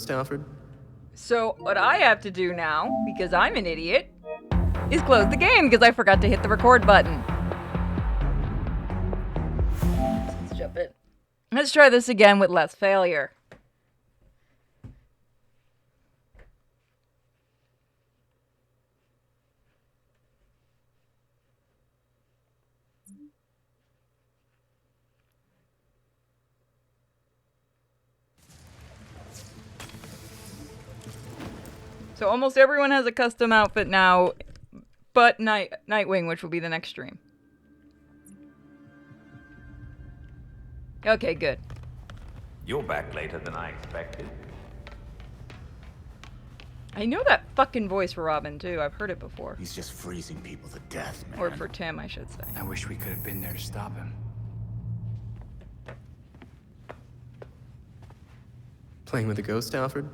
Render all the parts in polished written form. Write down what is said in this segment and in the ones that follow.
ghost, Alfred? So what I have to do now, because I'm an idiot, is close the game because I forgot to hit the record button. Let's jump in. Let's try this again with less failure. So almost everyone has a custom outfit now, but Nightwing, which will be the next stream. Okay, good. You're back later than I expected. I know that fucking voice for Robin, too. I've heard it before. He's just freezing people to death, man. Or for Tim, I should say. I wish we could have been there to stop him. Playing with a ghost, Alfred?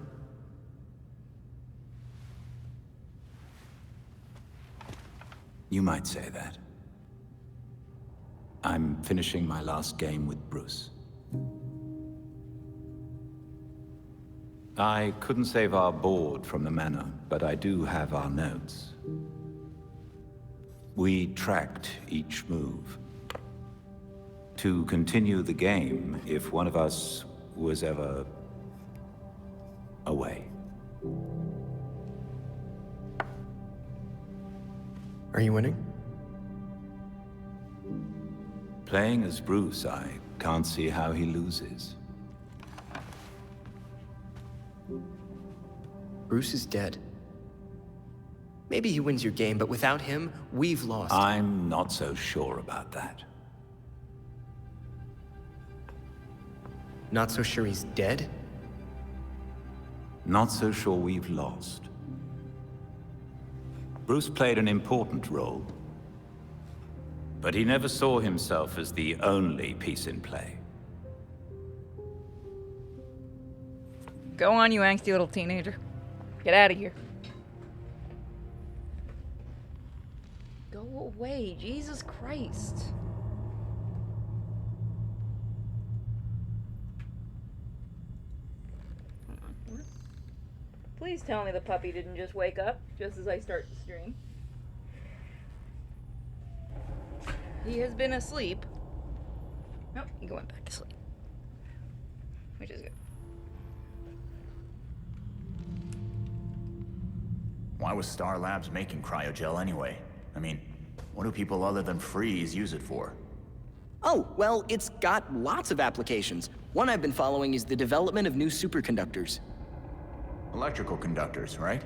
You might say that. I'm finishing my last game with Bruce. I couldn't save our board from the manor, but I do have our notes. We tracked each move. To continue the game if one of us was ever away. Are you winning? Playing as Bruce, I can't see how he loses. Bruce is dead. Maybe he wins your game, but without him, we've lost. I'm not so sure about that. Not so sure he's dead? Not so sure we've lost. Bruce played an important role, but he never saw himself as the only piece in play. Go on, you angsty little teenager. Get out of here. Go away, Jesus Christ. Please tell me the puppy didn't just wake up just as I start the stream. He has been asleep. Nope, he went back to sleep. Which is good. Why was Star Labs making cryogel anyway? I mean, what do people other than Freeze use it for? Oh, well, it's got lots of applications. One I've been following is the development of new superconductors. Electrical conductors, right?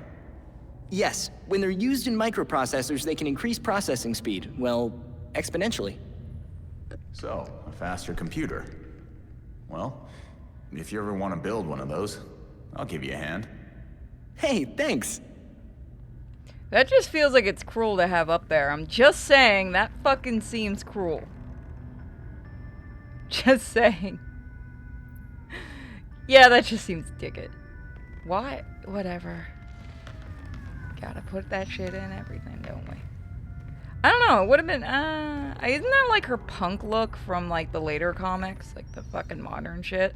Yes, when they're used in microprocessors, they can increase processing speed, well, exponentially. So, a faster computer. Well, if you ever want to build one of those, I'll give you a hand. Hey, thanks. That just feels like it's cruel to have up there. I'm just saying, that fucking seems cruel. Just saying. Yeah, that just seems ticket. Why? Whatever. Gotta put that shit in everything, don't we? I don't know, it would have been, isn't that like her punk look from like the later comics? Like the fucking modern shit?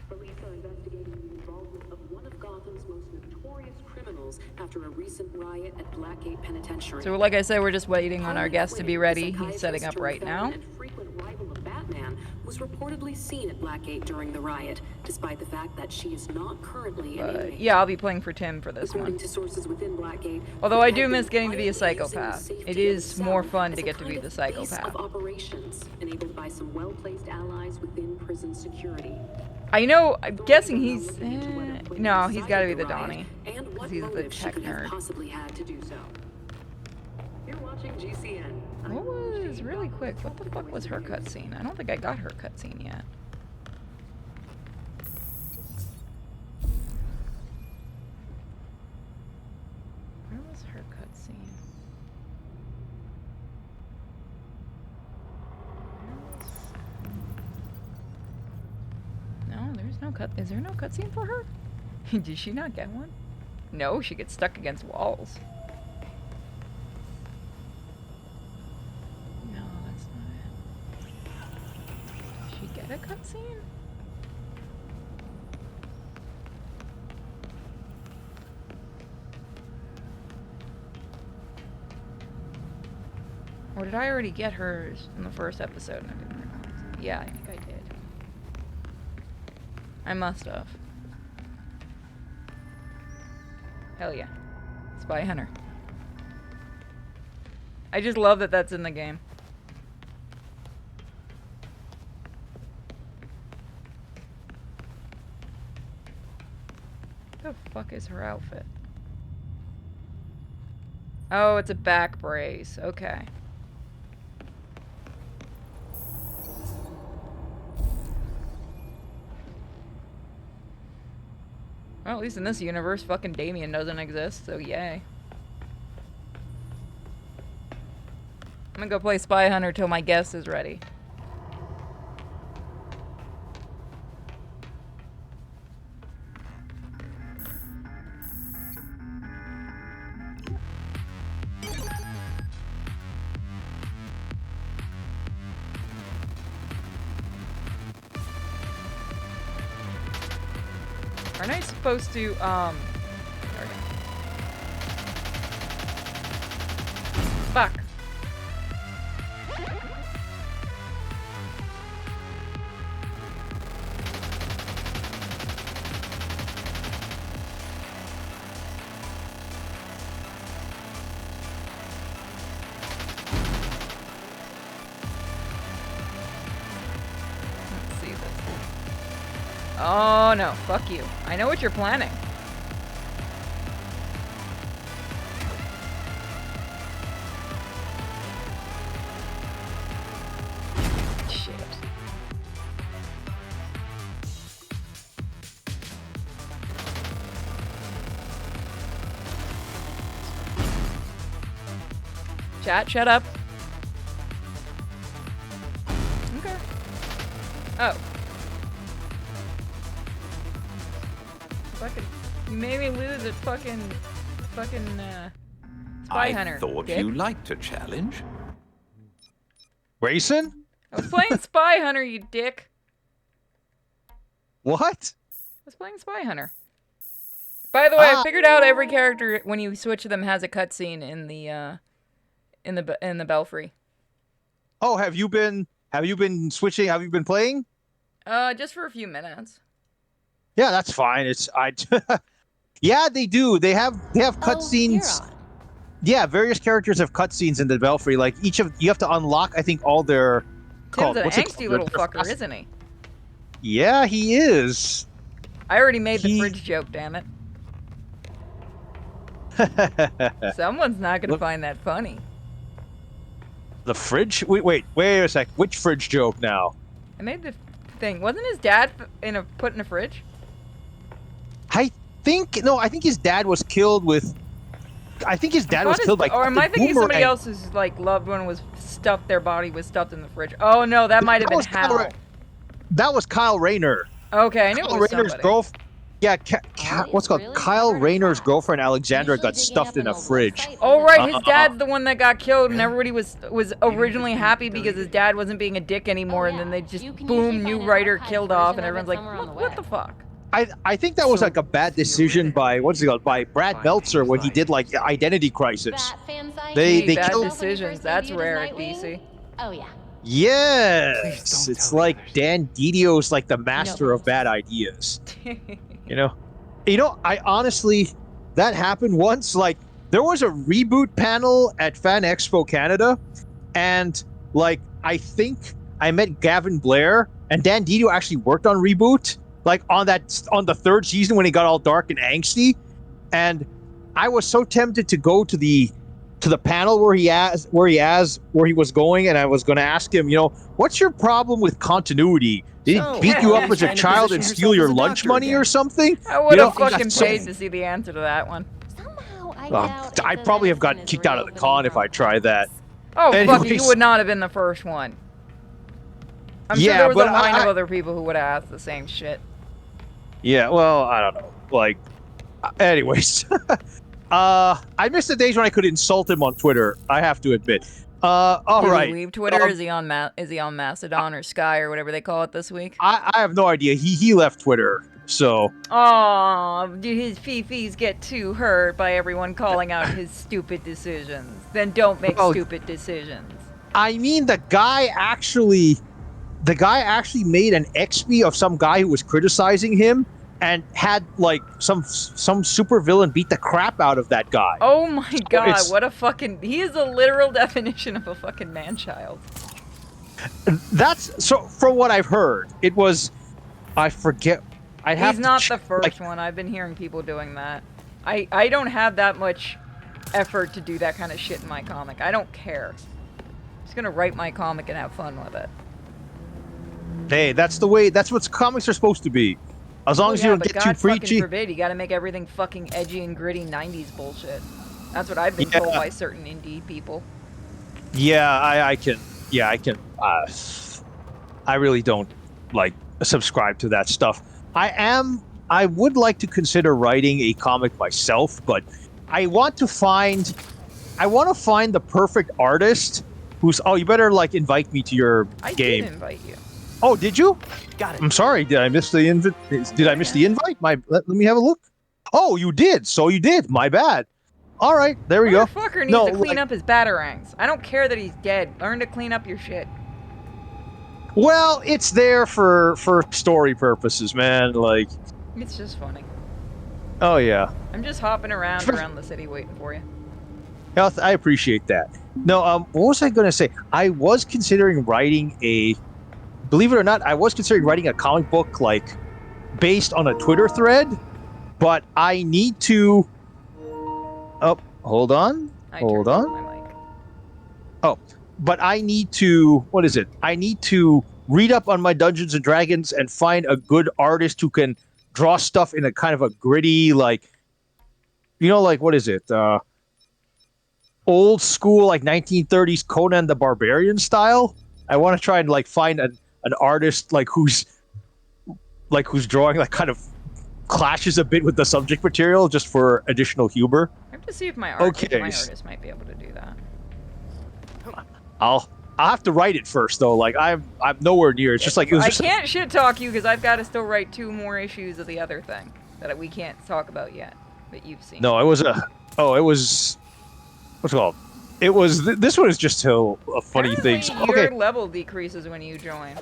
Police are investigating the involvement of one of Gotham's most notorious criminals after a recent riot at Blackgate Penitentiary. So like I said, we're just waiting on our guest to be ready. He's setting up right now. And frequent rival of Batman was reportedly seen at Blackgate during the riot, despite the fact that she is not currently an inmate. Yeah, I'll be playing for Tim for this According one. to sources within Blackgate, Although I do miss getting to be a psychopath. It is more fun to get to be the psychopath. Of operations enabled by some well-placed allies within prison security. I know, I'm guessing he's... no, he's gotta be the Donnie. Because he's the tech nerd. Possibly had to do so. You're watching GCN. What was, really quick, what the fuck was her cutscene? I don't think I got her cutscene yet. Where was her cutscene? No, there's no cut. Is there no cutscene for her? Did she not get one? No, she gets stuck against walls. No, that's not it. it a cutscene? Or did I already get hers in the first episode and I didn't realize? Yeah, I think I did. I must have. Hell yeah. Spy Hunter. I just love that that's in the game. What the fuck is her outfit? Oh, it's a back brace. Okay. Well, at least in this universe, fucking Damien doesn't exist, so yay. I'm gonna go play Spy Hunter till my guest is ready. Aren't I supposed to, Fuck. Let's see this. Oh no, fuck you. I know what you're planning. Shit. Chat, shut up. Okay. Oh. Fucking, you made me lose at fucking, Spy Hunter. I thought dick. you liked a challenge. Grayson? I was playing Spy Hunter, you dick. What? I was playing Spy Hunter. By the way, I figured out every character when you switch them has a cutscene in the Belfry. Oh, have you been switching? Have you been playing? Just for a few minutes. Yeah, that's fine. Yeah, they do. They have cutscenes. Yeah, various characters have cutscenes in the Belfry. Like you have to unlock, I think, all their. Tim's an what's it angsty called? little Their fucker, fast- isn't he? Yeah, he is. I already made the fridge joke, damn it. Someone's not gonna find that funny. The fridge? Wait a sec. Which fridge joke now? I made the thing. Wasn't his dad put in a fridge? I think his dad was killed with. I think his dad was killed by. Or am I thinking somebody boomerang. else's like loved one was stuffed? Their body was stuffed in the fridge. Oh no, that might have been Hal. That was Kyle Rayner. Okay, I knew Kyle it was Rayner's somebody. girlfriend. Yeah, what's it called? Kyle Rayner's girlfriend Alexandra got stuffed in a fridge. Oh right, his dad's the one that got killed, and everybody was originally happy because his dad wasn't being a dick anymore, and then they just boom, new writer killed off, and everyone's like, what the fuck? I think that was like a bad decision by by Brad Meltzer when he did like Identity Crisis. They bad killed. decisions. That's rare at DC. Oh yeah. Yes, it's like Dan Didio's like the master of bad ideas. You know, I honestly, that happened once. Like, there was a reboot panel at Fan Expo Canada, and like, I think I met Gavin Blair, and Dan Didio actually worked on Reboot, like on the third season when it got all dark and angsty, and I was so tempted to go to the panel where he was going, and I was going to ask him, what's your problem with continuity? Did he beat you up as a child and steal your lunch money or something? I would have fucking paid to see the answer to that one. I probably have gotten kicked out of the con if I tried that. Oh, Anyways, fuck it, you would not have been the first one. I'm sure there was a line of other people who would have asked the same shit. Yeah, well, I don't know. Like, anyways. I miss the days when I could insult him on Twitter, I have to admit. All Did right. he leave Twitter? Is he on Mastodon or Sky or whatever they call it this week? I have no idea. He left Twitter, so Oh, do his fifis get too hurt by everyone calling out his stupid decisions? Then don't make stupid decisions. I mean the guy actually made an XP of some guy who was criticizing him and had like some supervillain beat the crap out of that guy. Oh my god, what a fucking... He is a literal definition of a fucking man-child. That's... So, from what I've heard, it was... I forget... He's not the first one. I've been hearing people doing that. I don't have that much effort to do that kind of shit in my comic. I don't care. I'm just gonna write my comic and have fun with it. Hey, that's the way... That's what comics are supposed to be. As long as you don't get too preachy. Forbid, you gotta make everything fucking edgy and gritty 90s bullshit. That's what I've been told by certain indie people. Yeah, I can. Yeah, I can. I really don't like subscribe to that stuff. I would like to consider writing a comic myself, but I want to find the perfect artist who's... Oh, you better like invite me to your game. I did invite you. Oh, did you? Got it. I'm sorry. Did I miss the invite? Did I miss the invite? Let me have a look. Oh, you did. So you did. My bad. All right. There we go. Motherfucker needs to clean up his batarangs. I don't care that he's dead. Learn to clean up your shit. Well, it's there for story purposes, man. Like, it's just funny. Oh yeah. I'm just hopping around the city waiting for you. Health, I appreciate that. No, what was I going to say? I was considering writing believe it or not, I was considering writing a comic book like based on a Twitter thread, but I need to. Oh, hold on. Oh, but I need to. What is it? I need to read up on my Dungeons and Dragons and find a good artist who can draw stuff in a kind of a gritty, like, like what is it? Old school, like 1930s Conan the Barbarian style. I want to try and like find an artist who's drawing like kind of clashes a bit with the subject material just for additional humor. I have to see if my artist might be able to do that. I'll have to write it first though. Like I'm nowhere near. It's just like I can't shit talk you because I've got to still write 2 more issues of the other thing that we can't talk about yet that you've seen. No, it was what's it called? It was this one is just a funny thing. Your level decreases when you join.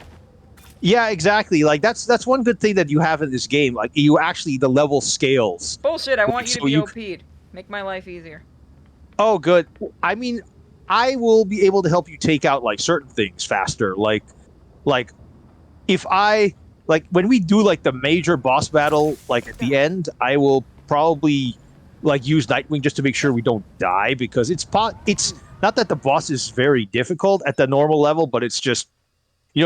Yeah, exactly. Like that's one good thing that you have in this game. Like you actually the level scales. Bullshit! I want you to be OP'd. Make my life easier. Oh, good. I mean, I will be able to help you take out like certain things faster. Like if I when we do like the major boss battle, like at the end, I will probably like use Nightwing just to make sure we don't die because it's not that the boss is very difficult at the normal level, but it's just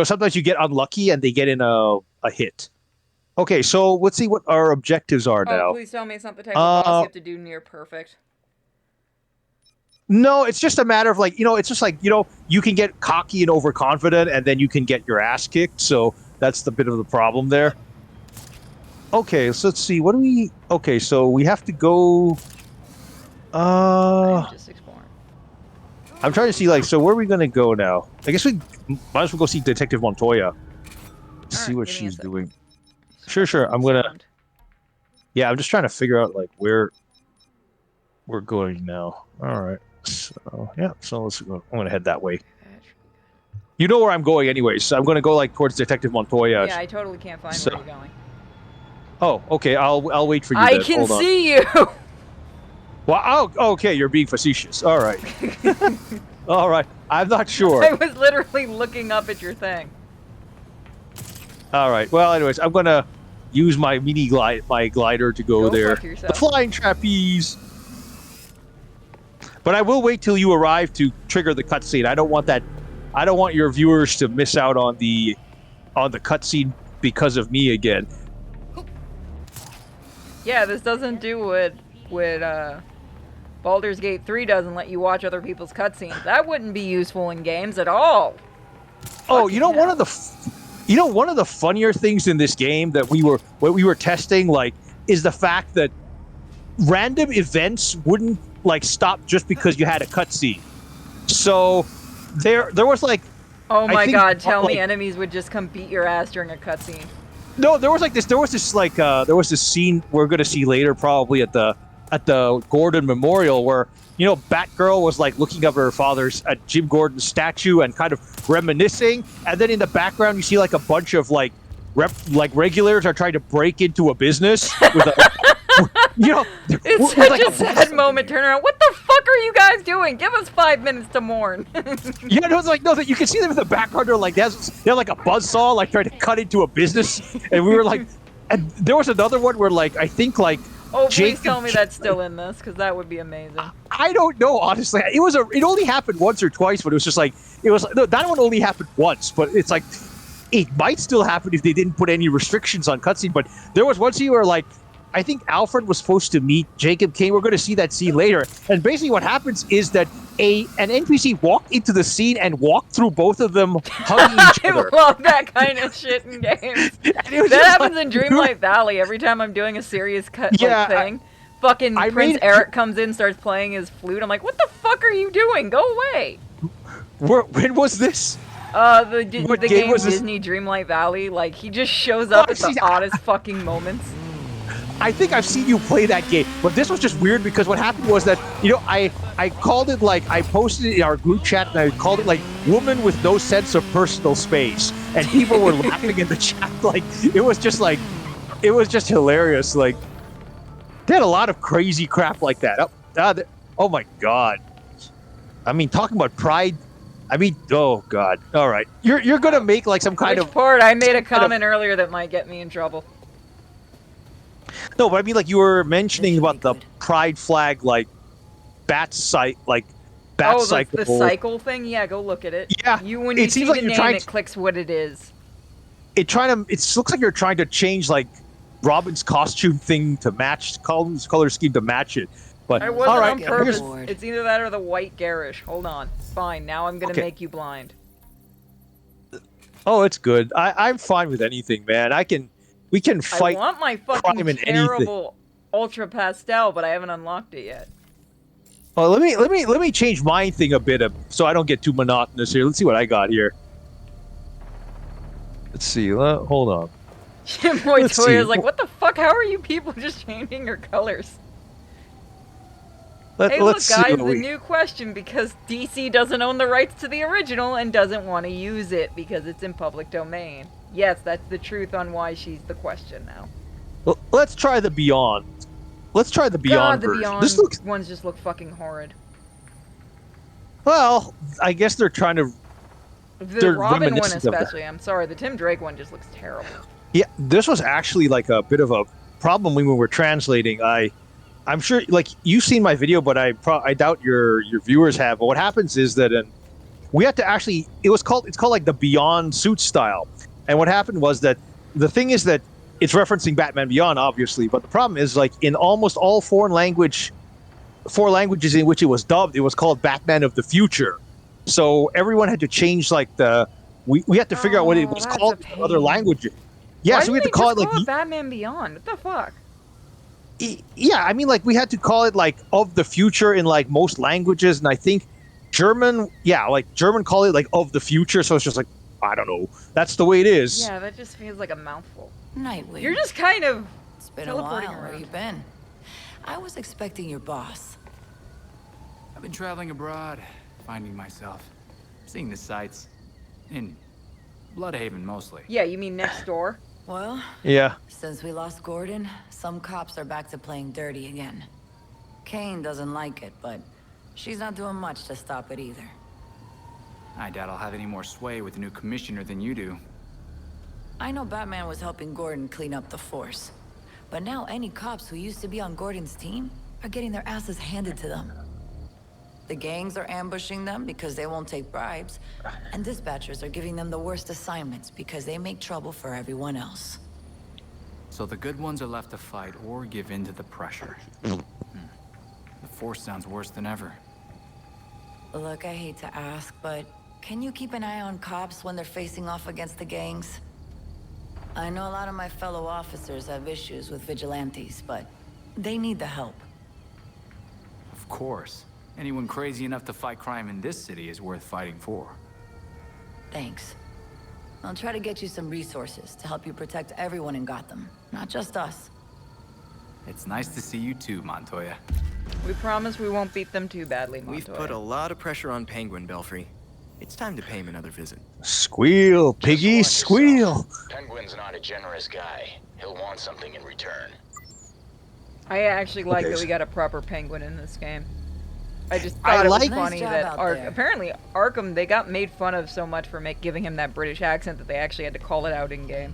sometimes you get unlucky and they get in a hit. Okay, so let's see what our objectives are now. Please tell me it's not the type of boss you have to do near perfect. No, it's just a matter of it's just like, you can get cocky and overconfident and then you can get your ass kicked. So that's the bit of the problem there. Okay, so let's see. Okay, so we have to go. I'm just exploring. I'm trying to see so where are we going to go now? I guess we might as well go see Detective Montoya. See what she's doing. Sure. I'm going to. Yeah, I'm just trying to figure out where we're going now. All right. So, yeah. So let's go. I'm going to head that way. You know where I'm going anyways. So I'm going to go towards Detective Montoya. Yeah, I totally can't find where you're going. Oh, okay. I'll wait for you. I can see you. Well, okay. You're being facetious. All right. All right. I'm not sure. I was literally looking up at your thing. All right. Well, anyways, I'm gonna use my glider to go there. The flying trapeze. But I will wait till you arrive to trigger the cutscene. I don't want your viewers to miss out on the cutscene because of me again. Yeah, this doesn't do what Baldur's Gate 3 doesn't let you watch other people's cutscenes. That wouldn't be useful in games at all. Oh, one of the funnier things in this game that we were testing is the fact that random events wouldn't stop just because you had a cutscene. So there was like, Oh I my think, god, tell me like- enemies would just come beat your ass during a cutscene. no, there was this scene we're gonna see later, probably at the Gordon Memorial, where Batgirl was like looking up at Jim Gordon's statue and kind of reminiscing, and then in the background you see like a bunch of like regulars are trying to break into a business with a It's with, such like, a sad moment. Turn around. What the fuck are you guys doing? Give us 5 minutes to mourn. Yeah, no, it's like, no, you can see them in the background. They're like, they're like a buzzsaw, like trying to cut into a business. And we were like, and there was another one where like, I think like, Oh, please Jacob, tell me that's still in this, because that would be amazing. I don't know, honestly. It only happened once or twice, but it was just like, no, that one only happened once, but it's like, it might still happen if they didn't put any restrictions on cutscene. But there was one scene where like, I think Alfred was supposed to meet Jacob Kane. We're going to see that scene later. And basically what happens is that an NPC walked into the scene and walked through both of them hugging each other. I love that kind of shit in games. That happens in Dreamlight Valley every time I'm doing a serious thing. Fucking Prince Eric comes in, starts playing his flute. I'm like, what the fuck are you doing? Go away. When was this? The game Disney Dreamlight Valley. Like, he just shows up at the oddest fucking moments. I think I've seen you play that game, but this was just weird because what happened was that, I called it like, I posted it in our group chat and I called it like woman with no sense of personal space. And people were laughing in the chat. Like, it was just hilarious. Like, they had a lot of crazy crap like that. Oh my God. I mean, talking about pride. I mean, oh God. All right. You're going to make like some kind Which of... part? I made a comment earlier that might get me in trouble. No, but I mean, like, you were mentioning about the pride flag, like, bat cycle. The cycle thing? Yeah, go look at it. Yeah. When you see the name, it clicks what it is. It looks like you're trying to change, like, Robin's costume thing to match, color scheme to match it. But, I wasn't all right, on purpose. It's either that or the white garish. Hold on. Fine, now I'm gonna make you blind. Oh, it's good. I'm fine with anything, man. We can fight. I want my fucking terrible ultra pastel, but I haven't unlocked it yet. Well, let me change my thing a bit so I don't get too monotonous here. Let's see what I got here. Let's see. Hold on. Boy, Toya's like, what the fuck? How are you people just changing your colors? Hey, look, guys, the new question, because DC doesn't own the rights to the original and doesn't want to use it because it's in public domain. Yes, that's the truth on why she's the question now. Well, let's try the Beyond. Let's try the Beyond version. Beyond ones just look fucking horrid. Well, I guess they're trying to... The Robin one especially. I'm sorry, the Tim Drake one just looks terrible. Yeah, this was actually like a bit of a problem when we were translating. I'm sure, like, you've seen my video, but I doubt your viewers have. But what happens is that we had to actually... It's called like the Beyond suit style. And what happened was that the thing is that it's referencing Batman Beyond, obviously, but the problem is, like, in almost all four languages in which it was dubbed, it was called Batman of the Future. So everyone had to change, like, we had to figure out what it was called in other languages. Yeah, so we had to call it like Batman Beyond. What the fuck? Yeah, I mean, like, we had to call it like of the future in like most languages, and I think German call it like of the future. So it's just like, I don't know. That's the way it is. Yeah, that just feels like a mouthful. Nightwing. You're just kind of It's been a while. Where you been? I was expecting your boss. I've been traveling abroad, finding myself, seeing the sights. In Bloodhaven, mostly. Yeah, you mean next door? Well, yeah. Since we lost Gordon, some cops are back to playing dirty again. Kane doesn't like it, but she's not doing much to stop it either. I doubt I'll have any more sway with the new commissioner than you do. I know Batman was helping Gordon clean up the force, but now any cops who used to be on Gordon's team are getting their asses handed to them. The gangs are ambushing them because they won't take bribes, and dispatchers are giving them the worst assignments because they make trouble for everyone else. So the good ones are left to fight or give in to the pressure. The force sounds worse than ever. Look, I hate to ask, but can you keep an eye on cops when they're facing off against the gangs? I know a lot of my fellow officers have issues with vigilantes, but they need the help. Of course. Anyone crazy enough to fight crime in this city is worth fighting for. Thanks. I'll try to get you some resources to help you protect everyone in Gotham, not just us. It's nice to see you too, Montoya. We promise we won't beat them too badly, Montoya. We've put a lot of pressure on Penguin, Belfry. It's time to pay him another visit. Squeal, piggy, squeal. Penguin's not a generous guy. He'll want something in return. I actually like Okay. that we got a proper penguin in this game. I just thought it was Nice funny job that out there. apparently Arkham, they got made fun of so much for giving him that British accent that they actually had to call it out in game.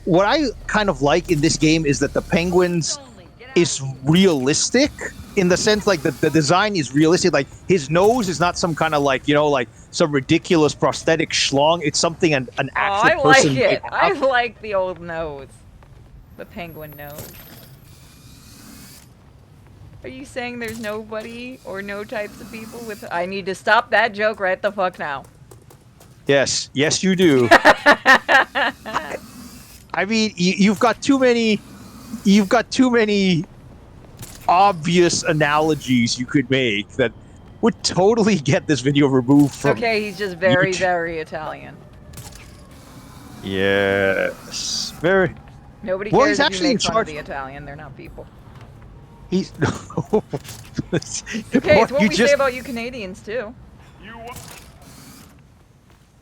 What I kind of like in this game is that the penguins is realistic in the sense like the design is realistic. Like his nose is not some kind of like, you know, like some ridiculous prosthetic schlong. It's something an actual I like person might it. I have. like the old nose. The penguin nose. Are you saying there's nobody or no types of people with... I need to stop that joke right the fuck now. Yes, you do. I mean, you've got too many obvious analogies you could make that would totally get this video removed from. Okay, he's just very, YouTube. very Italian. Yes, very. Nobody Well, cares he's if actually you in make fun charge- of the Italian. They're not people. He's. Okay, it's what You we just- say about you Canadians, too.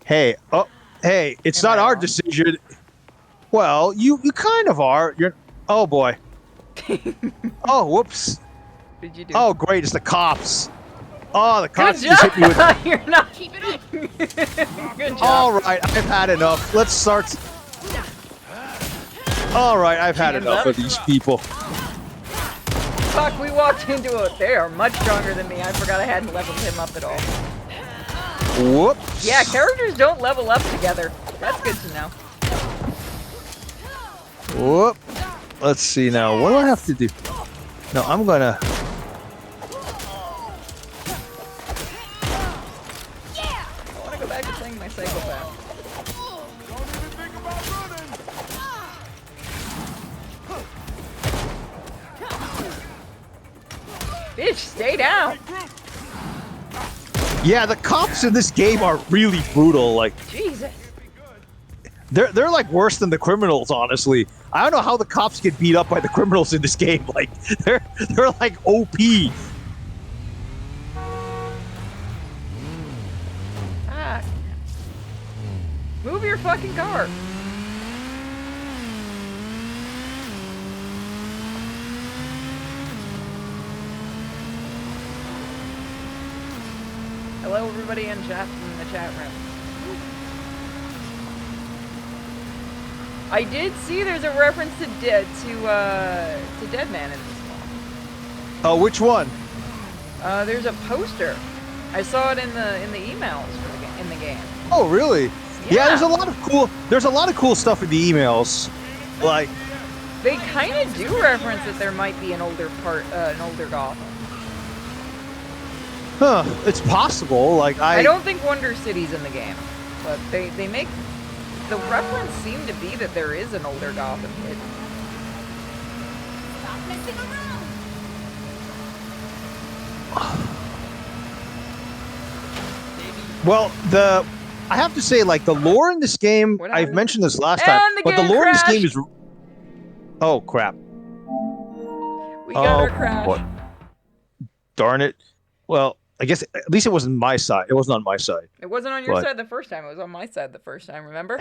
Hey, it's Am not I our wrong? decision. Well, you kind of are. You're. Oh boy. Oh, whoops. What did you do? Oh, great! It's the cops. Oh, the Good cops just hit me with. job! You're not... Keep it up! Good job. All right, I've had enough. Let's start. All right, I've had Hands enough up. of these people. Fuck, we walked into it. They are much stronger than me. I forgot I hadn't leveled him up at all. Whoops. Yeah, characters don't level up together. That's good to know. Whoop. Let's see now. What do I have to do? No, I'm gonna. I want to go back to playing my psychopath. Bitch, stay down! Yeah, the cops in this game are really brutal. Like Jesus. they're like worse than the criminals. Honestly, I don't know how the cops get beat up by the criminals in this game. Like they're like OP. Ah. Move your fucking car. Hello, everybody in the chat room. I did see there's a reference to Dead Man in this one. Oh, which one? There's a poster. I saw it in the emails for in the game. Oh, really? Yeah. Yeah. There's a lot of cool stuff in the emails. Like, They kind of do reference that there might be an older Gotham. huh? It's possible. Like I don't think Wonder City's in the game, but they make the reference seem to be that there is an older Gotham. Stop messing around. Well, I have to say, like, the lore in this game, What I've happened? mentioned this last And time, the but the game lore in this crashed. game is. Oh, crap. We got our crash. boy. Darn it. Well, I guess at least it wasn't my side. It wasn't on my side. It wasn't on your But- side the first time. It was on my side the first time. Remember?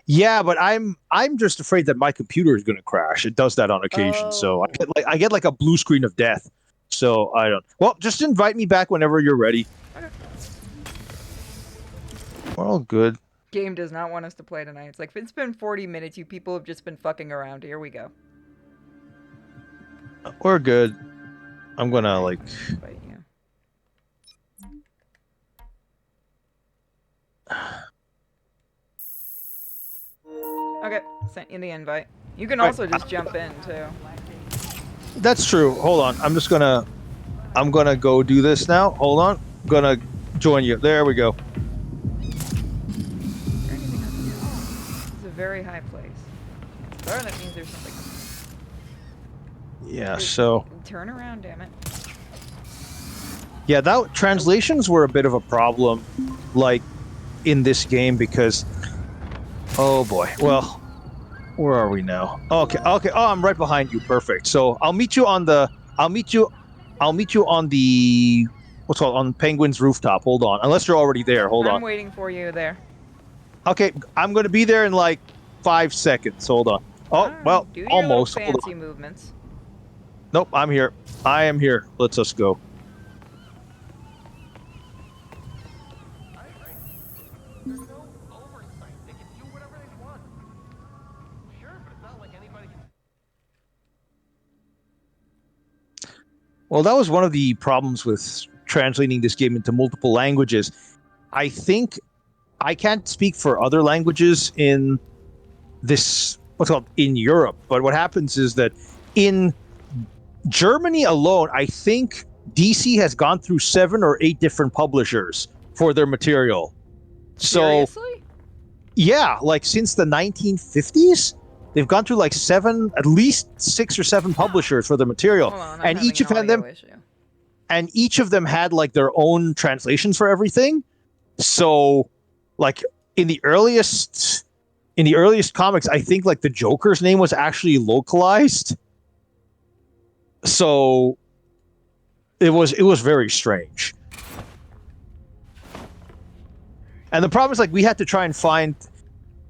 Yeah, but I'm just afraid that my computer is going to crash. It does that on occasion, so I get like a blue screen of death. So I don't. Well, just invite me back whenever you're ready. Okay. We're all good. Game does not want us to play tonight. It's like, it's been 40 minutes. You people have just been fucking around. Here we go. We're good. I'm gonna like. Invite you. Okay, sent you the invite. You can Right. also just jump in too. That's true. Hold on. I'm gonna go do this now. Hold on. I'm gonna join you. There we go. Is there anything up here? It's a very high place. Oh, that means there's something. Yeah, so... Turn around, damn it. Yeah, that translations were a bit of a problem, like, in this game, because... Oh boy, well... Where are we now? Okay, okay. Oh, I'm right behind you. Perfect. So I'll meet you on the... I'll meet you on the... What's called? On Penguin's rooftop. Hold on. Unless you're already there. Hold on. I'm waiting for you there. Okay, I'm going to be there in like 5 seconds. Hold on. Oh, well, Do your almost. little Hold fancy on. movements. Nope, I'm here. I am here. Let's us go. Well, that was one of the problems with translating this game into multiple languages. I think I can't speak for other languages in this, what's called, in Europe, but what happens is that in Germany alone, I think DC has gone through 7 or 8 different publishers for their material. Seriously? So, yeah, like since the 1950s, they've gone through like 7, at least 6 or 7 publishers for the material, Hold on, and each of them had like their own translations for everything. So, like in the earliest comics, I think like the Joker's name was actually localized. So it was very strange. And the problem is, like, we had to try and find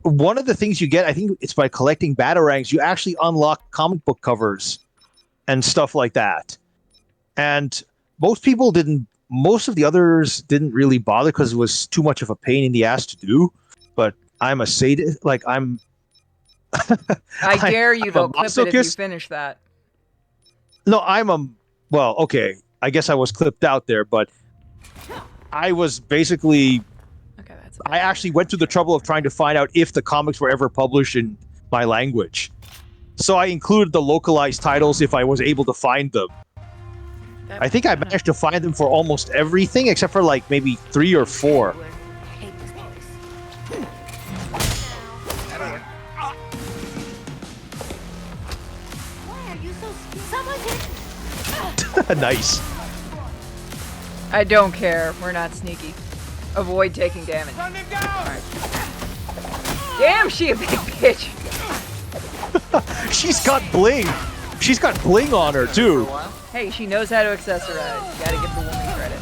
one of the things you get. I think it's by collecting batarangs. You actually unlock comic book covers and stuff like that. And most of the others didn't really bother because it was too much of a pain in the ass to do. But I'm a sadist. Like, I dare you, though. Clip it if you masochist. finish that. No, well, okay. I guess I was clipped out there, but I was basically... Okay, that's... I actually went through the trouble of trying to find out if the comics were ever published in my language. So I included the localized titles if I was able to find them. I think I managed to find them for almost everything, except for like maybe 3 or 4. Nice. I don't care. We're not sneaky. Avoid taking damage. Run him down! Right. Damn, she a big bitch. She's got bling. She's got bling on her too. Hey, she knows how to accessorize. You gotta give the woman credit.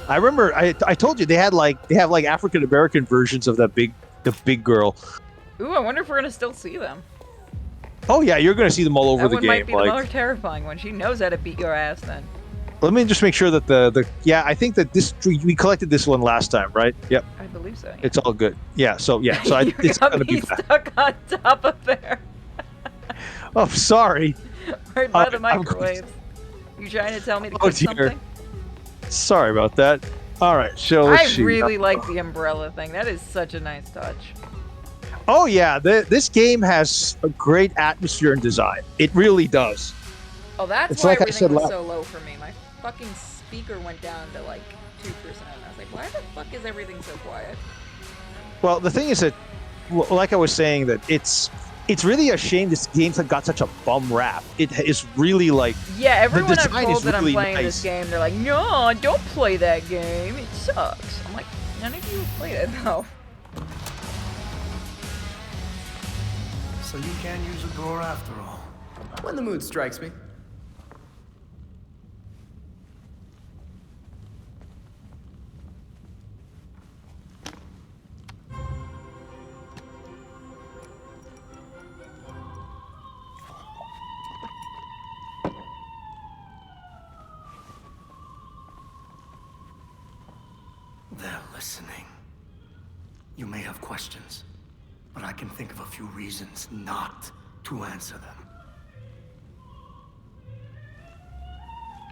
I remember I told you they have like African American versions of the big girl. Ooh, I wonder if we're gonna still see them. Oh yeah, you're gonna see them all over that the one game. Might be the more terrifying one. She knows how to beat your ass. Then. Let me just make sure that yeah, I think that we collected this one last time, right? Yep. I believe so. Yeah. It's all good. Yeah. So it's got gonna me be stuck on top of there. Oh, sorry. Right by the microwave. You trying to tell me to cook something? Sorry about that. All right, so let's see. I really like the umbrella thing. That is such a nice touch. Oh yeah, this game has a great atmosphere and design. It really does. Oh, that's why everything was so low for me. My fucking speaker went down to like 2%. I was like, why the fuck is everything so quiet? Well, the thing is that, like I was saying, that it's really a shame this game's got such a bum rap. It is really like... Yeah, everyone I've told that really I'm playing this game, they're like, no, don't play that game. It sucks. I'm like, none of you have played it, though. So you can use a door after all. When the mood strikes me. They're listening. You may have questions, but I can think of a few reasons not to answer them.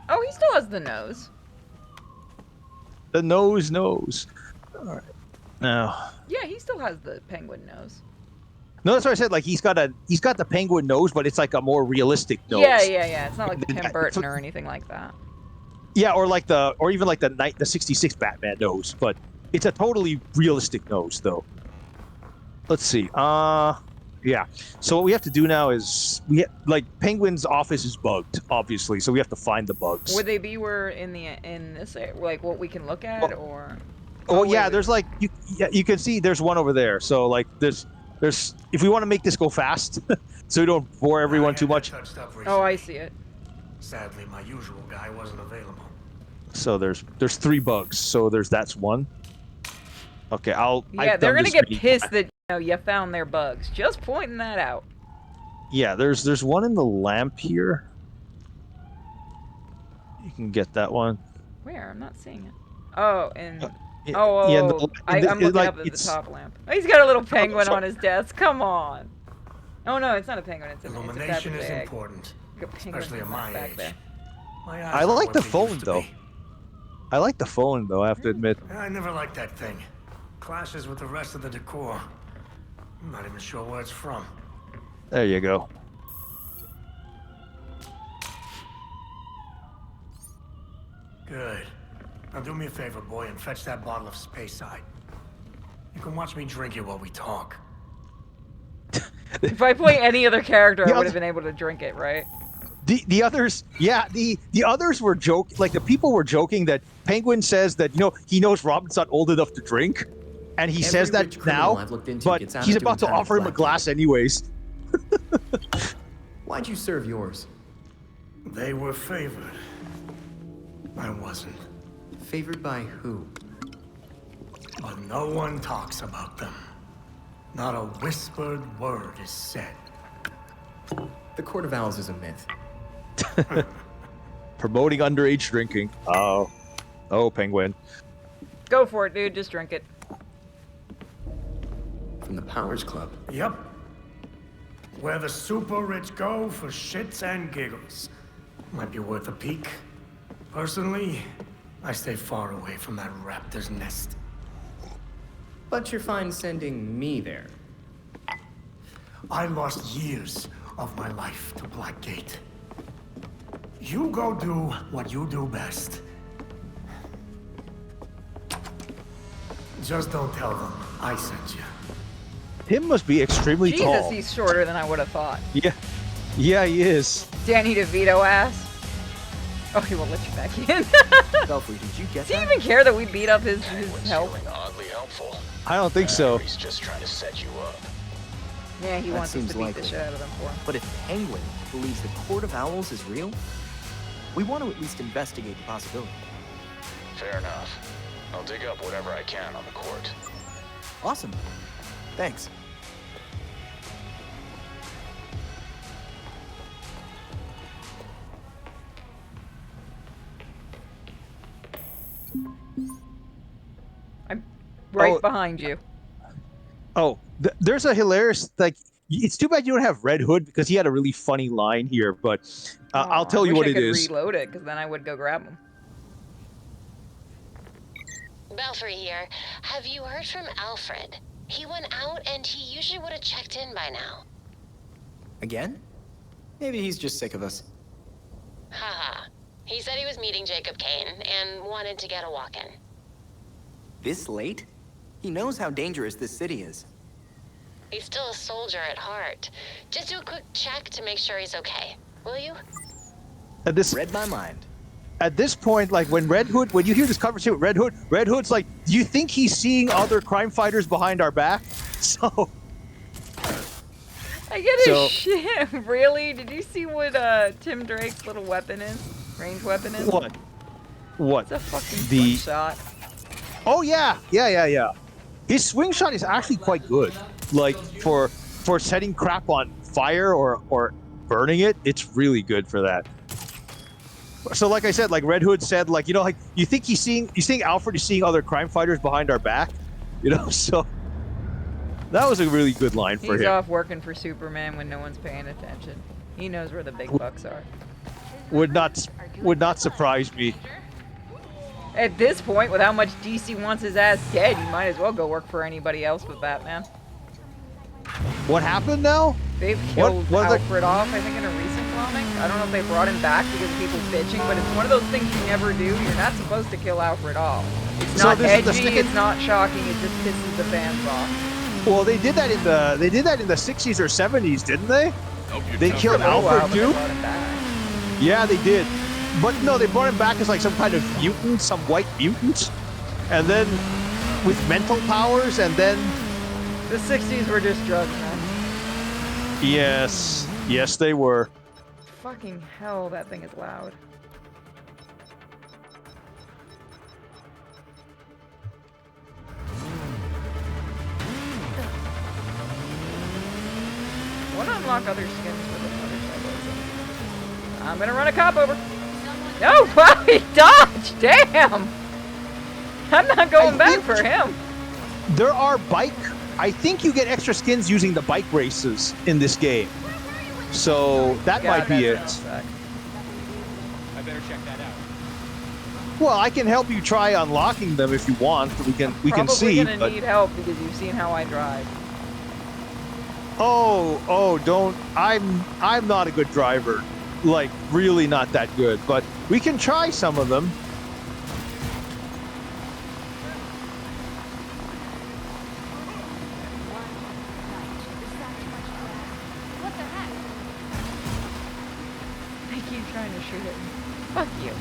Oh, he still has the nose. The nose knows. All right. Now. Yeah, he still has the penguin nose. No, that's what I said. Like he's got the penguin nose, but it's like a more realistic nose. Yeah. It's not like the Tim Burton or anything like that. Yeah, or even like the 66 Batman nose, but it's a totally realistic nose though. Let's see. Yeah. So what we have to do now is Penguin's office is bugged, obviously. So we have to find the bugs. Would they be where in this like what we can look at or? Oh yeah, there's like you can see there's one over there. So like there's if we want to make this go fast, so we don't bore everyone too much. Oh, I see it. Sadly, my usual guy wasn't available. So there's 3 bugs. So that's one. Okay, Yeah, they're gonna get pissed that you found their bugs. Just pointing that out. Yeah, there's one in the lamp here. You can get that one. Where? I'm not seeing it. Oh, and I'm looking up at the top lamp. Oh, he's got a little penguin on his desk. Come on. Oh no, it's not a penguin. It's Illumination it's a is bag. important, Especially at my back age. there. I like the phone though. I like the phone though. I have to admit. I never liked that thing. Clashes with the rest of the decor. I'm not even sure where it's from. There you go. Good. Now do me a favor, boy, and fetch that bottle of Speyside. You can watch me drink it while we talk. If I play any other character, I would have been able to drink it, right? The others, yeah, the others were joking. Like the people were joking that Penguin says that he knows Robin's not old enough to drink, and he says that now, but he's about to offer him a glass anyways. Why'd you serve yours? They were favored. I wasn't. Favored by who? But no one talks about them. Not a whispered word is said. The Court of Owls is a myth. Promoting underage drinking. Oh, Penguin. Go for it, dude. Just drink it. From the Powers Club. Yep. Where the super rich go for shits and giggles. Might be worth a peek. Personally, I stay far away from that raptor's nest. But you're fine sending me there. I lost years of my life to Blackgate. You go do what you do best. Just don't tell them I sent you. Tim must be extremely tall. Jesus, he's shorter than I would have thought. Yeah, he is. Danny DeVito ass. Oh, he won't let you back in. Belfry, did you get Does he even care that we beat up his help? Oddly helpful. I don't think so. He's just trying to set you up. Yeah, he wants us to beat likely. the shit out of them for him. But if Penguin believes the Court of Owls is real, we want to at least investigate the possibility. Fair enough. I'll dig up whatever I can on the court. Awesome. Thanks. I'm right behind you. Oh, there's a hilarious, it's too bad you don't have Red Hood because he had a really funny line here, but I'll tell you what it is. I could reload it because then I would go grab him. Belfry here. Have you heard from Alfred? He went out and he usually would have checked in by now. Again? Maybe he's just sick of us. Haha. He said he was meeting Jacob Kane and wanted to get a walk-in. This late? He knows how dangerous this city is. He's still a soldier at heart. Just do a quick check to make sure he's okay. Will you? Read my mind. At this point, when when you hear this conversation with Red Hood's like, do you think he's seeing other crime fighters behind our back? So... I get his shit. Really? Did you see what Tim Drake's little weapon is? Range weapon is? What? It's a fucking swing shot. Oh yeah. His swing shot is actually quite good. Like for setting crap on fire or burning it, it's really good for that. So like I said, like Red Hood said, you think you think Alfred is seeing other crime fighters behind our back? So that was a really good line for him. He's off working for Superman when no one's paying attention. He knows where the big bucks are. Would not surprise me. At this point, with how much DC wants his ass dead, he might as well go work for anybody else but Batman. What happened now? They've killed Alfred off, I think, in a recent comic. I don't know if they brought him back because of people bitching, but it's one of those things you never do. You're not supposed to kill Alfred off. It's not edgy, it's not shocking, it just pisses the fans off. Well, they did that in the 60s or 70s, didn't they? They killed Alfred too. Yeah, they did. But no, they brought him back as like some kind of mutant, some white mutant, and then with mental powers, and then the 60s were just drugs, man. Yes, yes, they were. Fucking hell, that thing is loud. I want to unlock other skins for this motorcycle. I'm gonna run a cop over. No, wow, he dodged! Damn! I'm not going back for him. There are I think you get extra skins using the bike races in this game. So that might be it. I better check that out. Well, I can help you try unlocking them if you want. We can see. Probably gonna need help because you've seen how I drive. Oh, don't. I'm not a good driver. Like, really not that good. But we can try some of them. What the heck? I keep trying to shoot it. Fuck you.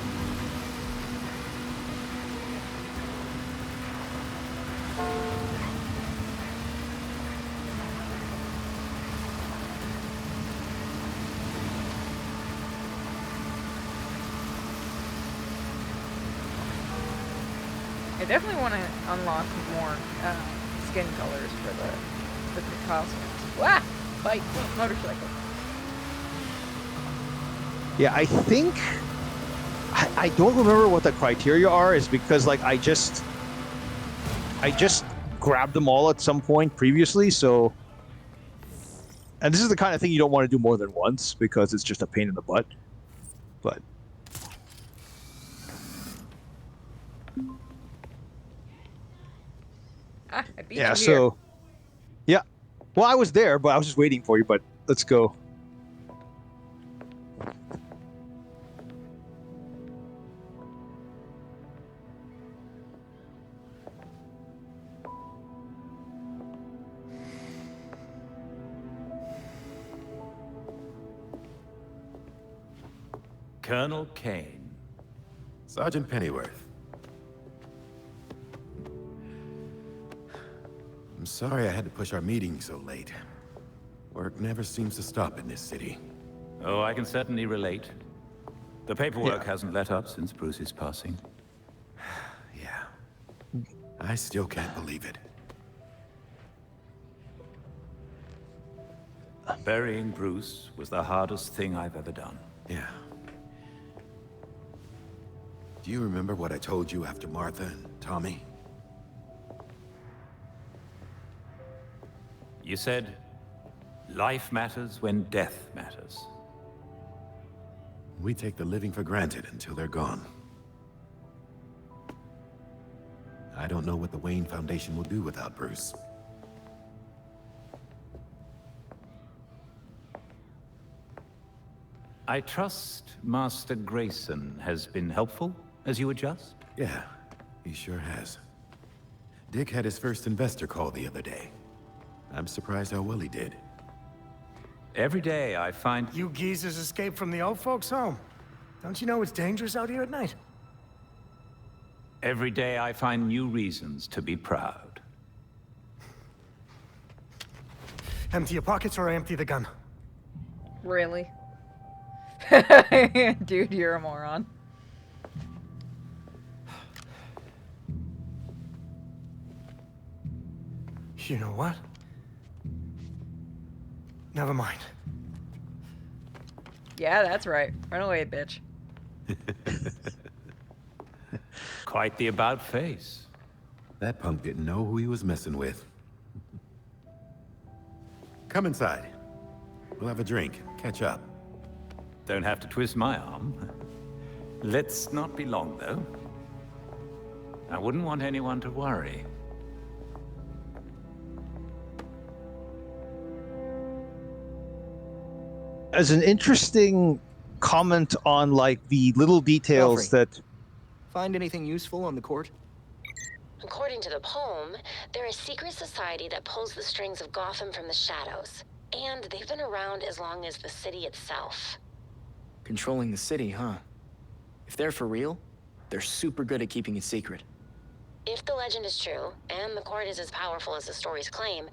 I definitely want to unlock more skin colors for the costumes. Wah! Bike, motorcycle. Yeah, I think I don't remember what the criteria are. Is because like I just grabbed them all at some point previously. So, and this is the kind of thing you don't want to do more than once because it's just a pain in the butt. But. I beat Yeah, you so here. yeah. Well, I was there, but I was just waiting for you, but let's go. Colonel Kane. Sergeant Pennyworth. I'm sorry I had to push our meeting so late. Work never seems to stop in this city. Oh, I can certainly relate. The paperwork hasn't let up since Bruce's passing. Yeah. I still can't believe it. Burying Bruce was the hardest thing I've ever done. Yeah. Do you remember what I told you after Martha and Tommy? You said, life matters when death matters. We take the living for granted until they're gone. I don't know what the Wayne Foundation will do without Bruce. I trust Master Grayson has been helpful as you adjust? Yeah, he sure has. Dick had his first investor call the other day. I'm surprised how well he did. Every day I find... You geezers escaped from the old folks' home. Don't you know it's dangerous out here at night? Every day I find new reasons to be proud. Empty your pockets or I empty the gun. Really? Dude, you're a moron. You know what? Never mind. Yeah, that's right. Run away, bitch. Quite the about face. That punk didn't know who he was messing with. Come inside. We'll have a drink, catch up. Don't have to twist my arm. Let's not be long, though. I wouldn't want anyone to worry. As an interesting comment on like the little details Alfred. that Find anything useful on the court? According to the poem, they're a secret society that pulls the strings of Gotham from the shadows. And they've been around as long as the city itself. Controlling the city, huh? If they're for real, they're super good at keeping it secret. If the legend is true, and the court is as powerful as the stories claim,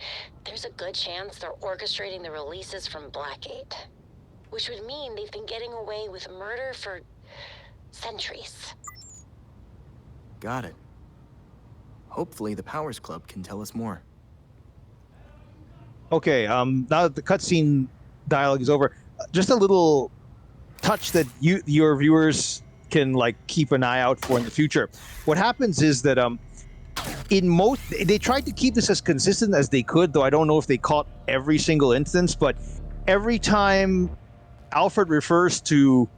there's a good chance they're orchestrating the releases from Blackgate. Which would mean they've been getting away with murder for centuries. Got it. Hopefully the Powers Club can tell us more. Okay, now that the cutscene dialogue is over, just a little touch that your viewers can like keep an eye out for in the future. What happens is that in most they tried to keep this as consistent as they could, though I don't know if they caught every single instance, but every time Alfred refers to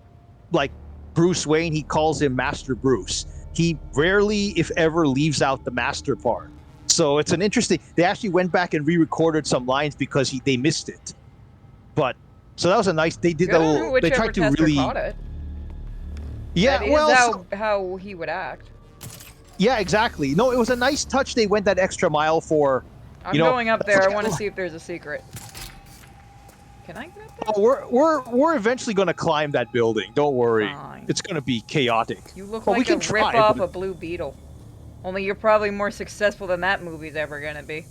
like Bruce Wayne, he calls him Master Bruce. He rarely, if ever, leaves out the master part. So it's an interesting. They actually went back and re-recorded some lines because they missed it. But so that was a nice. They did Good a on little. They whichever tried to tester really. caught it. Yeah, That is well, how he would act. yeah, exactly. No, it was a nice touch. They went that extra mile for. I'm going up there. I want to see if there's a secret. Can I get up there? Oh, we're eventually going to climb that building. Don't worry. Fine. It's going to be chaotic. You look But we like a can try, rip-off but- of Blue Beetle. Only you're probably more successful than that movie's ever gonna be.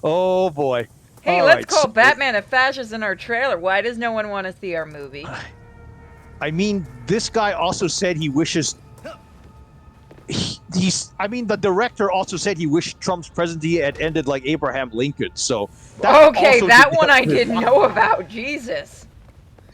Oh boy. Hey, All let's right, call so- Batman a fascist in our trailer. Why does no one want to see our movie? I mean, this guy also said he wishes. I mean, the director also said he wished Trump's presidency had ended like Abraham Lincoln. So. That Okay, also that did- one I didn't know about. Jesus.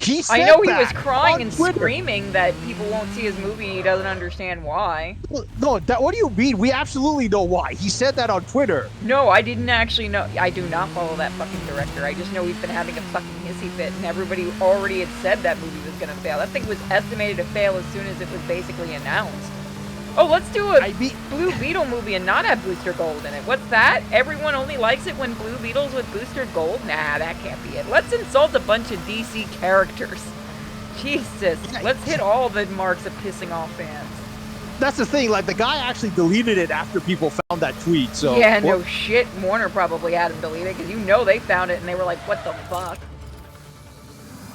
He said I know he was that crying on and Twitter. screaming that people won't see his movie and he doesn't understand why. No, what do you mean? We absolutely know why. He said that on Twitter. No, I didn't actually know. I do not follow that fucking director. I just know he's been having a fucking hissy fit, and everybody already had said that movie was gonna fail. That thing was estimated to fail as soon as it was basically announced. Oh, let's do a Blue Beetle movie and not have Booster Gold in it. What's that? Everyone only likes it when Blue Beetle's with Booster Gold? Nah, that can't be it. Let's insult a bunch of DC characters. Jesus. Let's hit all the marks of pissing off fans. That's the thing. Like the guy actually deleted it after people found that tweet. So yeah, no shit. Warner probably had him delete it because you know they found it and they were like, "What the fuck?"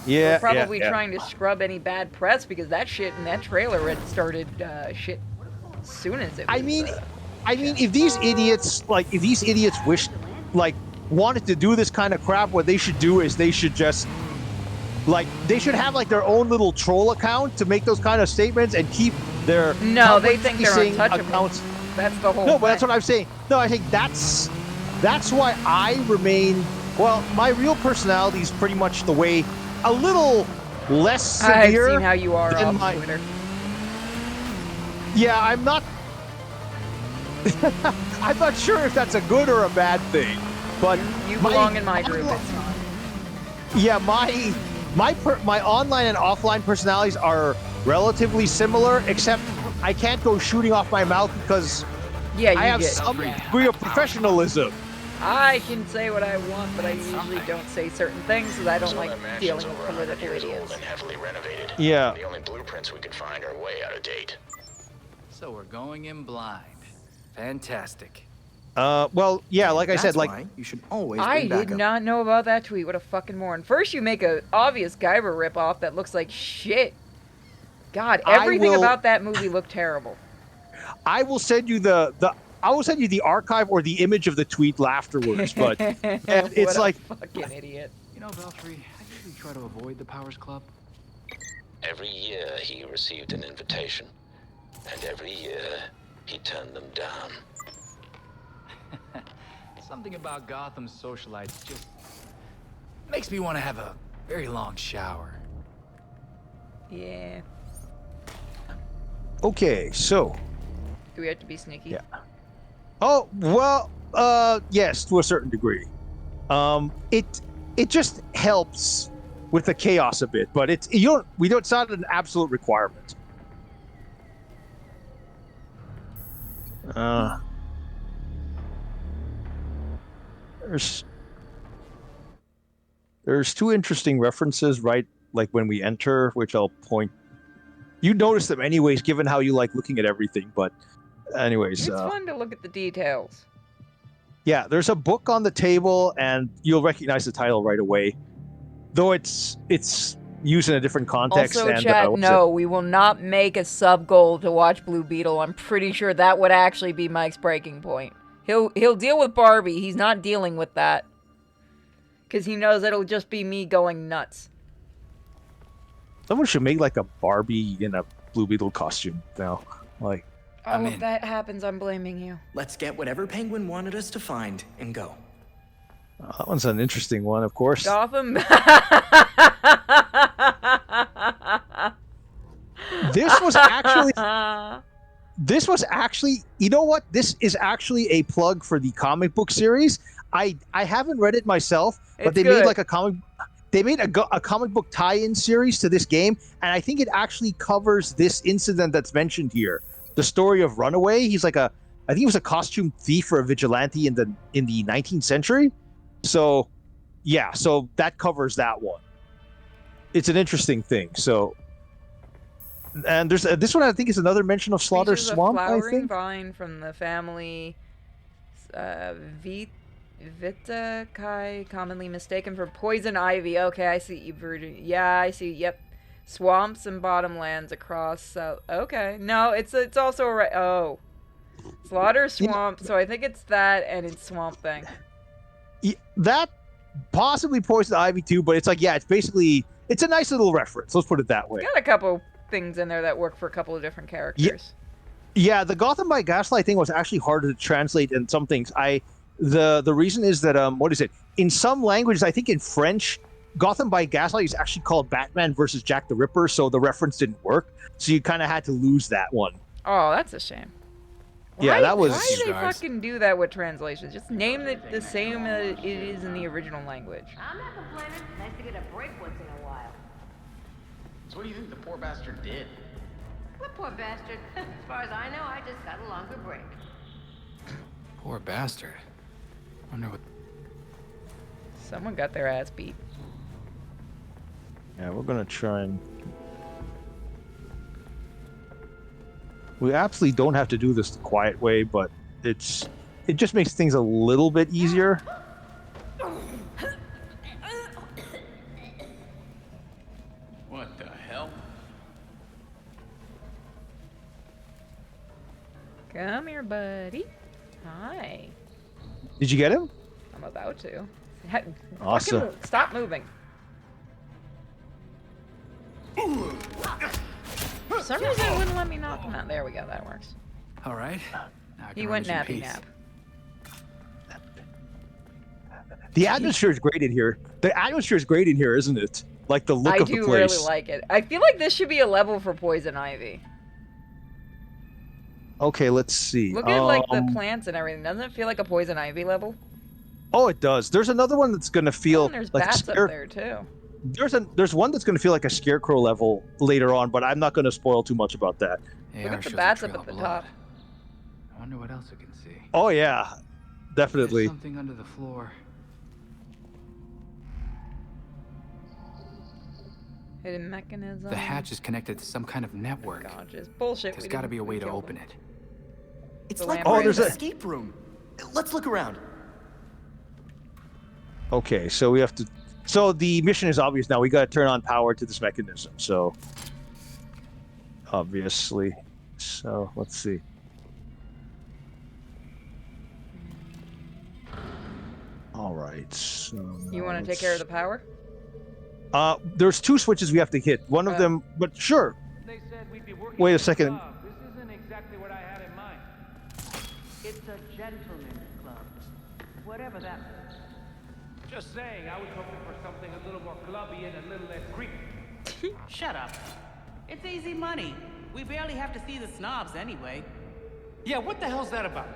Yeah, They're probably yeah. trying to scrub any bad press because that shit in that trailer had started shit as soon as it was. I mean, if these idiots wished, like, wanted to do this kind of crap, what they should do is they should just, like, they should have like their own little troll account to make those kind of statements and keep their No, they think they're public-facing untouchable. accounts. That's the whole. No, but that's what I'm saying. No, I think that's why I remain. Well, my real personality is pretty much the way, a little less severe. I've seen how you are than off Twitter. Yeah, I'm not. I'm not sure if that's a good or a bad thing, but You belong in my group. It's fine. Yeah, my online and offline personalities are relatively similar, except I can't go shooting off my mouth because Yeah, you I have get- some yeah. degree of professionalism. I can say what I want, but I usually don't say certain things because I don't like dealing with political idiots. Heavily renovated. Yeah. The only blueprints we could find are way out of date. So we're going in blind. Fantastic. Well, yeah, like I said, like you should always I bring did backup. not know about that tweet. What a fucking moron. First, you make a obvious Guyver ripoff that looks like shit. God, everything about that movie looked terrible. I will send you I will send you the archive or the image of the tweet afterwards, but and it's What a like fucking idiot. You know, Belfry, I usually try to avoid the Powers Club. Every year he received an invitation, and every year he turned them down. Something about Gotham's socialites just makes me want to have a very long shower. Yeah. okay, so Do we have to be sneaky? Yeah. Oh, well, yes, to a certain degree. It just helps with the chaos a bit, but it's not an absolute requirement. There's two interesting references, right? Like when we enter, which I'll point. You notice them anyways, given how you like looking at everything, but Anyways, It's fun to look at the details. yeah, there's a book on the table, and you'll recognize the title right away, though it's used in a different context. Also, and chat, no, we will not make a sub goal to watch Blue Beetle. I'm pretty sure that would actually be Mike's breaking point. He'll deal with Barbie. He's not dealing with that. Because he knows it'll just be me going nuts. Someone should make like a Barbie in a Blue Beetle costume now. Like, Oh, if that happens, I'm blaming you. Let's get whatever Penguin wanted us to find and go. that one's an interesting one, of course. Gotham. This was actually, you know what? This is actually a plug for the comic book series. I haven't read it myself, but they made like a comic. They made a comic book tie-in series to this game, and I think it actually covers this incident that's mentioned here. The story of Runaway. He's like I think he was a costume thief or a vigilante in the 19th century. So, yeah, so that covers that one. It's an interesting thing. So, and there's this one I think is another mention of Slaughter Features a Swamp. I flowering think. vine from the family Vitacae, commonly mistaken for poison ivy. Okay, I see. Yeah, I see. Yep. Swamps and bottomlands across south. Okay, no, it's also oh, Slaughter Swamp. So I think it's that and it's Swamp Thing. Yeah, that possibly poison ivy too, but it's like, yeah, it's a nice little reference. Let's put it that way. Got a couple things in there that work for a couple of different characters. Yeah, the Gotham by Gaslight thing was actually harder to translate in some things. The reason is that what is it? In some languages, I think in French, Gotham by Gaslight is actually called Batman versus Jack the Ripper, so the reference didn't work. So you kind of had to lose that one. Oh, that's a shame. Yeah, that was. Why do they fucking do that with translations? Just name it the same as it is in the original language. I'm not complaining. Nice to get a break once in a while. So what do you think the poor bastard did? What poor bastard? As far as I know, I just got a longer break. Poor bastard. Wonder what... Someone got their ass beat. Yeah, we're gonna try and... We absolutely don't have to do this the quiet way, but it just makes things a little bit easier. What the hell? Come here, buddy. Hi. Did you get him? I'm about to. Awesome. Fucking stop moving. For some reason, it wouldn't let me knock him out. There we go. That works. All right. He went nappy nap. The atmosphere is great in here. The atmosphere is great in here, isn't it? Like the look of the place. I do really like it. I feel like this should be a level for Poison Ivy. Okay, let's see. Look at like the plants and everything. Doesn't it feel like a Poison Ivy level? Oh, it does. There's another one that's gonna feel and there's like bats up there too. There's one that's gonna feel like a scarecrow level later on, but I'm not gonna spoil too much about that. Look at the bats up at the top. I wonder what else we can see. Oh yeah, definitely. There's something under the floor. Hidden mechanism. The hatch is connected to some kind of network. God, just bullshit. There's got to be a way to open it. It's like we're in an escape room. Let's look around. Okay, so we have to. So the mission is obvious now. We got to turn on power to this mechanism. So obviously, so let's see. All right. So you want to take care of the power? There's two switches we have to hit. One of them, but sure. Wait a second. This isn't exactly what I had in mind. It's a gentleman's club. Whatever that means. Just saying, I was hoping for something a little more clubby and a little less creepy. Shut up. It's easy money. We barely have to see the snobs anyway. Yeah, what the hell's that about?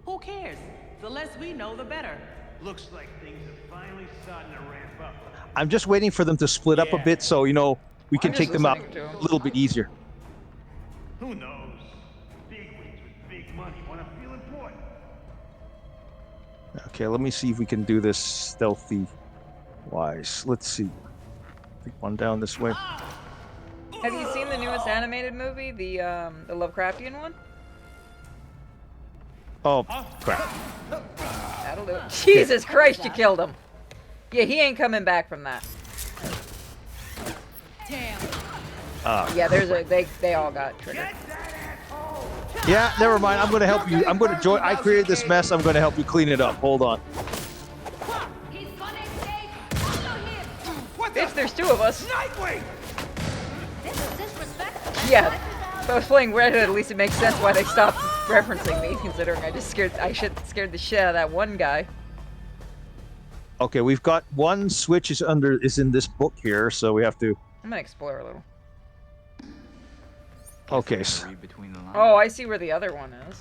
Who cares? The less we know, the better. Looks like things are finally starting to ramp up. I'm just waiting for them to split up a bit, so we can take them out a little bit easier. Who knows? Bigwigs with big money want to feel important. Okay, let me see if we can do this stealthy wise. Let's see. Take one down this way. Have you seen the newest animated movie, the Lovecraftian one? Oh, crap. That'll do it. Jesus Christ, you killed him. Yeah, he ain't coming back from that. Damn. Yeah, they all got triggered. Yeah, never mind. I'm going to help you. I'm going to join. I created this mess. I'm going to help you clean it up. Hold on. Bitch, there's two of us. Nightwing! This is disrespectful. Yeah, if I was playing Red Hood, at least it makes sense why they stopped referencing me, considering I scared the shit out of that one guy. Okay, we've got one switch is in this book here, so we have to. I'm gonna explore a little. Okay. Oh, I see where the other one is.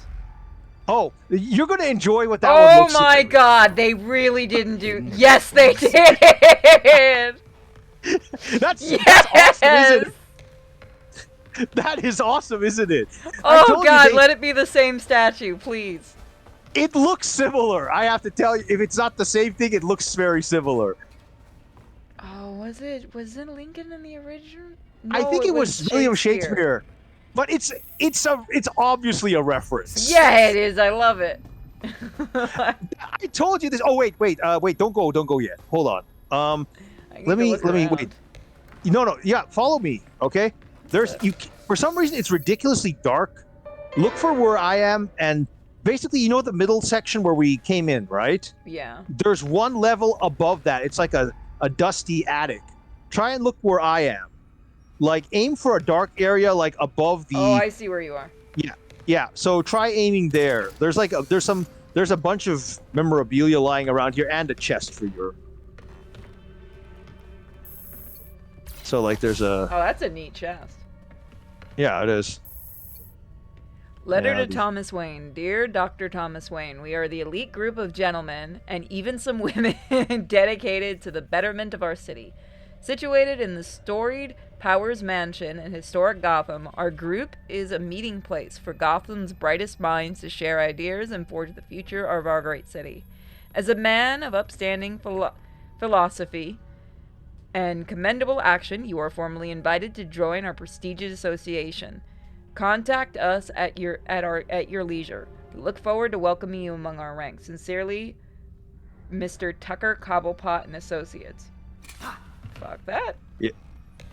Oh, you're gonna enjoy what that one looks like. Oh my God, they really didn't do. Yes, they did. That's awesome, isn't it? That is awesome, isn't it? Oh God, let it be the same statue, please. It looks similar. I have to tell you, if it's not the same thing, it looks very similar. Oh, was it Lincoln in the original? I think it was William Shakespeare. But it's obviously a reference. Yeah, it is. I love it. I told you this. Oh wait, don't go yet. Hold on. Let me wait. No, yeah, follow me, okay? For some reason it's ridiculously dark. Look for where I am, and basically, you know the middle section where we came in, right? Yeah. There's one level above that. It's like a dusty attic. Try and look where I am. Like, aim for a dark area, like above the. Oh, I see where you are. Yeah. So try aiming there. There's a bunch of memorabilia lying around here and a chest for your. So like, there's a. Oh, that's a neat chest. Yeah, it is. Letter to Thomas Wayne. Dear Dr. Thomas Wayne, we are the elite group of gentlemen, and even some women, dedicated to the betterment of our city. Situated in the storied Powers Mansion in historic Gotham, our group is a meeting place for Gotham's brightest minds to share ideas and forge the future of our great city. As a man of upstanding philosophy and commendable action, you are formally invited to join our prestigious association. Contact us at your leisure. We look forward to welcoming you among our ranks. Sincerely, Mr. Tucker Cobblepot and Associates. Fuck that.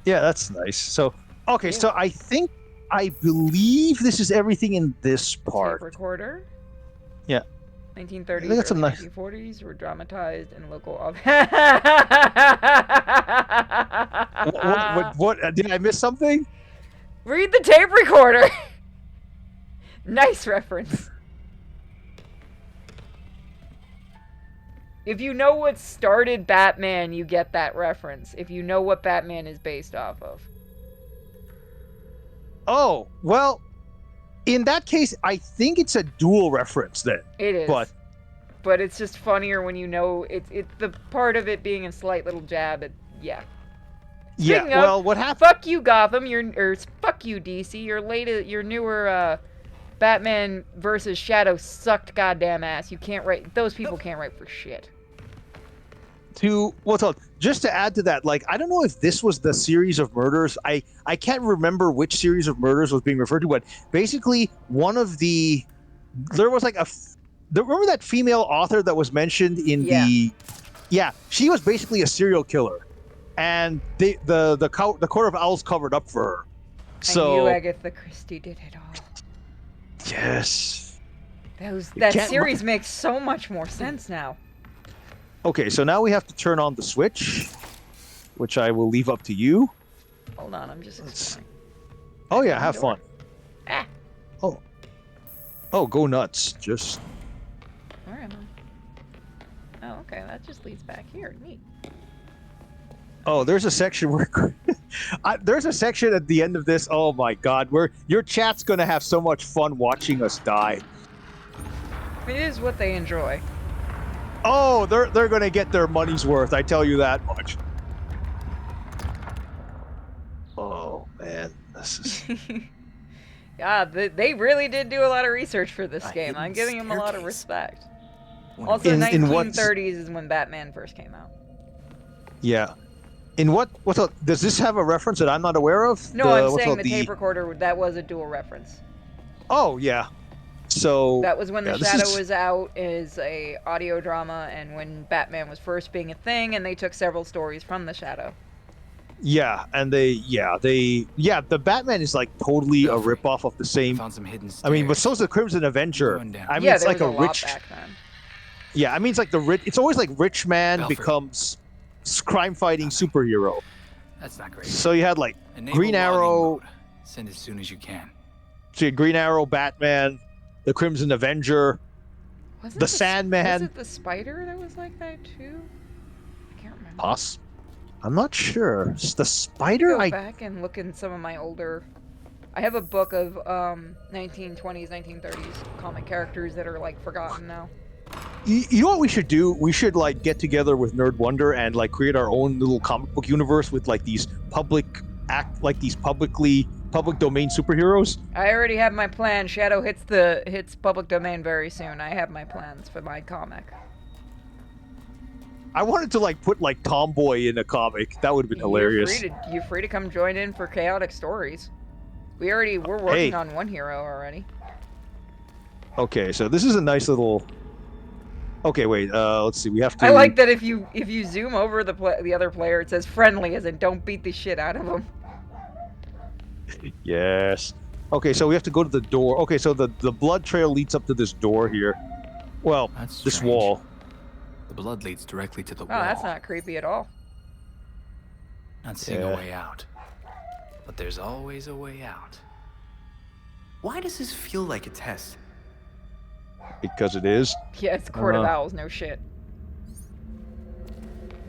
Yeah, that's nice. So, okay, so I believe this is everything in this part. Tape recorder. Yeah. 1930s, They got some nice. 1940s were dramatized in local. What? Did I miss something? Read the tape recorder. Nice reference. If you know what started Batman, you get that reference. If you know what Batman is based off of. Oh, well, in that case, I think it's a dual reference then. It is. But it's just funnier when you know it's the part of it being a slight little jab at, yeah. Speaking well, what happened? Fuck you, Gotham. Fuck you, DC. Your newer Batman versus Shadow sucked goddamn ass. You can't write. Those people can't write for shit. Just to add to that, like, I don't know if this was the series of murders. I can't remember which series of murders was being referred to, but basically there was like remember that female author that was mentioned in she was basically a serial killer, and the Court of Owls covered up for her. So I knew Agatha Christie did it all. Yes. That series makes so much more sense now. Okay, so now we have to turn on the switch, which I will leave up to you. Hold on, I'm just exploring. Oh yeah, have fun. Ah. Oh, go nuts. Just. Where am I? Oh, okay, that just leads back here. Neat. Oh, there's a section where there's a section at the end of this. Oh my God, where your chat's gonna have so much fun watching us die. It is what they enjoy. Oh, they're gonna get their money's worth. I tell you that much. Oh man, this is. Yeah, they really did do a lot of research for this game. I'm giving them a lot of respect. Also, 1930s is when Batman first came out. Yeah. Does this have a reference that I'm not aware of? No, I'm saying the tape recorder, that was a dual reference. Oh, yeah. So That was when yeah, The this Shadow is- was out as a audio drama, and when Batman was first being a thing, and they took several stories from The Shadow. Yeah, and the Batman is like totally a ripoff of the same. Found some hidden I mean, but stairs. so's the Crimson Avenger. Going down. I mean, Yeah, it's there like was a a lot rich. back then. Yeah, I mean, it's like the rich. It's always like rich man Belfry. becomes crime-fighting superhero. That's not great. So you had like Enable Green logging Arrow, mode. Send as soon as you can. so you had Green Arrow, Batman, the Crimson Avenger, Wasn't the Was Sandman. it the Spider that was like that too? I can't remember. I'm not sure. It's the Spider. Go back and look in some of my older. I have a book of 1920s, 1930s comic characters that are like forgotten now. You know what we should do? We should like get together with Nerd Wonder and like create our own little comic book universe with like these public domain superheroes. I already have my plan. Shadow hits public domain very soon. I have my plans for my comic. I wanted to like put like Tomboy in a comic. That would have been hilarious. You're free to come join in for chaotic stories. We're working on one hero already. Okay, so this is a nice little. Okay, wait. Let's see. We have to. I like that if you zoom over the other player, it says friendly, as in don't beat the shit out of them. Yes. Okay, so we have to go to the door. Okay, so the blood trail leads up to this door here. Well, That's this strange. wall. The blood leads directly to the Oh, wall. that's not creepy at all. Not seeing Yeah. a way out. But there's always a way out. Why does this feel like a test? Because it is. Yeah, it's Court of Owls, no shit.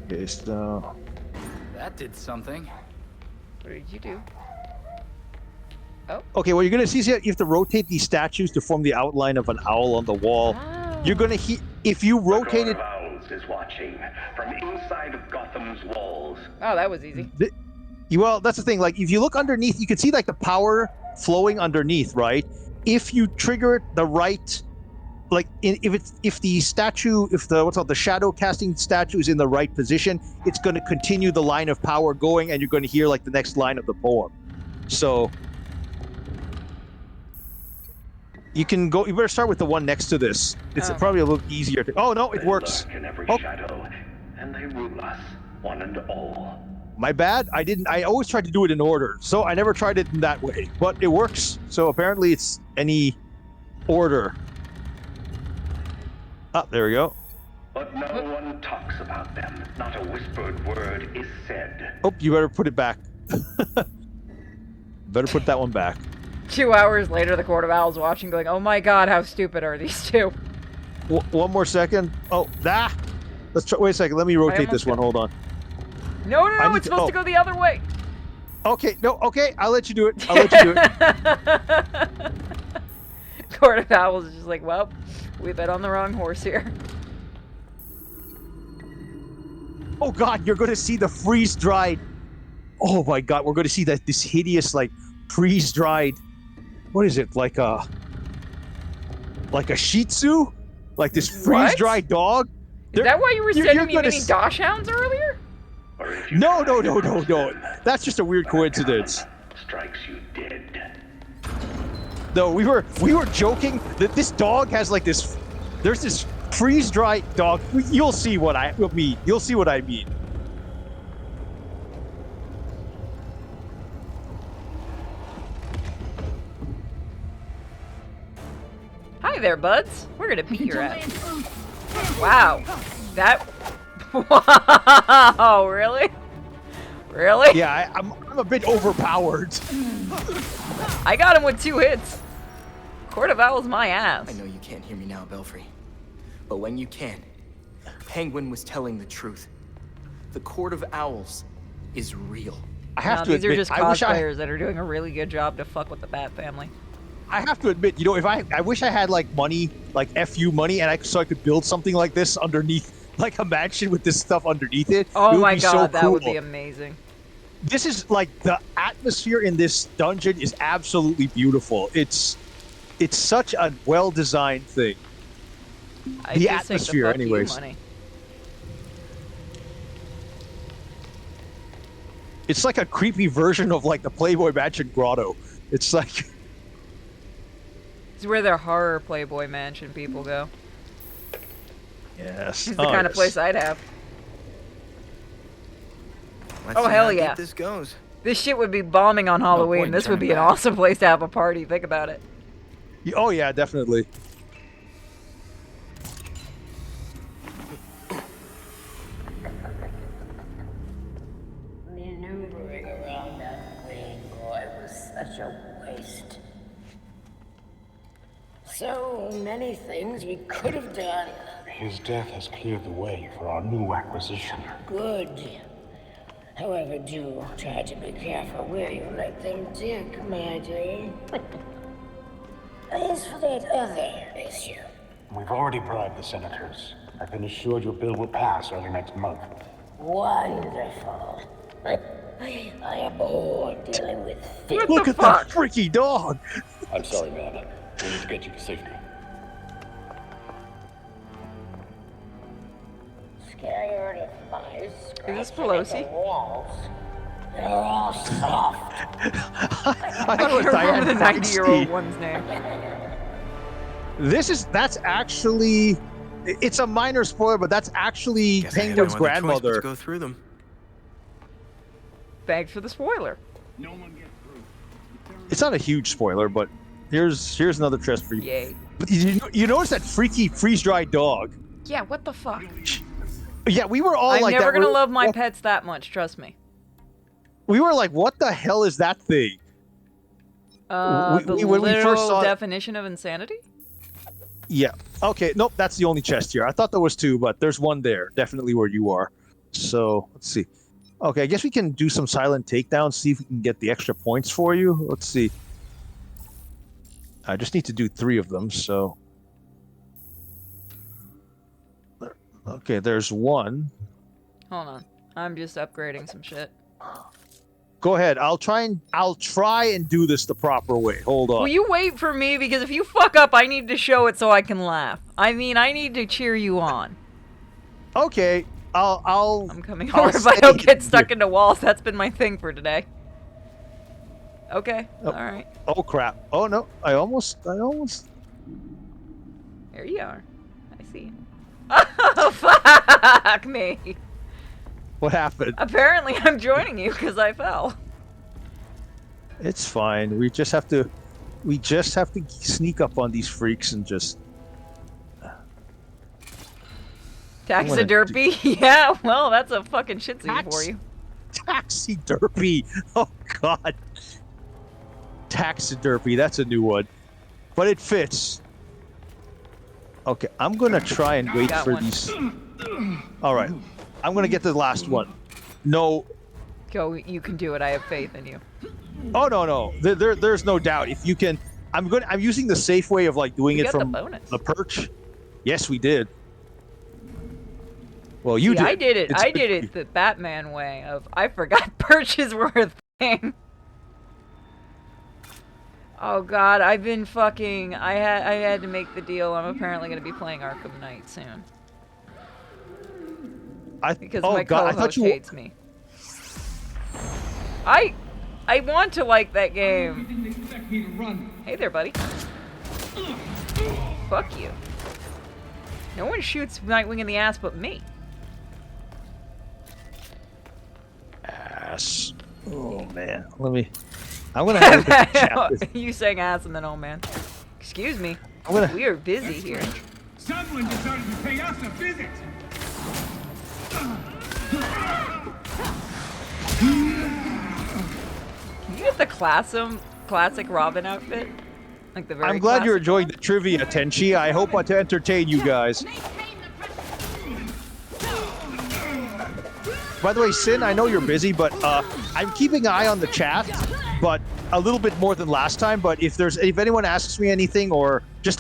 Okay, so. That did something. What did you do? Okay, what you're gonna see is you have to rotate these statues to form the outline of an owl on the wall. You're gonna if you rotate it. Owls is watching from inside of Gotham's walls. Oh, that was easy. Well, that's the thing. Like, if you look underneath, you can see like the power flowing underneath, right? If you trigger it the right, like if the shadow casting statue is in the right position, it's going to continue the line of power going, and you're going to hear like the next line of the poem. So you can go. You better start with the one next to this. It's probably a little easier. Oh no, it works. Lurk in every Oh. shadow, and they rule us, one and all. My bad. I always tried to do it in order, so I never tried it in that way. But it works. So apparently it's any order. Ah, there we go. But no one talks about them. Not a whispered word is said. Oh, you better put it back. Better put that one back. 2 hours later, the Court of Owls watching, going, "Oh my God, how stupid are these two?" One more second. Oh, let's try. Wait a second. Let me rotate this one. Hold on. No, I need it's supposed to go the other way. Okay, no, okay. I'll let you do it. I'll let you do it. Court of Owls is just like, well, we bet on the wrong horse here. Oh God, you're gonna see the freeze-dried. Oh my God, we're gonna see this hideous like freeze-dried. What is it? Like a Shih Tzu? Like this freeze-dried dog? Is that why you were sending me mini Dachshunds earlier? No. That's just a weird coincidence. Strikes you dead. No, we were joking that this dog has like this. There's this freeze-dried dog. You'll see what I mean. You'll see what I mean. Hi there, buds. We're gonna beat your ass. Wow. That. Wow, really? Really? Yeah, I'm a bit overpowered. I got him with 2 hits. Court of Owls my ass. I know you can't hear me now, Belfry. But when you can, Penguin was telling the truth. The Court of Owls is real. I have to these admit, are just I wish cosplayers that are doing a really good job to fuck with the Bat family. I have to admit, you know, if I wish I had like money, like FU money, and so I could build something like this underneath, like a mansion with this stuff underneath it. Oh it my would be God, so that cool. would be amazing. This is like the atmosphere in this dungeon is absolutely beautiful. It's such a well-designed thing. I The just take atmosphere, fuck you anyways. money. It's like a creepy version of like the Playboy Mansion grotto. It's like It's where the horror Playboy Mansion people go. Yes. It's the kind of place I'd have. Let's Oh, see hell how yeah. deep this goes. This shit would be bombing on Halloween. point in This would turning be an back. awesome place to have a party. Think about it. Oh yeah, definitely. Maneuvering around that thing, boy, was such a waste. So many things we could have done. His death has cleared the way for our new acquisition. Good. However, do try to be careful where you let them dig, my dear. As for that other issue, We've already bribed the senators. I've been assured your bill will pass early next month. wonderful. I am bored dealing with things. Look at that freaky dog. I'm sorry, man. We need to get you to safety. Scared of mice. Is this Pelosi? Walls. They're all soft. I thought it was can't Diane remember the 90-year-old Feinstein. one's name. That's actually, it's a minor spoiler, but that's actually Guess I had Penguin's no other choice but grandmother. to go through them. Thanks for the spoiler. It's not a huge spoiler, but here's another chest for you. Yay. But you notice that freaky freeze-dried dog? Yeah, what the fuck? Yeah, we were all I'm like, never that. gonna We're- love my pets that much, trust me. We were like, what the hell is that thing? The when we first literal saw it- definition of insanity? Yeah. Okay. Nope. That's the only chest here. I thought there was two, but there's one there. Definitely where you are. So let's see. Okay. I guess we can do some silent takedowns. See if we can get the extra points for you. Let's see. I just need to do 3 of them. So. Okay. There's one. Hold on. I'm just upgrading some shit. Go ahead. I'll try and do this the proper way. Hold on. Will you wait for me? Because if you fuck up, I need to show it so I can laugh. I mean, I need to cheer you on. Okay. I'm coming over if I don't get stuck into walls. That's been my thing for today. Okay. Oh. All right. Oh crap. Oh no. I almost. There you are. I see. Oh, fuck me. What happened? Apparently, I'm joining you because I fell. It's fine. We just have to sneak up on these freaks and just. Taxiderpy? Yeah, well, that's a fucking shih tzu for you. Taxiderpy. Oh god. Taxiderpy. That's a new one, but it fits. Okay, I'm gonna try and wait Got for one. these. All right, I'm gonna get to the last one. No. Go, you can do it. I have faith in you. Oh no. There's no doubt. If you can, I'm using the safe way of like doing We it got from the bonus. the perch. Yes, we did. Well, you See, did. I did it. It's I good did for it you. the Batman way of I forgot perches were a thing. Oh god, I've been fucking. I had to make the deal. I'm apparently gonna be playing Arkham Knight soon because my co-host hates me. I want to like that game. Hey there, buddy. Fuck you. No one shoots Nightwing in the ass but me. Ass. Oh man. I'm gonna have to chat this. You saying ass and then oh man. Excuse me. I'm gonna- We are busy here. Someone decided to pay us a visit. Can you get the classic Robin outfit? Like the very I'm glad you're classic enjoying the trivia, Tenchi. I hope to entertain you guys. By the way, Sin, I know you're busy, but I'm keeping an eye on the chat, but a little bit more than last time. But if anyone asks me anything, or just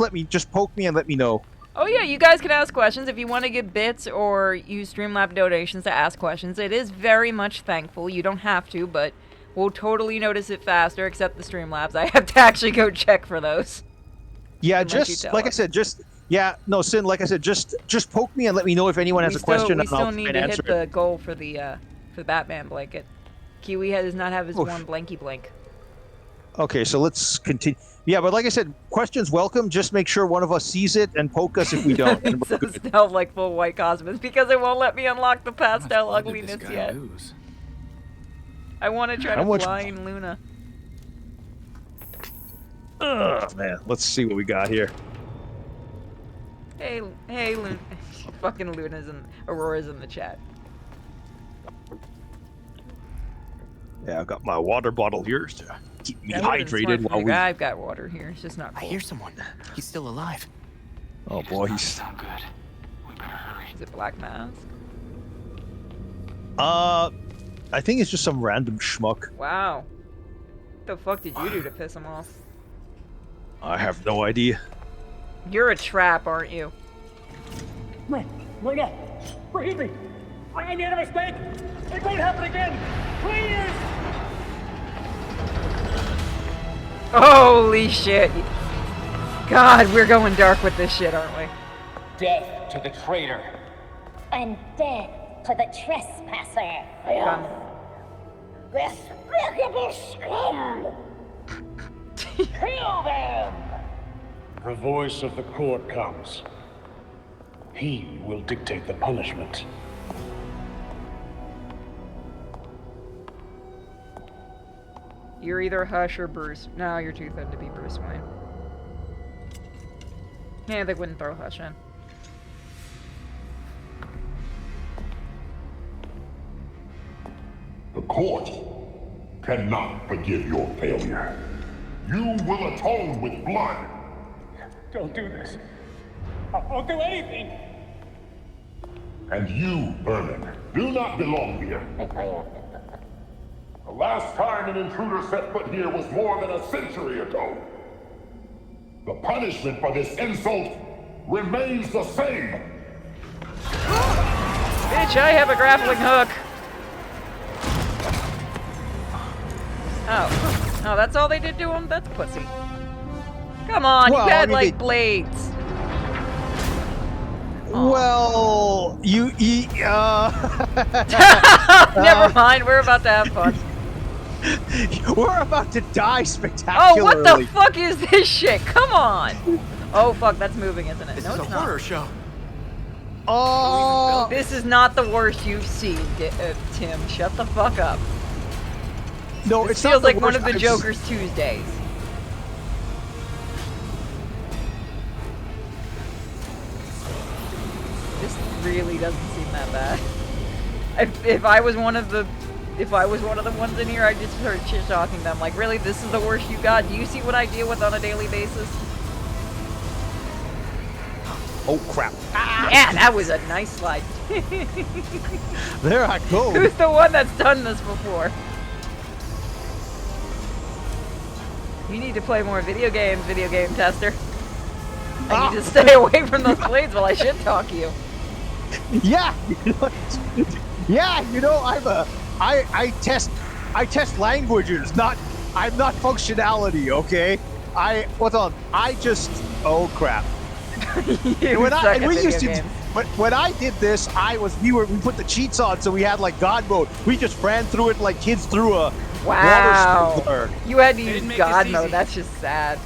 poke me and let me know. Oh yeah, you guys can ask questions if you want to give bits or use Streamlab donations to ask questions. It is very much thankful. You don't have to, but we'll totally notice it faster, except the Streamlabs. I have to actually go check for those. Yeah, Unless you just tell like us. I said, Sin, like I said, just poke me and let me know if anyone has a question. We and I'll still try need and to answer hit the goal for the Batman blanket. Kiwi does not have his Oof. one blanky blank. Okay, so let's continue. Yeah, but like I said, questions welcome. Just make sure one of us sees it and poke us if we don't. It And we're says good. stealth like full white cosmos because it won't let me unlock the pastel ugliness yet. I want to try How to much- fly in Luna. Oh man, let's see what we got here. Hey, Luna. Fucking Luna's and Aurora's in the chat. Yeah, I've got my water bottle here to keep me That would've been smart hydrated for while me. we. I've got water here. It's just not cool. I hear someone. He's still alive. Oh boy, he's. Is it Black Mask? I think it's just some random schmuck. Wow. What the fuck did you do to piss him off? I have no idea. You're a trap, aren't you? Wait up! Forgive me! I made a mistake! It won't happen again! Please! Holy shit. God, we're going dark with this shit, aren't we? Death to the traitor. And death to the trespasser. Come. Despicable scum! Kill them! The voice of the court comes. He will dictate the punishment. You're either Hush or Bruce. No, you're too thin to be Bruce Wayne. Yeah, they wouldn't throw Hush in. The court cannot forgive your failure. You will atone with blood. Don't do this. I'll do anything! And you, Vermin, do not belong here. The last time an intruder set foot here was more than a century ago. The punishment for this insult remains the same. Bitch, I have a grappling hook! Oh. Oh, that's all they did to him? That's pussy. Come on, Well, you had, I mean, like, blades. Well, Never mind, we're about to have fun. We're about to die spectacularly. Oh, what the fuck is this shit? Come on! Oh, fuck, that's moving, isn't it? This No, is it's a not. horror show. Oh! This is not the worst you've seen, Tim. Shut the fuck up. No, This it feels like one worst of the I've Joker's Tuesdays. This really doesn't seem that bad. If I was one of the ones in here, I'd just start shit talking them. Like, really, this is the worst you got? Do you see what I deal with on a daily basis? Oh crap! Yeah, that was a nice slide. There I go. Who's the one that's done this before? You need to play more video games, video game tester. I need to stay away from those blades while I shit talk you. Yeah, yeah. You know, I test languages. I'm not functionality. Okay. Oh crap. When I did this, we put the cheats on, so we had like God mode. We just ran through it like kids through a Wow. water sprinkler. You had to use God mode. That's just sad.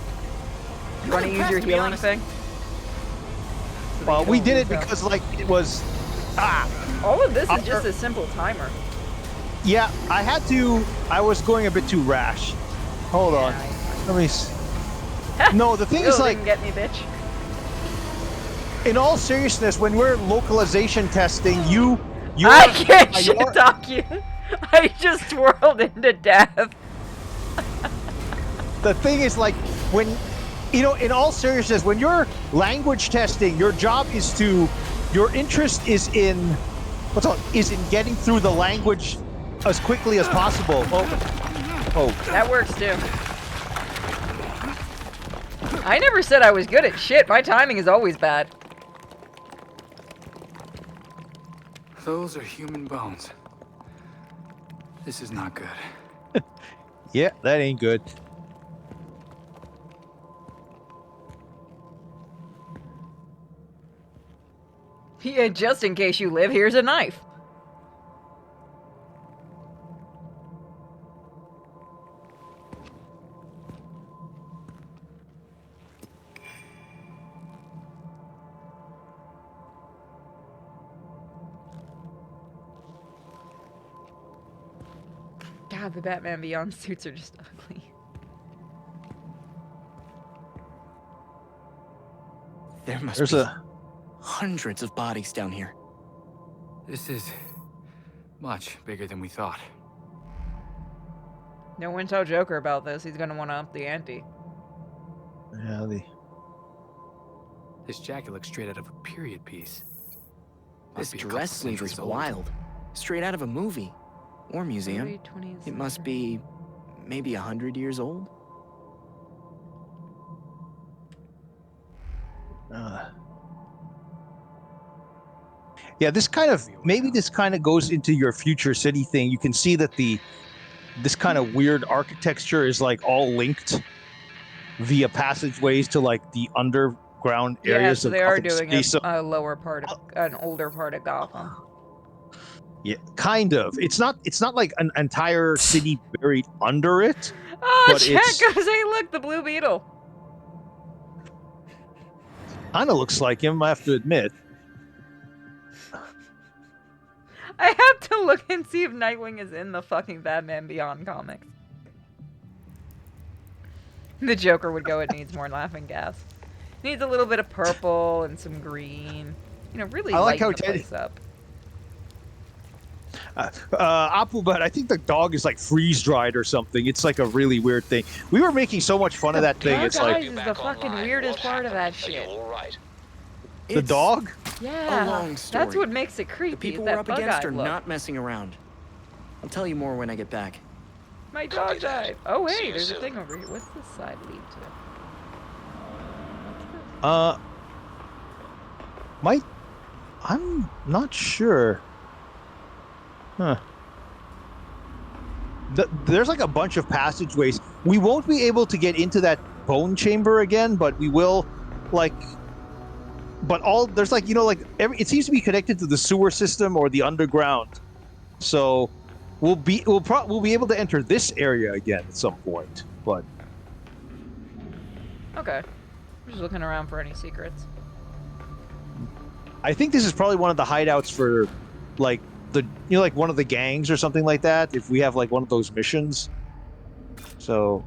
You want to use your healing thing? Well, we did it because like it was. All of this is just a simple timer. Yeah, I was going a bit too rash. Hold on. Let me. No, the thing is Still like. didn't get me, bitch. In all seriousness, when we're localization testing, I can't shit talk you. I just twirled into death. The thing is, like, when, in all seriousness, when you're language testing, your job is your interest is in getting through the language as quickly as possible. Oh. That works too. I never said I was good at shit. My timing is always bad. Those are human bones. This is not good. Yeah, that ain't good. Yeah, just in case you live, here's a knife. God, the Batman Beyond suits are just ugly. There must There's be a hundreds of bodies down here. This is much bigger than we thought. No one tell Joker about this. He's gonna want to up the ante. yeah, This jacket looks straight out of a period piece. This Must be a dress couple sleeve is centuries old. wild. Straight out of a movie. Or museum. Early 20th It must be maybe 100 years old. Yeah, this kind of goes into your future city thing. You can see that this kind of weird architecture is like all linked via passageways to like the underground Yeah, areas so of they are Gotham doing City. a lower part of an older part of Gotham. Yeah, kind of. It's not like an entire city buried under it. Oh, but Jack it's goes, hey, look, the Blue Beetle. kind of looks like him, I have to admit. I have to look and see if Nightwing is in the fucking Batman Beyond comics. The Joker would go, it needs more laughing gas. Needs a little bit of purple and some green. You know, really I like lighten how the place up. Apple, I think the dog is like freeze dried or something. It's like a really weird thing. We were making so much fun of that thing. It's like is the fucking weirdest part of that shit. the dog. Yeah, A long story. that's what makes it creepy. The people that we're up bug against eye are look. not messing around. I'll tell you more when I get back. My dog died. Oh wait, See you there's a soon. thing over here. What's this side lead to? I'm not sure. Huh. There's like a bunch of passageways. We won't be able to get into that bone chamber again, but we will, like. But there's like, you know, like it seems to be connected to the sewer system or the underground. So we'll be able to enter this area again at some point. But Okay, I'm just looking around for any secrets. I think this is probably one of the hideouts for, like, like one of the gangs or something like that. If we have like one of those missions, so.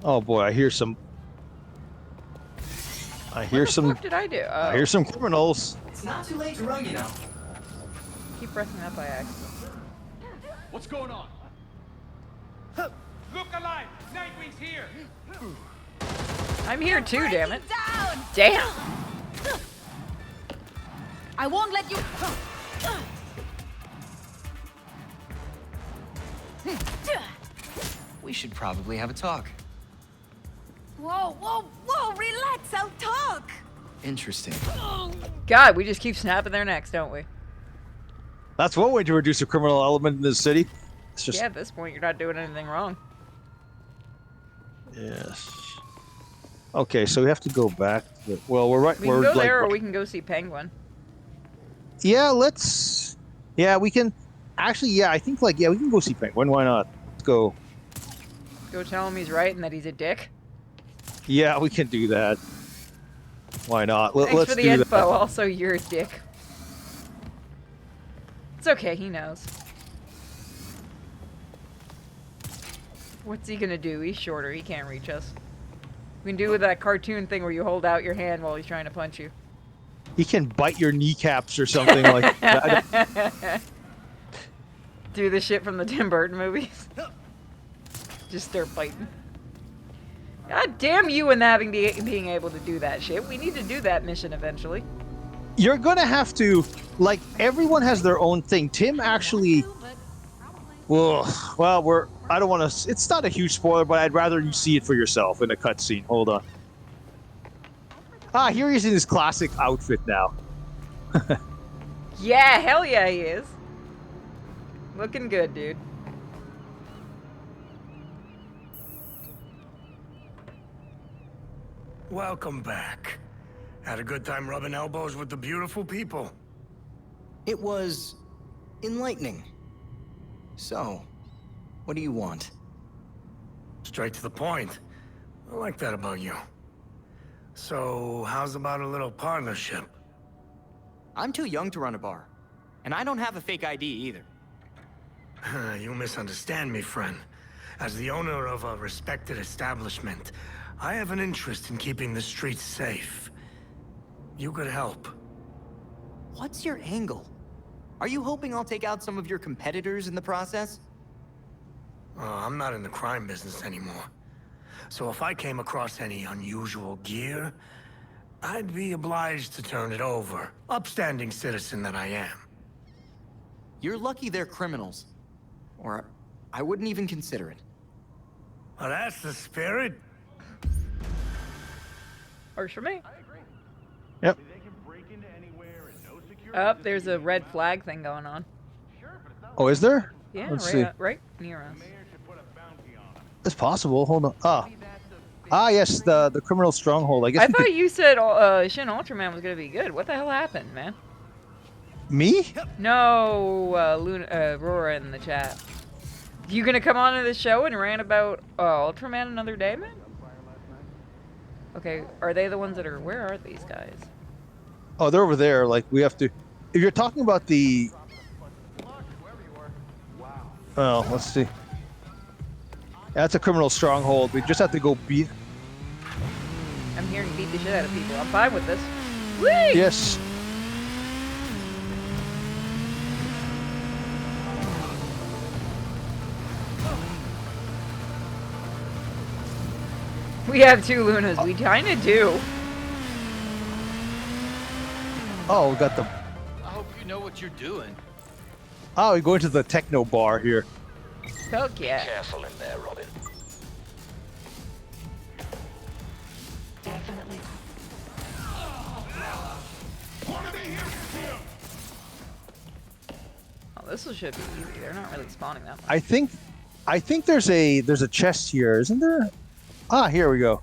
Oh boy, I hear some. What the fuck did I do? Oh. I hear some criminals. It's not too late to run, you know. Keep pressing that by accident. What's going on? Look alive! Nightwing's here! I'm here too, damn it. Down! Damn! I won't let you. We should probably have a talk. Whoa, whoa, whoa! Relax, I'll talk. Interesting. God, we just keep snapping their necks, don't we? That's one way to reduce a criminal element in this city. It's just Yeah, at this point, you're not doing anything wrong. yes. Okay, so we have to go back. Well, we're right. We can go there, or we can go see Penguin. Yeah, let's. Yeah, we can. Actually, yeah, I think we can go see Penguin. Why not? Let's go. Go tell him he's right and that he's a dick. Yeah, we can do that. Why not? Thanks Let's for the do info. that. Also, you're a dick. It's okay. He knows. What's he gonna do? He's shorter. He can't reach us. We can do with that cartoon thing where you hold out your hand while he's trying to punch you. He can bite your kneecaps or something like that. Do the shit from the Tim Burton movies. Just start biting. God damn you and being able to do that shit. We need to do that mission eventually. You're gonna have to, like, everyone has their own thing. Tim actually, well, I don't want to, it's not a huge spoiler, but I'd rather you see it for yourself in a cutscene. Hold on. Ah, here he's in his classic outfit now. Yeah, hell yeah he is. Looking good, dude. Welcome back. Had a good time rubbing elbows with the beautiful people. It was enlightening. So, what do you want? Straight to the point. I like that about you. So, how's about a little partnership? I'm too young to run a bar. And I don't have a fake ID either. You misunderstand me, friend. As the owner of a respected establishment, I have an interest in keeping the streets safe. You could help. What's your angle? Are you hoping I'll take out some of your competitors in the process? I'm not in the crime business anymore. So if I came across any unusual gear, I'd be obliged to turn it over. Upstanding citizen that I am. You're lucky they're criminals. Or I wouldn't even consider it. Well, that's the spirit. Works for me. Yep. Oh, there's a red flag thing going on. Oh, is there? Yeah, Let's see. right near us. It's possible. Hold on. Yes, the criminal stronghold. I guess. I thought you said Shin Ultraman was gonna be good. What the hell happened, man? Me? No, Aurora in the chat. You gonna come on to the show and rant about Ultraman another day, man? Okay, are they the ones that are? Where are these guys? Oh, they're over there. Like we have to. If you're talking about the. Oh, let's see. That's a criminal stronghold. We just have to go beat. I'm here to beat the shit out of people. I'm fine with this. Whee! Yes. We have two Lunas. We kinda do. Oh, we got them. I hope you know what you're doing. Oh, we go into the techno bar here. Fuck yeah. Careful in there, Robin. Definitely. Oh, this should be easy. They're not really spawning that much. I think there's a chest here, isn't there? Ah, here we go.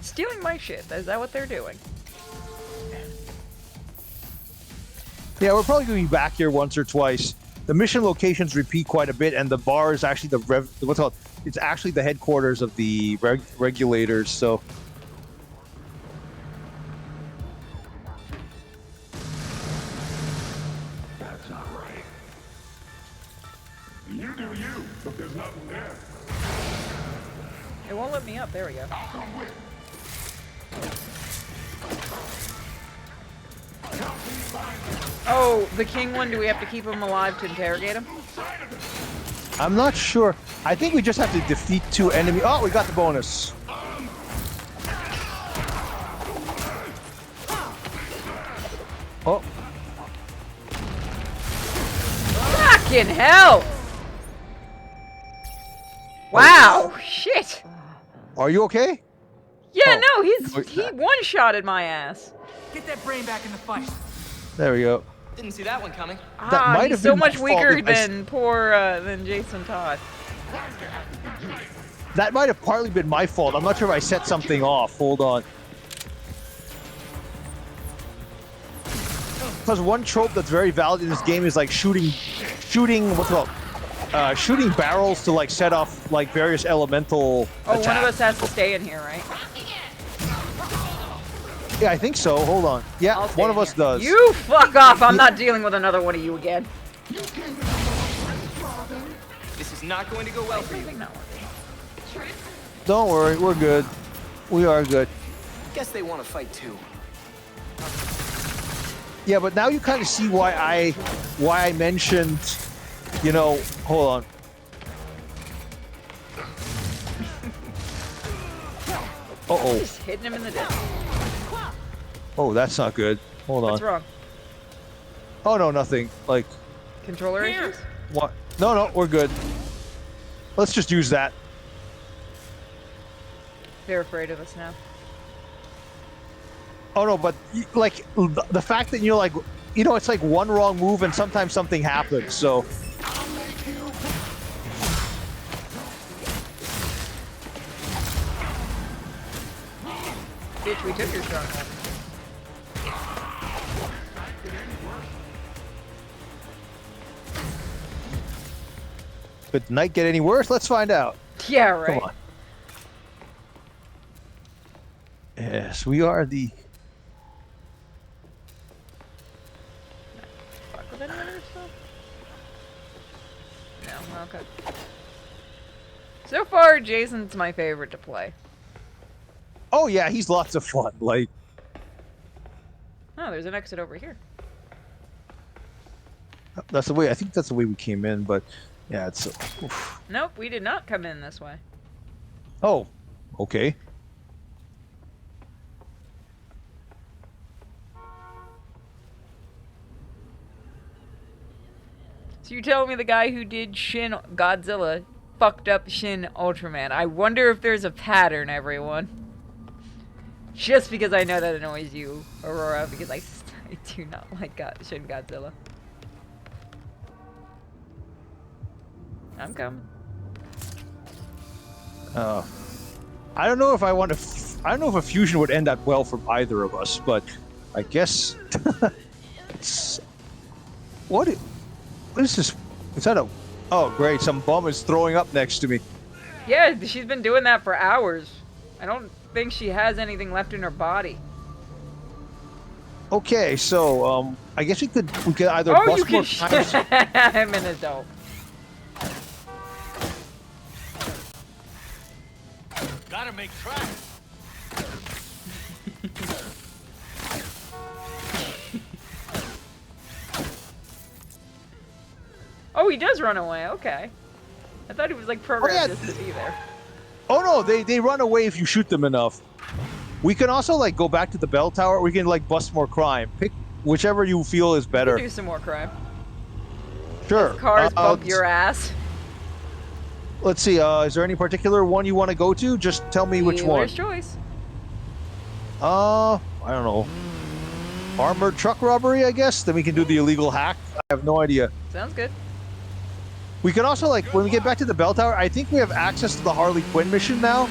Stealing my shit. Is that what they're doing? Yeah, we're probably going to be back here once or twice. The mission locations repeat quite a bit, and the bar is actually what's called. It's actually the headquarters of the regulators. So. That's not right. You do you, but there's nothing there. It won't let me up. There we go. Oh, the king one, do we have to keep him alive to interrogate him? I'm not sure. I think we just have to defeat 2 enemies. Oh, we got the bonus. Oh. Fucking hell! Wow, shit! Are you okay? Yeah, no, he one-shotted my ass. Get that brain back in the fight. There we go. Didn't see that one coming. That might he's have so been my much fault weaker if I than Jason Todd. That might have partly been my fault. I'm not sure if I set something off. Hold on. Because one trope that's very valid in this game is like shooting what's it called? Shooting barrels to like set off like various elemental attacks. One of us has to stay in here, right? Yeah, I think so. Hold on. Yeah, one of us does. You fuck off! I'm not dealing with another one of you again. This is not going to go well for you. Don't worry, we're good. We are good. Guess they want to fight too. Yeah, but now you kind of see why I mentioned, you know, hold on. Uh-oh. Just hitting him in the dick. Oh, that's not good. Hold on. What's wrong? Oh, no, nothing. Like, Controller issues? what? No, we're good. Let's just use that. They're afraid of us now. Oh, no, but, like, the fact that you're, like, you know, it's like one wrong move and sometimes something happens. So. Bitch, we took your stronghold. Could the night get any worse? Let's find out. Yeah, right. Come on. Yes, we are the. Fuck with anyone or stuff? No, okay. So far, Jason's my favorite to play. Oh yeah, he's lots of fun. Like. Oh, there's an exit over here. That's the way. I think that's the way we came in, but yeah, it's. Oof. Nope, we did not come in this way. Oh, okay. So you're telling me the guy who did Shin Godzilla fucked up Shin Ultraman. I wonder if there's a pattern, everyone. Just because I know that annoys you, Aurora, because I do not like Shin Godzilla. I'm coming. I don't know if I want to. I don't know if a fusion would end up well for either of us, but I guess. It's, what is this? Is that a? Oh, great! Some bum is throwing up next to me. Yeah, she's been doing that for hours. I don't think she has anything left in her body. Okay, so I guess we could either Oh, bust you more can. times. I'm an adult. Gotta make tracks. Oh, he does run away. Okay. I thought he was like programmed just to be there. Oh no, they run away if you shoot them enough. We can also like go back to the bell tower. We can like bust more crime. Pick whichever you feel is better. Do some more crime. Sure. As cars bump your ass. Let's see. Is there any particular one you want to go to? Just tell me which one. Dealer's choice. I don't know. Armored truck robbery, I guess. Then we can do the illegal hack. I have no idea. Sounds good. We can also like when we get back to the bell tower. I think we have access to the Harley Quinn mission now.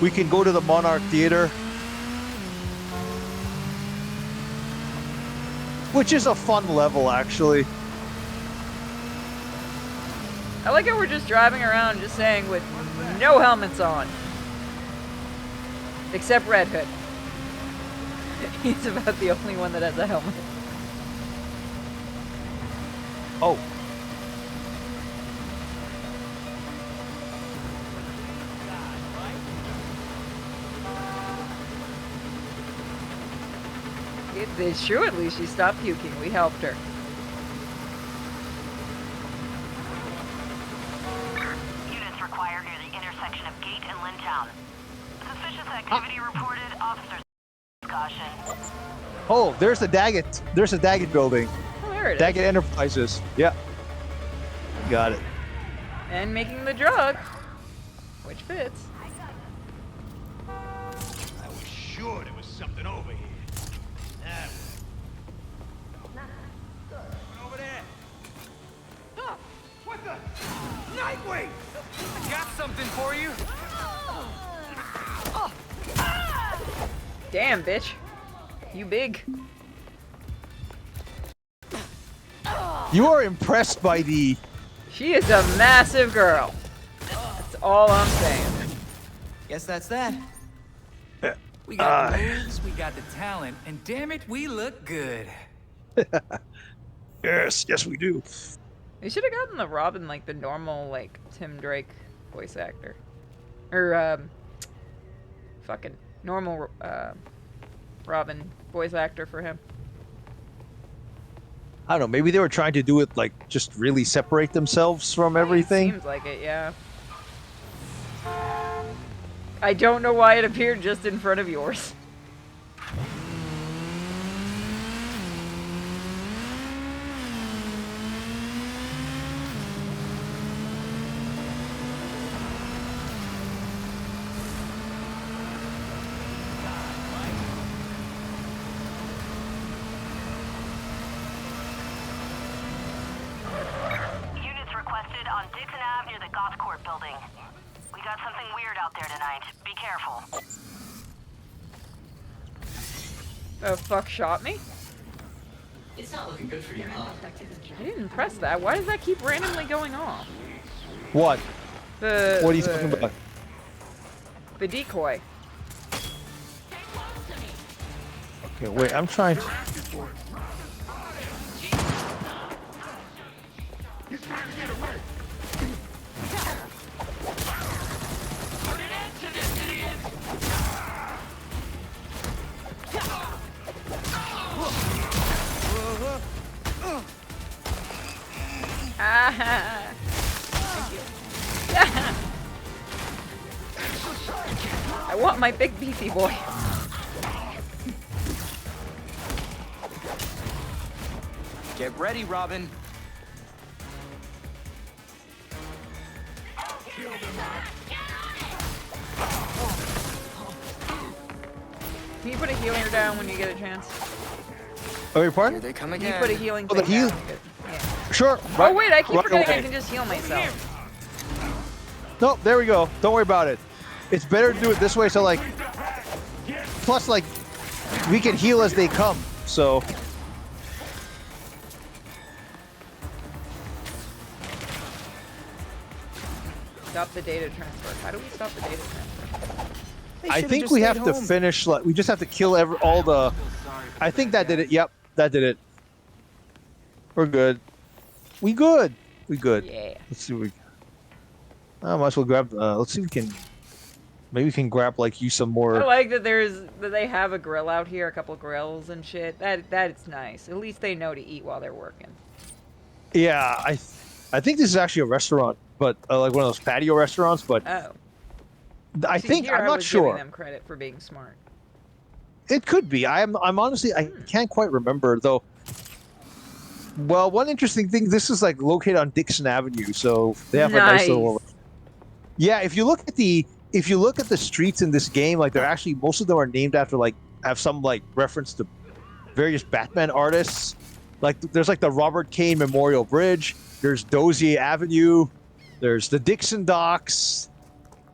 We can go to the Monarch Theater, which is a fun level actually. I like how we're just driving around just saying with no helmets on. Except Red Hood. He's about the only one that has a helmet. Oh. It's true, at least she stopped puking. We helped her. Units required near the intersection of Gate and Lintown. Suspicious activity reported. Officers caution. Oh, there's the Daggett. There's the Daggett building. Oh, there it is. Daggett Enterprises. Yeah. Got it. And making the drug, which fits. I was sure there was something over here. Over there. Oh, what the? Nightwing! I got something for you. Damn, bitch. You big. You are impressed by the. She is a massive girl. That's all I'm saying. Guess that's that. We got the moves, we got the talent, and damn it, we look good. Yes, we do. They should have gotten the Robin like the normal like Tim Drake voice actor, or fucking normal Robin voice actor for him. I don't know. Maybe they were trying to do it like just really separate themselves from everything. Seems like it, yeah. I don't know why it appeared just in front of yours. got something weird out there tonight. Be careful. The fuck shot me? It's not looking good for you, huh? I didn't press that. Why does that keep randomly going off? What? What are you talking about? The decoy. Okay, wait, I'm trying to... Ah, thank you. I want my big beefy boy. Get ready, Robin. Can you put a healer down when you get a chance? Oh, your pardon? Here they come Can you again. put a healing Oh, the thing heal- down? Yeah. Sure. Oh wait, I keep right forgetting away. I can just heal myself. Nope, there we go. Don't worry about it. It's better to do it this way, so like... Plus, like, we can heal as they come, so... Stop the data transfer. How do we stop the data transfer? I think we have to finish, like, we just have to kill all the... I think that did it. Yep, that did it. We're good. We good. We good. Yeah. Let's see what we... I might as well grab... let's see if we can... Maybe we can grab, like, use some more... I like that that they have a grill out here, a couple of grills and shit. That's nice. At least they know to eat while they're working. Yeah, I think this is actually a restaurant, but like one of those patio restaurants, but... Oh. I See, think... here I'm I not was sure. giving them credit for being smart. It could be. I'm honestly... I can't quite remember, though. Well, one interesting thing, this is, like, located on Dixon Avenue, so they have a nice little... Yeah, if you look at the streets in this game, like, they're actually... Most of them are named after, like, have some, like, reference to various Batman artists. Like, there's, like, the Robert Kane Memorial Bridge. There's Dozier Avenue. There's the Dixon Docks.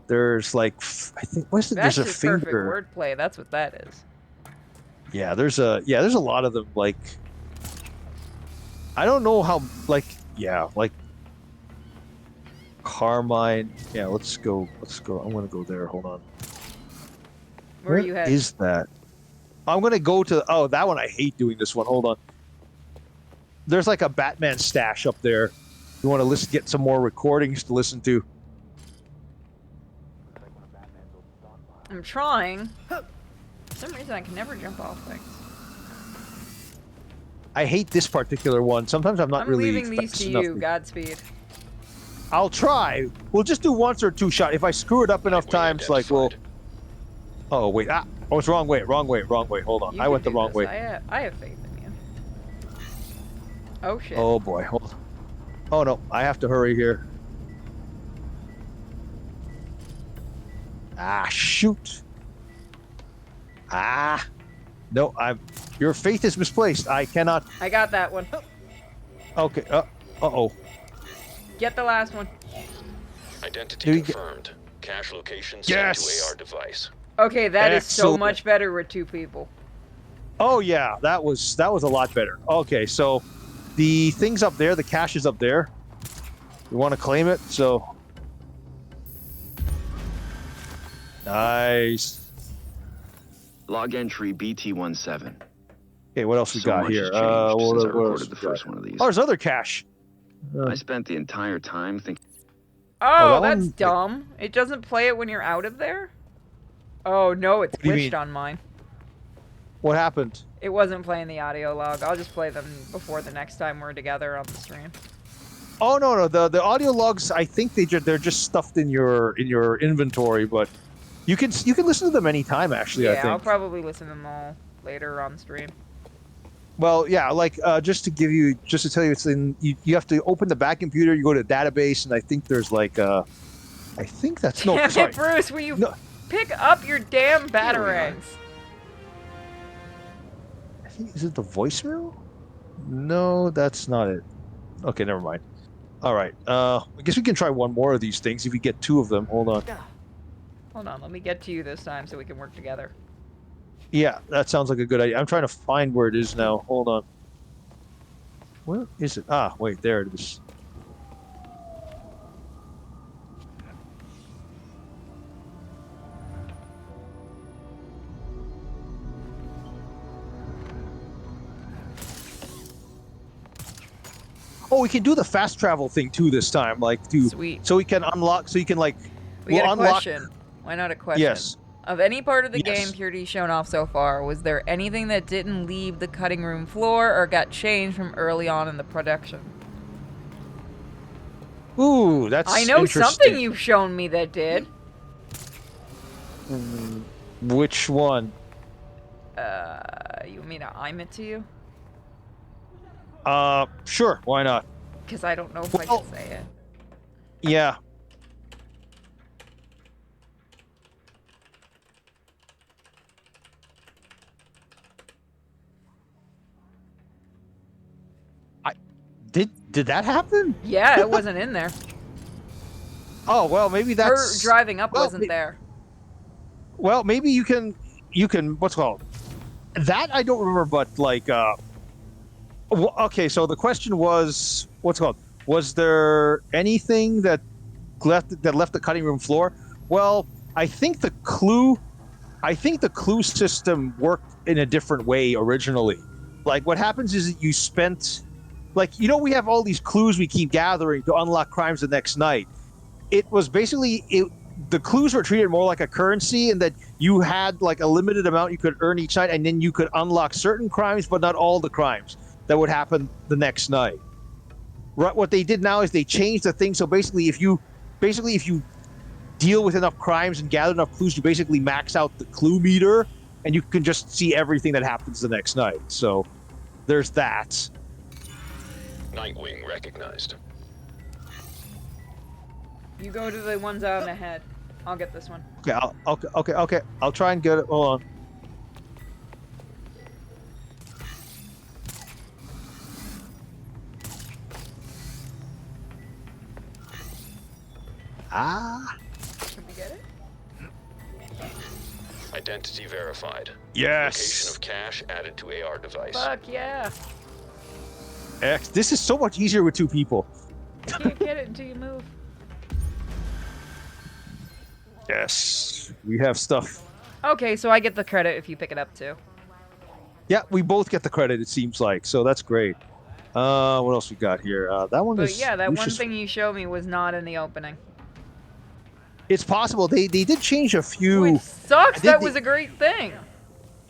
There's, like... I think... There's That's a just finger. perfect wordplay. That's what that is. Yeah, there's a lot of them, like... I don't know how, like... Yeah, like... Carmine. Yeah, let's go. I'm gonna go there. Hold on. Where are you headed? Is that? I'm gonna go to... Oh, that one. I hate doing this one. Hold on. There's like a Batman stash up there. You want to get some more recordings to listen to. I'm trying. For some reason, I can never jump off things. I hate this particular one. Sometimes I'm not really... I'm leaving these to you. Godspeed. I'll try. We'll just do once or two shot. If I screw it up enough times, like we'll... Oh, wait. Ah, oh, it's wrong way. Wrong way. Hold on. I went the wrong way. I have faith in you. Oh, shit. Oh, boy. Hold on. Oh, no. I have to hurry here. Ah, shoot. Ah. No, your faith is misplaced. I cannot... I got that one. Okay. Uh-oh. Get the last one. Identity confirmed. Cache location sent to AR device. Okay, that is so Excellent. much better with two people. Oh, yeah. That was a lot better. Okay, so the thing's up there. The cache is up there. We want to claim it, so... Nice. Log entry BT17. Okay, what else we So got much here? has changed since I what else recorded we the got? first one of these. Oh, there's other cache. I spent the entire time thinking. Oh, that that's one- dumb. It doesn't play it when you're out of there? Oh, no, it's What do you glitched mean? on mine. What happened? It wasn't playing the audio log. I'll just play them before the next time we're together on the stream. Oh no, the audio logs. I think they're just stuffed in your inventory, but you can listen to them anytime. Actually, I Yeah, think. I'll probably listen to them all later on stream. Well, yeah, like just to tell you, it's in. You have to open the back computer. You go to database, and I think there's like I think that's no. Damn Sorry. it, Bruce! Will you pick up your damn batarangs? Is it the voicemail? No, that's not it. Okay, never mind. All right. I guess we can try one more of these things if we get 2 of them. Hold on. Hold on, let me get to you this time so we can work together. Yeah, that sounds like a good idea. I'm trying to find where it is now. Hold on. Where is it? Ah, wait, there it is. Oh, we can do the fast travel thing too this time, like Sweet. so we can unlock, so you can like We got a unlock. question. Why not a question? Yes. Of any part of the Yes. game Purity's shown off so far, was there anything that didn't leave the cutting room floor or got changed from early on in the production? Ooh, that's I know interesting. something you've shown me that did. Which one? You want me to I'm it to you? Sure, why not? Because I don't know if I should say it. Yeah. Did that happen? Yeah, it wasn't in there. Oh, well, maybe that's... Her driving up wasn't there. Well, maybe you can, what's it called? That I don't remember, but like, okay, so the question was, what's it called? Was there anything that left the cutting room floor? Well, I think the clue system worked in a different way originally. Like, what happens is that you spent, like, you know, we have all these clues we keep gathering to unlock crimes the next night. It was basically, the clues were treated more like a currency, and that you had like a limited amount you could earn each night, and then you could unlock certain crimes, but not all the crimes that would happen the next night. Right? What they did now is they changed the thing. So basically, if you deal with enough crimes and gather enough clues, you basically max out the clue meter, and you can just see everything that happens the next night. So there's that. Nightwing recognized. You go to the ones out ahead. I'll get this one. Okay, okay. I'll try and get it. Hold on. Ah. Can we get it? Identity verified. Yes. Location of cache added to AR device. Fuck yeah. This is so much easier with 2 people. You can't get it until you move. Yes. We have stuff. Okay, so I get the credit if you pick it up too. Yeah, we both get the credit, it seems like. So that's great. What else we got here? That one But is... yeah, that one Lucius... thing you showed me was not in the opening. It's possible. They did change a few... Which sucks! That was a great thing!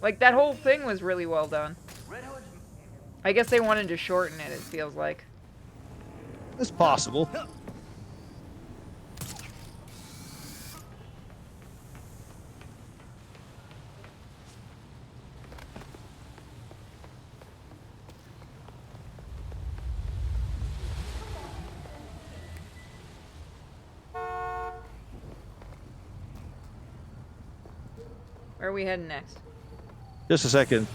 Like, that whole thing was really well done. I guess they wanted to shorten it, it feels like. It's possible. Where are we heading next? Just a second.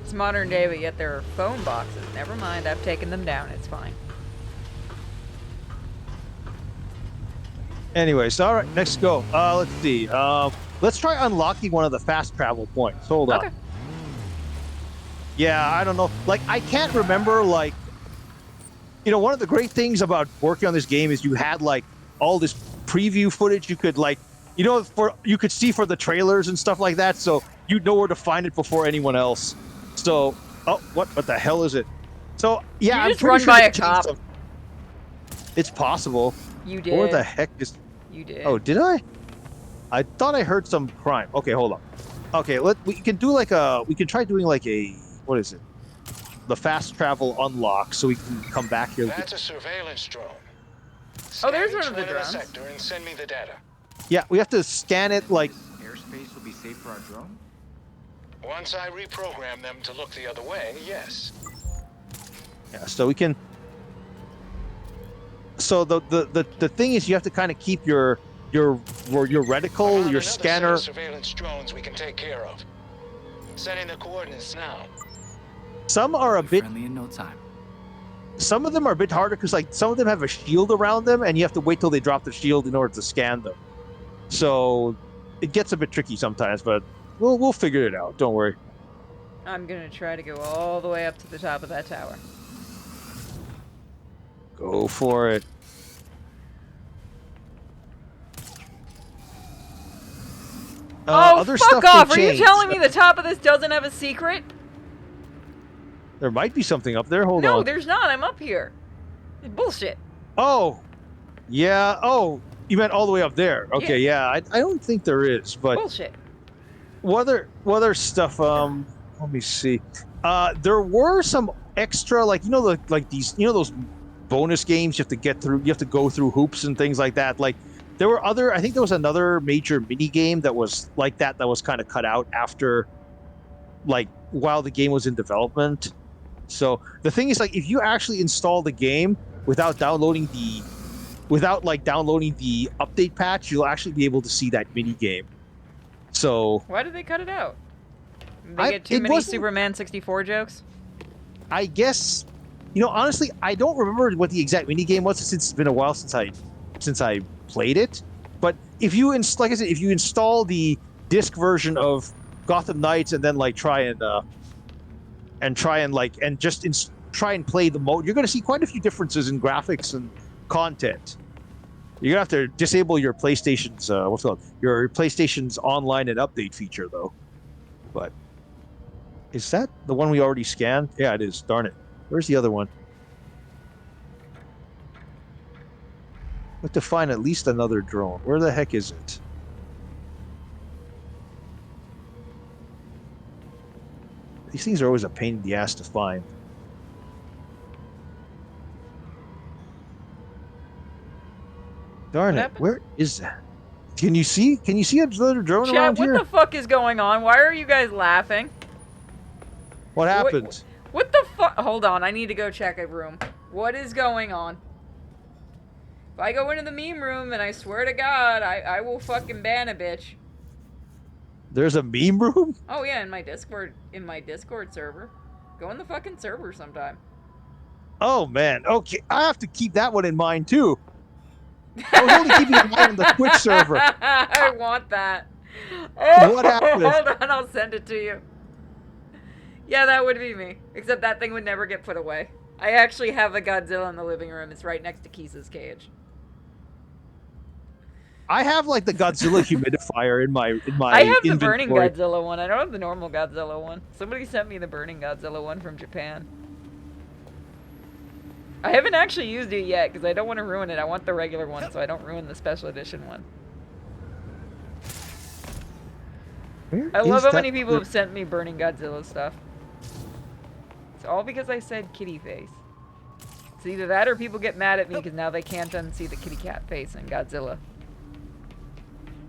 It's modern day, but yet there are phone boxes. Never mind, I've taken them down. It's fine. Anyways, all right, next go. Let's see. Let's try unlocking one of the fast travel points. Hold on. Okay. Yeah, I don't know. Like, I can't remember, like, you know, one of the great things about working on this game is you had, like, all this preview footage you could, like, you know, you could see for the trailers and stuff like that, so you'd know where to find it before anyone else. So, oh, what the hell is it? So, yeah, you just run by a cop. It's possible. You did. What the heck is... You did. Oh, did I? I thought I heard some crime. Okay, hold on. Okay, we can do like we can try doing like a, what is it? The fast travel unlock, so we can come back here. That's a surveillance drone. Oh, there's one of the Scan each drones. sector and send me the data. Yeah, we have to scan it like... Airspace will be safe for our drone? Once I reprogram them to look the other way, yes. Yeah, so we can... So the thing is, you have to kind of keep your your reticle, your scanner. Surveillance drones we can take care of. Sending the coordinates now. Some are a bit friendly in no time. Some of them are a bit harder because like some of them have a shield around them, and you have to wait till they drop the shield in order to scan them. So it gets a bit tricky sometimes, but we'll figure it out. Don't worry. I'm gonna try to go all the way up to the top of that tower. Go for it. Oh, other fuck stuff off! Are they you changed. telling me the top of this doesn't have a secret? There might be something up there. Hold No, on. there's not. I'm up here. It's bullshit. Oh, yeah. Oh, you meant all the way up there. Okay, yeah. I don't think there is, but bullshit. What other stuff? Let me see. There were some extra, like these, those bonus games you have to get through. You have to go through hoops and things like that. Like there were other. I think there was another major mini game that was like that was kind of cut out after, like while the game was in development. So the thing is, like, if you actually install the game without downloading the update patch, you'll actually be able to see that mini game. So Why did they cut it out? They get too many Superman 64 jokes? I guess, honestly, I don't remember what the exact mini game was since it's been a while since I played it. But if you like I said, if you install the disc version of Gotham Knights and then like try and play the mode, you're going to see quite a few differences in graphics and content. You're gonna have to disable your PlayStation's your PlayStation's online and update feature though. But is that the one we already scanned? Yeah, it is. Darn it. Where's the other one? I have to find at least another drone. Where the heck is it? These things are always a pain in the ass to find. Darn it! Where is that? Can you see? Can you see another drone around here? What the fuck is going on? Why are you guys laughing? What happened? What the fuck? Hold on, I need to go check a room. What is going on? If I go into the meme room, and I swear to God, I will fucking ban a bitch. There's a meme room? Oh yeah, in my Discord server. Go in the fucking server sometime. Oh man, okay. I have to keep that one in mind too. I was only keeping in mind on the Twitch server. I want that. Oh, what happened? Hold on, I'll send it to you. Yeah, that would be me. Except that thing would never get put away. I actually have a Godzilla in the living room. It's right next to Keese's cage. I have like the Godzilla humidifier in my I have the inventory. burning Godzilla one. I don't have the normal Godzilla one. Somebody sent me the burning Godzilla one from Japan. I haven't actually used it yet because I don't want to ruin it. I want the regular one so I don't ruin the special edition one. I love how many people have sent me burning Godzilla stuff. It's all because I said kitty face. It's either that or people get mad at me because now they can't unsee the kitty cat face in Godzilla.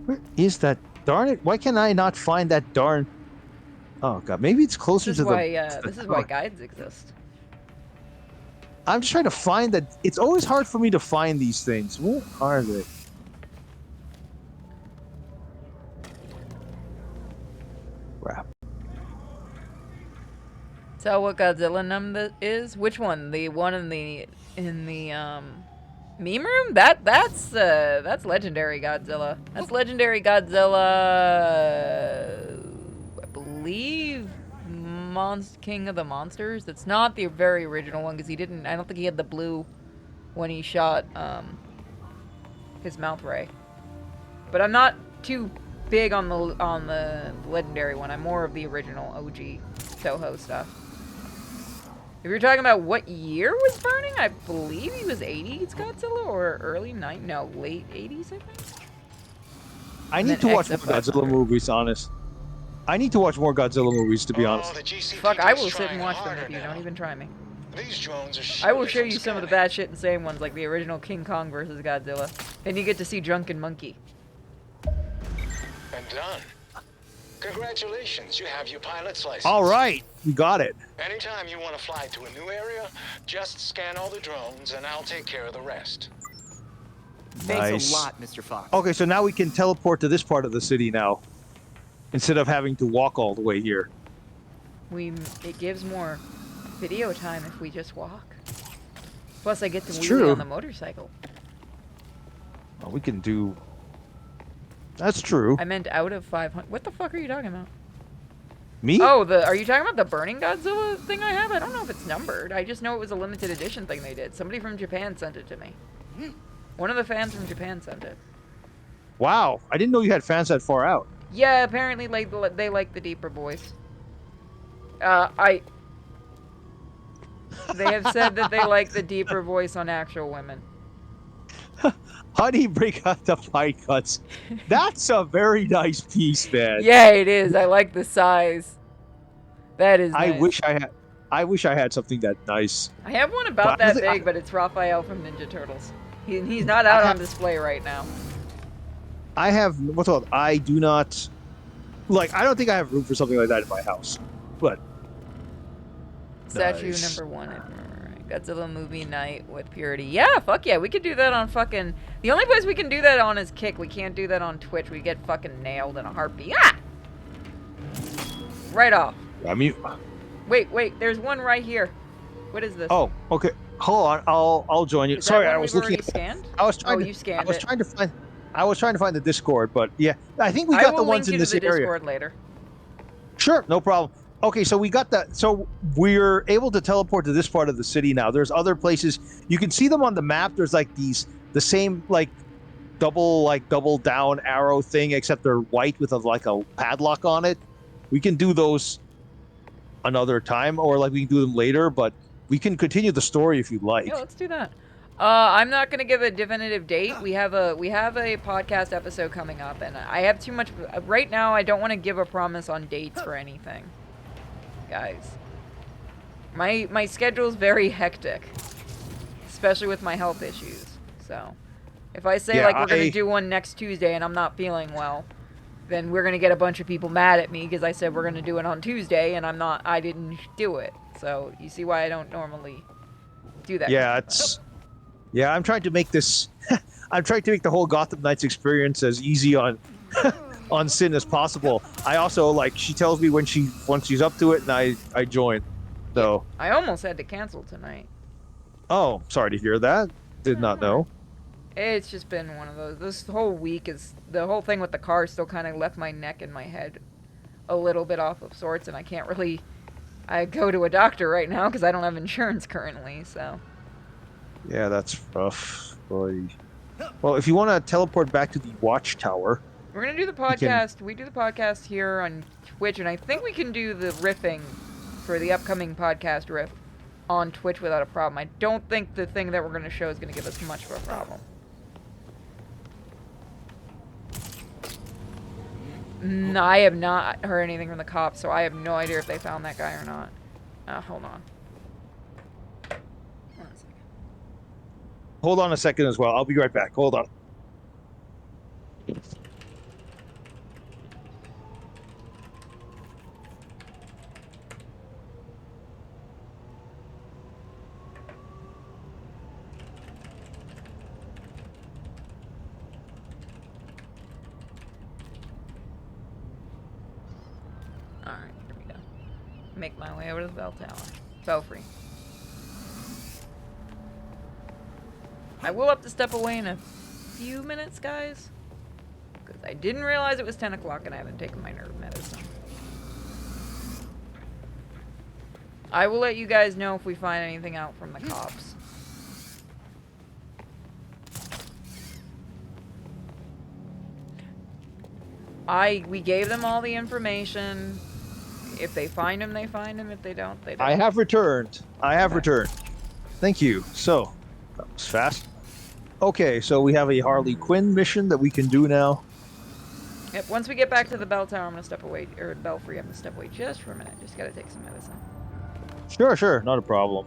Where is that? Darn it! Why can I not find that darn? Oh god, maybe it's closer to the. This is why guides exist. I'm just trying to find that. It's always hard for me to find these things. Where are they? Crap. So what Godzilla number is? Which one? The one in the meme room? That's legendary Godzilla. That's legendary Godzilla. I believe King of the Monsters. It's not the very original one because he didn't. I don't think he had the blue when he shot his mouth ray. But I'm not too big on the legendary one. I'm more of the original OG Toho stuff. If you're talking about what year was burning, I believe he was 80s Godzilla or early late 80s, I think. I need to watch more Godzilla movies, honest. I need to watch more Godzilla movies, to be honest. Fuck, I will sit and watch them with you. Don't even try me. I will show you some of the bad shit insane ones, like the original King Kong versus Godzilla. And you get to see Drunken Monkey. And done. Congratulations, you have your pilot's license. All right, we got it. Anytime you want to fly to a new area, just scan all the drones and I'll take care of the rest. Thanks Nice. a lot, Mr. Fox. Okay, so now we can teleport to this part of the city now, instead of having to walk all the way here. It gives more video time if we just walk. Plus, I get to It's wheelie true. on the motorcycle. Oh, we can do... That's true. I meant out of 500. What the fuck are you talking about? Me? Oh, are you talking about the Burning Godzilla thing I have? I don't know if it's numbered. I just know it was a limited edition thing they did. Somebody from Japan sent it to me. One of the fans from Japan sent it. Wow, I didn't know you had fans that far out. Yeah, apparently they like the deeper voice. They have said that they like the deeper voice on actual women. Honey, break out the fight cuts. That's a very nice piece, man. Yeah, it is. I like the size. That is nice. I wish I had something that nice. I have one about that big, but it's Raphael from Ninja Turtles. He's not out on display right now. I have what's called. I do not like. I don't think I have room for something like that in my house. But statue nice. number 1. Godzilla movie night with Purity. Yeah, fuck yeah. We could do that on fucking... The only place we can do that on is Kick. We can't do that on Twitch. We get fucking nailed in a heartbeat. Ah! Right off. I mean... Wait. There's one right here. What is this? Oh, okay. Hold on. I'll join you. Is Sorry, that I one was we've looking already scanned? I was trying to... you scanned I was it. trying to find... I was trying to find the Discord, but yeah. I think we got the ones in this area. I will link you to the Discord later. Sure, no problem. Okay, so we got that. So we're able to teleport to this part of the city now. There's other places you can see them on the map. There's like the same double down arrow thing, except they're white with a padlock on it. We can do those another time, or we can do them later. But we can continue the story if you'd like. Yeah, let's do that. I'm not gonna give a definitive date. We have a podcast episode coming up, and I have too much right now. I don't want to give a promise on dates for anything. Guys, my schedule is very hectic, especially with my health issues. So, if I say we're gonna do one next Tuesday and I'm not feeling well, then we're gonna get a bunch of people mad at me because I said we're gonna do it on Tuesday and I didn't do it. So you see why I don't normally do that. Yeah, yeah. I'm trying to make this. I'm trying to make the whole Gotham Knights experience as easy on Sin as possible. I also she tells me once she's up to it, and I join. So I almost had to cancel tonight. Oh, sorry to hear that. Did not know. It's just been one of those. This whole week is the whole thing with the car still kind of left my neck and my head a little bit off of sorts, and I can't really. I go to a doctor right now because I don't have insurance currently. So. Yeah, that's rough, boy. Well, if you want to teleport back to the watchtower. We're going to do the podcast. We do the podcast here on Twitch, and I think we can do the riffing for the upcoming podcast riff on Twitch without a problem. I don't think the thing that we're going to show is going to give us much of a problem. No, I have not heard anything from the cops, so I have no idea if they found that guy or not. Hold on. Hold on a second as well. I'll be right back. Hold on. Alright, here we go. Make my way over to the bell tower. Belfry. I will have to step away in a few minutes, guys. Because I didn't realize it was 10 o'clock and I haven't taken my nerve medicine. I will let you guys know if we find anything out from the cops. We gave them all the information. If they find him, they find him. If they don't, they don't. I have returned. Returned. Thank you. So, that was fast. Okay, so we have a Harley Quinn mission that we can do now. Yep, once we get back to the bell tower, I'm going to step away, or Belfry, I'm going to step away just for a minute. Just got to take some medicine. Sure, not a problem.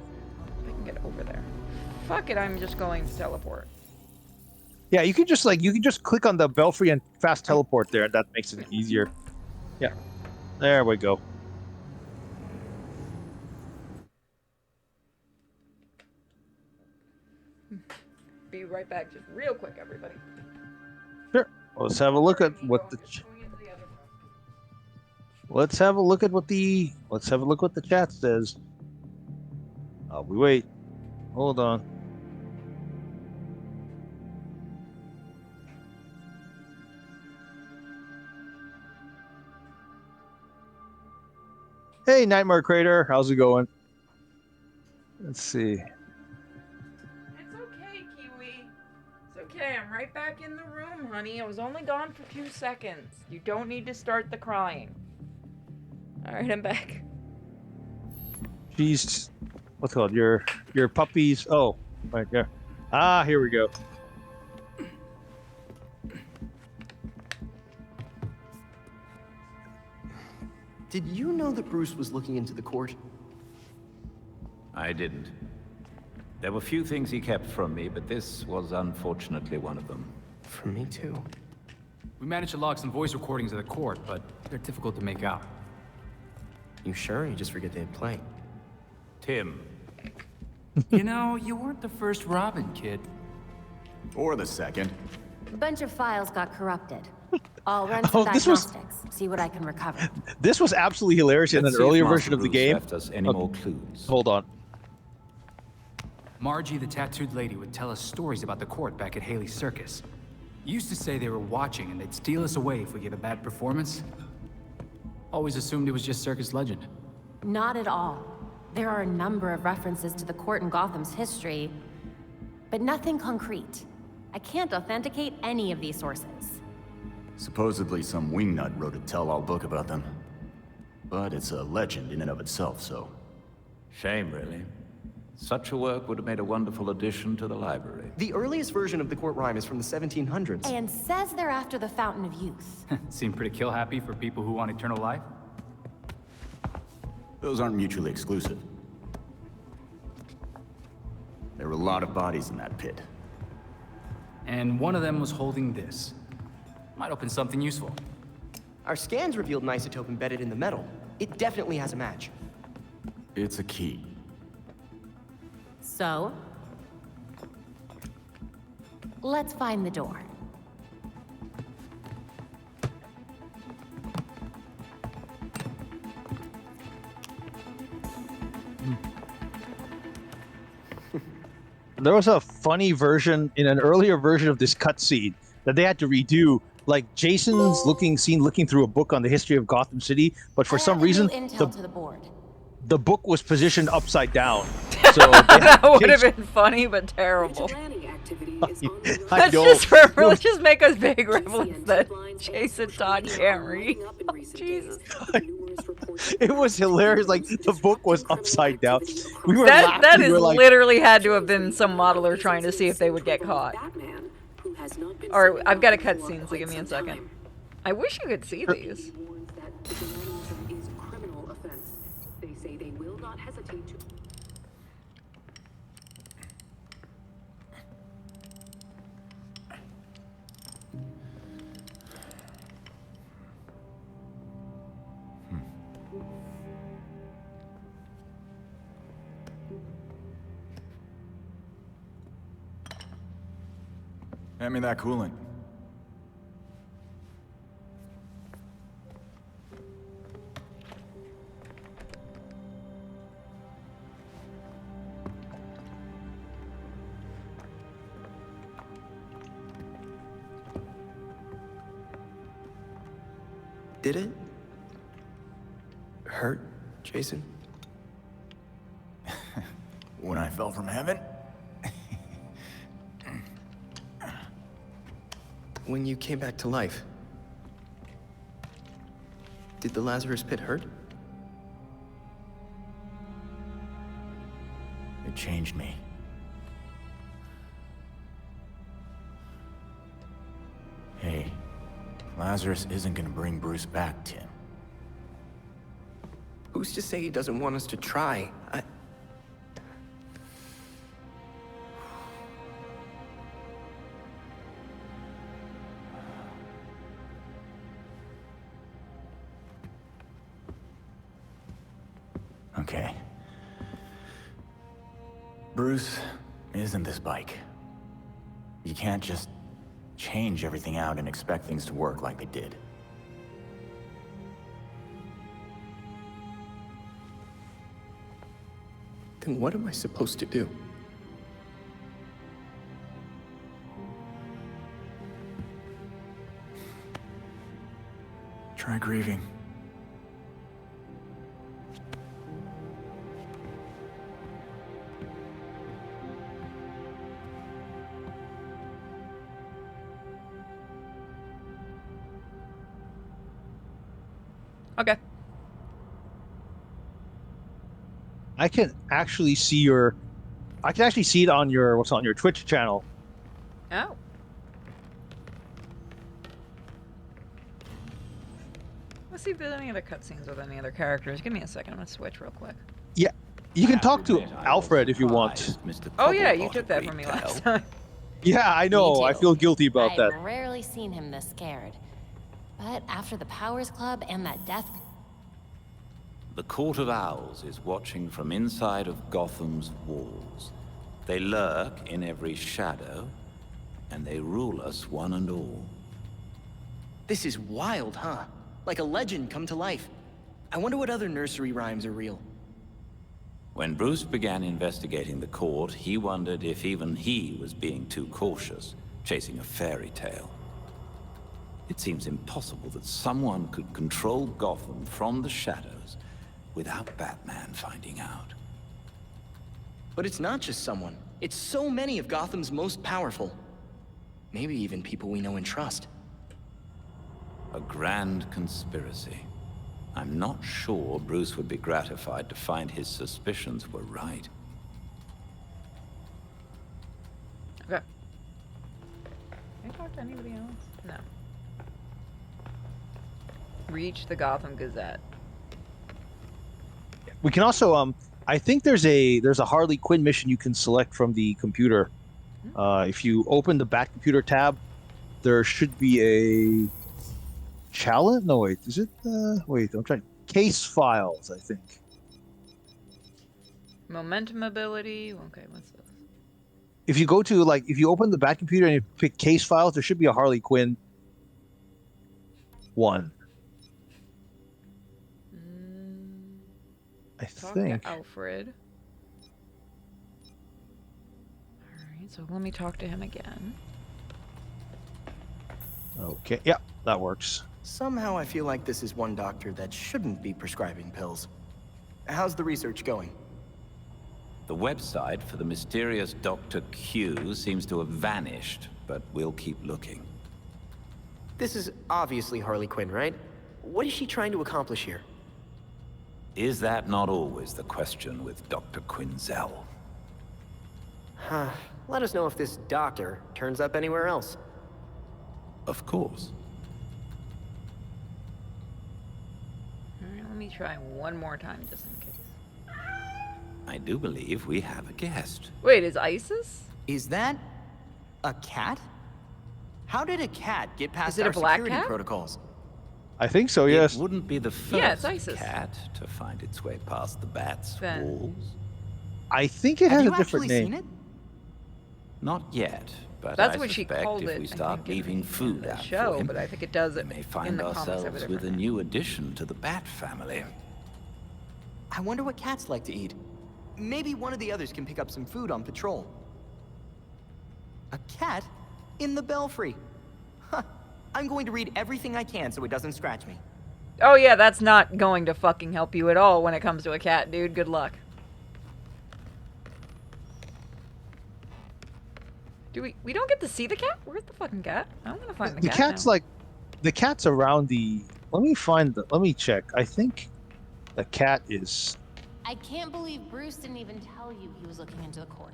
If I can get over there. Fuck it, I'm just going to teleport. Yeah, you can just click on the Belfry and fast teleport there, and that makes it easier. Yeah. There we go. Be right back, just real quick, everybody. Sure. Let's have a look at what the. Let's have a look at what the. Let's have a look what the chat says. We wait. Hold on. Hey, Nightmare Crater, how's it going? Let's see. It's okay, Kiwi. It's okay, I'm right back in the room, honey. I was only gone for 2 seconds. You don't need to start the crying. Alright, I'm back. She's what's it called? Your puppies. Oh, right there. Ah, here we go. Did you know that Bruce was looking into the court? I didn't. There were few things he kept from me, but this was unfortunately one of them. From me too. We managed to log some voice recordings of the court, but they're difficult to make out. You sure? You just forget they had play. Tim. You know, you weren't the first Robin, kid. Or the second. A bunch of files got corrupted. I'll run some diagnostics, see what I can recover. This was absolutely hilarious in an earlier version of the game. Left us any more clues. Hold on. Margie, the tattooed lady, would tell us stories about the court back at Haley's Circus. Used to say they were watching and they'd steal us away if we gave a bad performance. Always assumed it was just circus legend. Not at all. There are a number of references to the court in Gotham's history, but nothing concrete. I can't authenticate any of these sources. Supposedly some wingnut wrote a tell-all book about them. But it's a legend in and of itself, so... Shame, really. Such a work would have made a wonderful addition to the library. The earliest version of the court rhyme is from the 1700s. And says they're after the Fountain of Youth. Seem pretty kill-happy for people who want eternal life? Those aren't mutually exclusive. There were a lot of bodies in that pit. And one of them was holding this. Might open something useful. Our scans revealed an isotope embedded in the metal. It definitely has a match. It's a key. So? Let's find the door. There was a funny version in an earlier version of this cutscene that they had to redo. Like Jason's looking through a book on the history of Gotham City, but for some reason the book was positioned upside down. So that would have been funny but terrible. Let's just make us big rebels that Jason Todd can't read. Oh, Jesus. It was hilarious. Like the book was upside down. We were that is literally had to have been some modeler trying to see if they would get caught. Or I've got a cutscene, so give me a second. I wish you could see these. Hand me that coolant. Did it hurt, Jason? When I fell from heaven? When you came back to life, did the Lazarus pit hurt? It changed me. Hey, Lazarus isn't gonna bring Bruce back, Tim. Who's to say he doesn't want us to try? Okay. Bruce isn't this bike. You can't just change everything out and expect things to work like they did. Then what am I supposed to do? Try grieving. Okay. I can actually see it on your what's on your Twitch channel. Oh. Let's see if there's any other cutscenes with any other characters. Give me a second. I'm gonna switch real quick. Yeah, you can talk to Alfred if you want. Oh yeah, you took that from me last time. Yeah, I know. I feel guilty about that. I've rarely seen him this scared. But after the Powers Club and that death... The Court of Owls is watching from inside of Gotham's walls. They lurk in every shadow, and they rule us one and all. This is wild, huh? Like a legend come to life. I wonder what other nursery rhymes are real. When Bruce began investigating the court, he wondered if even he was being too cautious, chasing a fairy tale. It seems impossible that someone could control Gotham from the shadows without Batman finding out. But it's not just someone. It's so many of Gotham's most powerful. Maybe even people we know and trust. A grand conspiracy. I'm not sure Bruce would be gratified to find his suspicions were right. Okay. Can I talk to anybody else? No. Reach the Gotham Gazette. We can also I think there's a Harley Quinn mission you can select from the computer. If you open the Bat Computer tab, there should be a challenge. No, wait, is it? Wait, I'm trying. Case files, I think. Momentum ability. Okay, what's this? If you go to if you open the Bat Computer and you pick case files, there should be a Harley Quinn one. I think. To Alfred. Alright, so let me talk to him again. Okay, yeah, that works. Somehow I feel like this is one doctor that shouldn't be prescribing pills. How's the research going? The website for the mysterious Dr. Q seems to have vanished, but we'll keep looking. This is obviously Harley Quinn, right? What is she trying to accomplish here? Is that not always the question with Dr. Quinzel? Huh. Let us know if this doctor turns up anywhere else. Of course. Alright, let me try one more time just in case. I do believe we have a guest. Wait, is Isis? Is that a cat? How did a cat get past Is it our a black security cat? protocols? I think so, yes. It wouldn't be the first Yeah, it's Isis. cat to find its way past the Bat's Then- walls. I think it has Have a you different actually name. seen it? Not yet, but That's I what she suspect called if it, we I start think, in leaving food the out show, for him, but I think it does it we may in find the comics have a ourselves with a different new addition to the Bat family. I wonder what cats like to eat. Maybe one of the others can pick up some food on patrol. A cat in the belfry. Huh. I'm going to read everything I can so it doesn't scratch me. Oh yeah, that's not going to fucking help you at all when it comes to a cat, dude. Good luck. Do we don't get to see the cat? Where's the fucking cat? I want to find the cat. The cat's now. the cat's around the. Let me check. I think the cat is. I can't believe Bruce didn't even tell you he was looking into the court.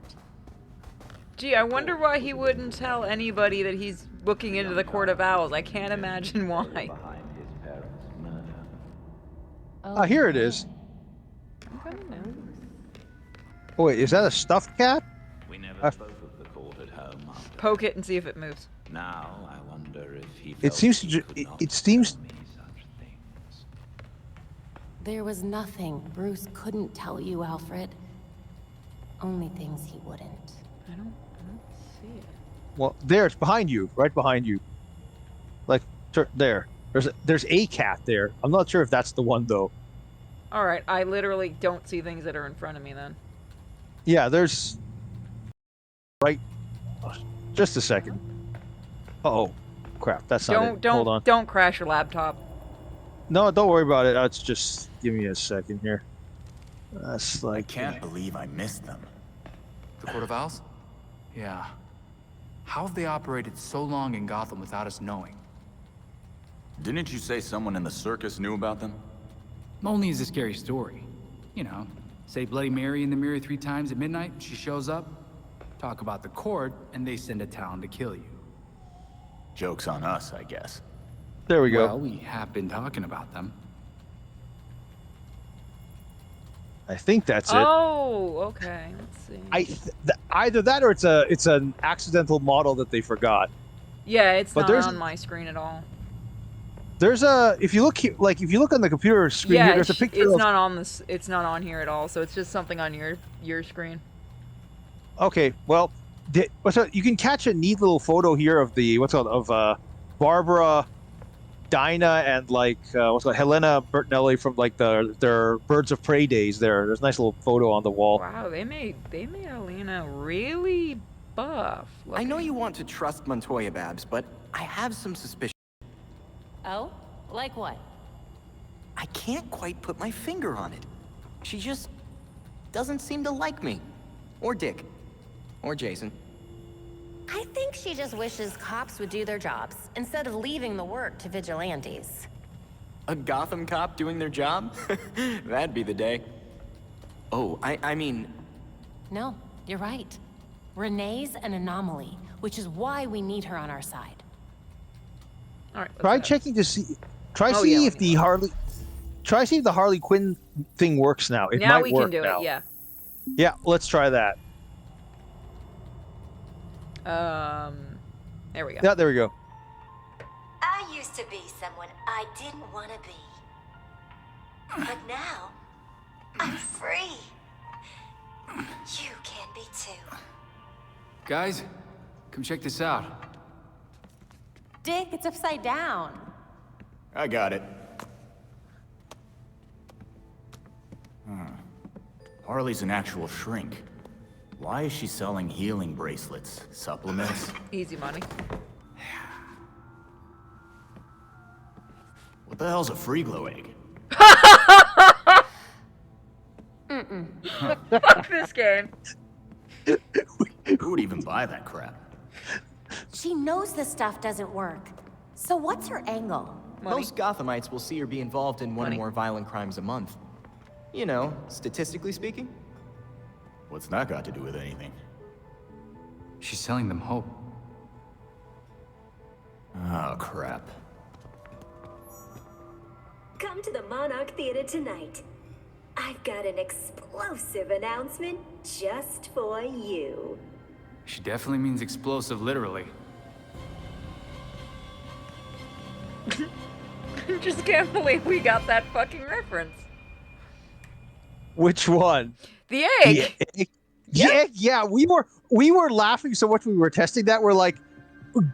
Gee, I wonder why he wouldn't tell anybody that he's looking into the Court of Owls. I can't imagine why. Here it is. Oh, wait, is that a stuffed cat? We never spoke of the court at home. After. Poke it and see if it moves. Now I wonder if he. It seems to. It seems. There was nothing Bruce couldn't tell you, Alfred. Only things he wouldn't. I don't see it. Well, there, it's behind you, right behind you. Like, there. There's a cat there. I'm not sure if that's the one, though. Alright, I literally don't see things that are in front of me then. Yeah, there's... Right... Just a second. Uh-oh. Crap, that's not it. Hold on. Don't crash your laptop. No, don't worry about it. It's just... Give me a second here. That's like... I can't believe I missed them. The Court of Owls? Yeah. How have they operated so long in Gotham without us knowing? Didn't you say someone in the circus knew about them? Only is a scary story. You know, say Bloody Mary in the mirror 3 times at midnight, she shows up. Talk about the court, and they send a town to kill you. Joke's on us, I guess. There we go. Well, we have been talking about them. I think that's it. Oh, okay. Let's see. Either that or it's an accidental model that they forgot. Yeah, it's not on my screen at all. There's if you look here, like if you look on the computer screen yeah, here, there's a picture. It's not on this. It's not on here at all. So it's just something on your screen. Okay, well, you can catch a neat little photo here of the Barbara, Dinah, and like Helena Bertinelli from like their Birds of Prey days. There's a nice little photo on the wall. Wow, they made Helena really buff. I know you want to trust Montoya, Babs, but I have some suspicions. Oh? Like what? I can't quite put my finger on it. She just doesn't seem to like me. Or Dick. Or Jason. I think she just wishes cops would do their jobs, instead of leaving the work to vigilantes. A Gotham cop doing their job? That'd be the day. Oh, I mean... No, you're right. Renee's an anomaly, which is why we need her on our side. All right, try checking to see. Try see if the Harley. Try see if the Harley Quinn thing works now. It now might we work can do now. it. Yeah. Yeah, let's try that. There we go. Yeah, there we go. I used to be someone I didn't want to be. But now, I'm free. You can be too. Guys, come check this out. Dick, it's upside down. I got it. Harley's an actual shrink. Why is she selling healing bracelets? Supplements? Easy money. What the hell's a free glow egg? Fuck this game. Who would even buy that crap? She knows this stuff doesn't work. So what's her angle? Most Gothamites will see her be involved in one or more violent crimes a month. You know, statistically speaking. What's that got to do with anything? She's selling them hope. Oh, crap. Come to the Monarch Theater tonight. I've got an explosive announcement just for you. She definitely means explosive, literally. Just can't believe we got that fucking reference. Which one? The egg. The egg. Yeah, we were laughing so much we were testing that. We're like,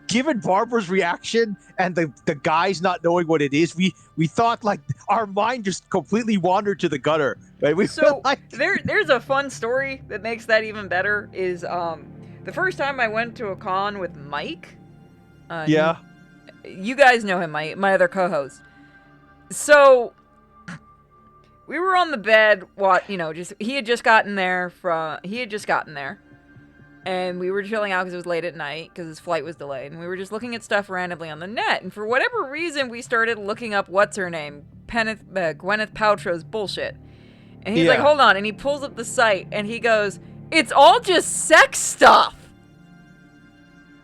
given Barbara's reaction and the guys not knowing what it is, we thought like our mind just completely wandered to the gutter. Right? We So like... there's a fun story that makes that even better. Is the first time I went to a con with Mike. Yeah. You guys know him, my other co-host. So we were on the bed. He had just gotten there, and we were chilling out because it was late at night because his flight was delayed, and we were just looking at stuff randomly on the net. And for whatever reason, we started looking up what's her name, Gwyneth Paltrow's bullshit. And he's like, "Hold on," and he pulls up the site, and he goes, "It's all just sex stuff."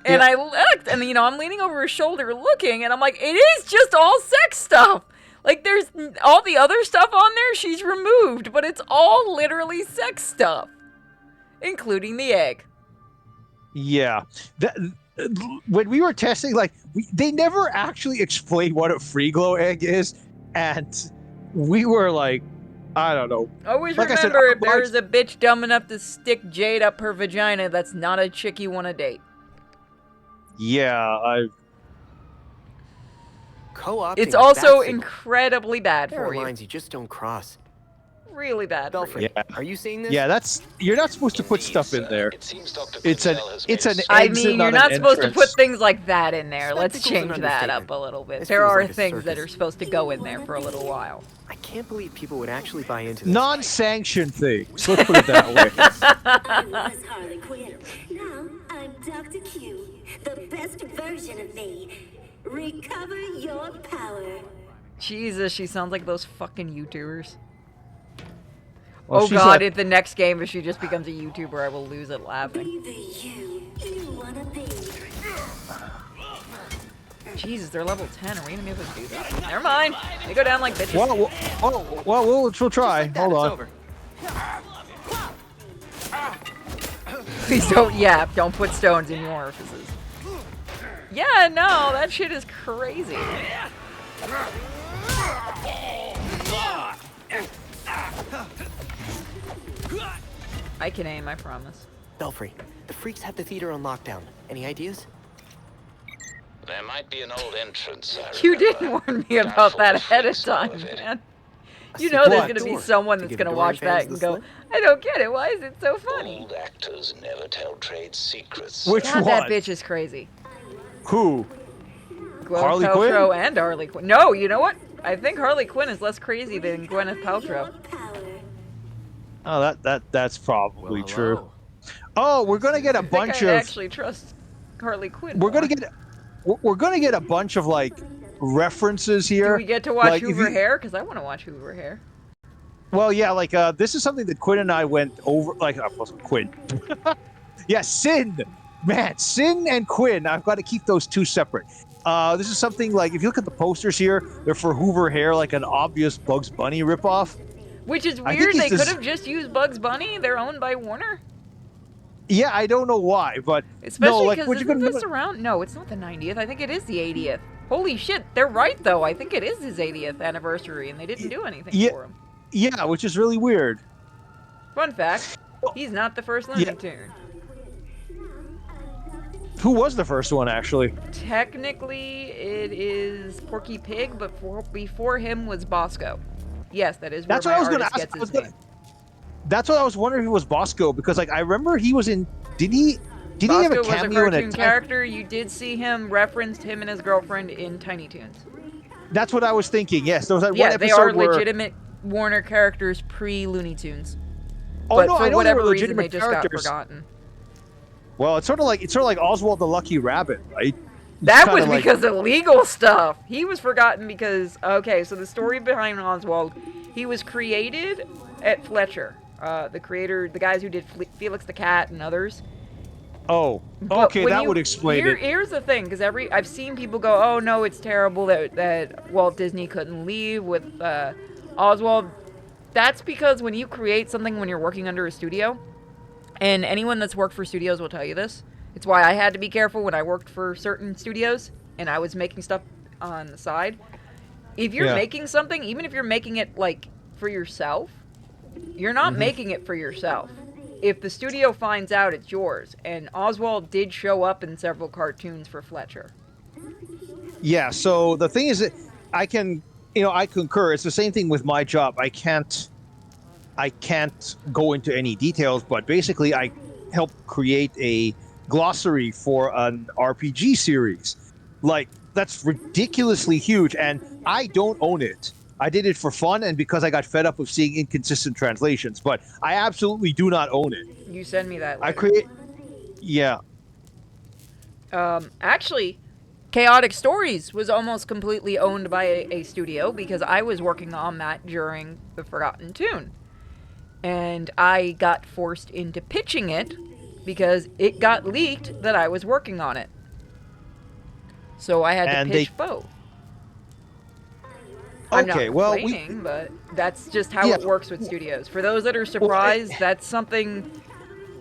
And I looked, and I'm leaning over his shoulder looking, and I'm like, it is just all sex stuff. Like, there's all the other stuff on there she's removed, but it's all literally sex stuff, including the egg. Yeah. When we were testing, like, they never actually explain what a free glow egg is, and we were like, I don't know. Always like remember, if there's a bitch dumb enough to stick jade up her vagina, that's not a chick you want to date. Yeah, Co-opting It's a also bat signal. incredibly bad There for are you. lines you just don't cross. Really bad for you. Belfry, are you seeing this? Yeah, you're not supposed to put stuff in there. It seems Dr. It's an Quinzel has made it's an a I exit, mean, you're not an not supposed to entrance. put things like that in there. Let's Spectacle's an change that up understatement. a little bit. This There feels are like a things that circus. are supposed to go in there for a little while. I can't believe people would actually buy into this. Non-sanctioned things. Let's put it that way. I was Harley Quinn. Now I'm Dr. Q, the best version of me. Recover your power. Jesus, she sounds like those fucking YouTubers. Well, oh she's god, a- if the next game, if she just becomes a YouTuber, I will lose it laughing. Be the you wanna be. Jesus, they're level 10. Are we gonna be able to do that? Never mind. They go down like bitches. Well, we'll try. Hold on. Over. Please don't yap. Don't put stones in your orifices. Yeah, no, that shit is crazy. I can aim, I promise. Belfry, the freaks have the theater on lockdown. Any ideas? There might be an old entrance. You didn't warn me about that ahead of time, man. You know there's gonna be someone that's gonna watch that and go, I don't get it, why is it so funny? Old actors never tell trade secrets. Which God, one? that bitch is crazy. Who? Gwyneth Harley Paltrow Quinn? and Harley Quinn. No, you know what? I think Harley Quinn is less crazy than Gwyneth Paltrow. Oh, that's probably true. Oh, we're gonna get a bunch I of. actually trust Harley Quinn. We're gonna more. get. We're gonna get a bunch of like references here. Do we get to watch Like, if Hoover you- Hair? Because I want to watch Hoover Hair. Well, yeah, like this is something that Quinn and I went over. Like, Quinn. Yeah, Sin. Man, Sin and Quinn. I've got to keep those two separate. This is something like if you look at the posters here, they're for Hoover Hair, like an obvious Bugs Bunny ripoff. Which is I think weird. he's They could just- have just used Bugs Bunny. They're owned by Warner. Yeah, I don't know why, but Especially no, like, because what you isn't gonna this around? No, it's not the 90th. I think it is the 80th. Holy shit, they're right though. I think it is his 80th anniversary, and they didn't do anything for him. Yeah, which is really weird. Fun fact: he's not the first Looney Tune. Who was the first one, actually? Technically, it is Porky Pig, but before him was Bosco. Yes, that is where That's my what I was artist gonna ask. gets his name. That's what I was wondering if it was Bosco, because like I remember he was in. Did he have Bosco a was a cameo in cartoon a? character. You did see him referenced him and his girlfriend in Tiny Toons. That's what I was thinking. Yes, there was that one Yeah, episode they are where. legitimate Warner characters pre-Looney Tunes. Oh, But no, for I know they whatever were reason, they legitimate just characters. got forgotten. Well, it's sort of like Oswald the Lucky Rabbit, right? That It's was kinda like- because of legal stuff. He was forgotten because, okay, so the story behind Oswald, he was created at Fletcher. The guys who did Felix the Cat and others. Oh, But okay, when that you- would explain it. Here's the thing, because I've seen people go, oh no, it's terrible that Walt Disney couldn't leave with Oswald. That's because when you create something when you're working under a studio, and anyone that's worked for studios will tell you this. It's why I had to be careful when I worked for certain studios and I was making stuff on the side. If you're making something, even if you're making it like for yourself, you're not making it for yourself. If the studio finds out, it's yours. And Oswald did show up in several cartoons for Fletcher. Yeah. So the thing is that I concur. It's the same thing with my job. I can't go into any details, but basically I help create a glossary for an RPG series. Like, that's ridiculously huge, and I don't own it. I did it for fun and because I got fed up of seeing inconsistent translations, but I absolutely do not own it. You send me that I later. Yeah. Actually, Chaotic Stories was almost completely owned by a studio because I was working on that during The Forgotten Tune. And I got forced into pitching it because it got leaked that I was working on it. So I had to pitch both. I'm not complaining, but that's just how it works with studios. For those that are surprised, that's something.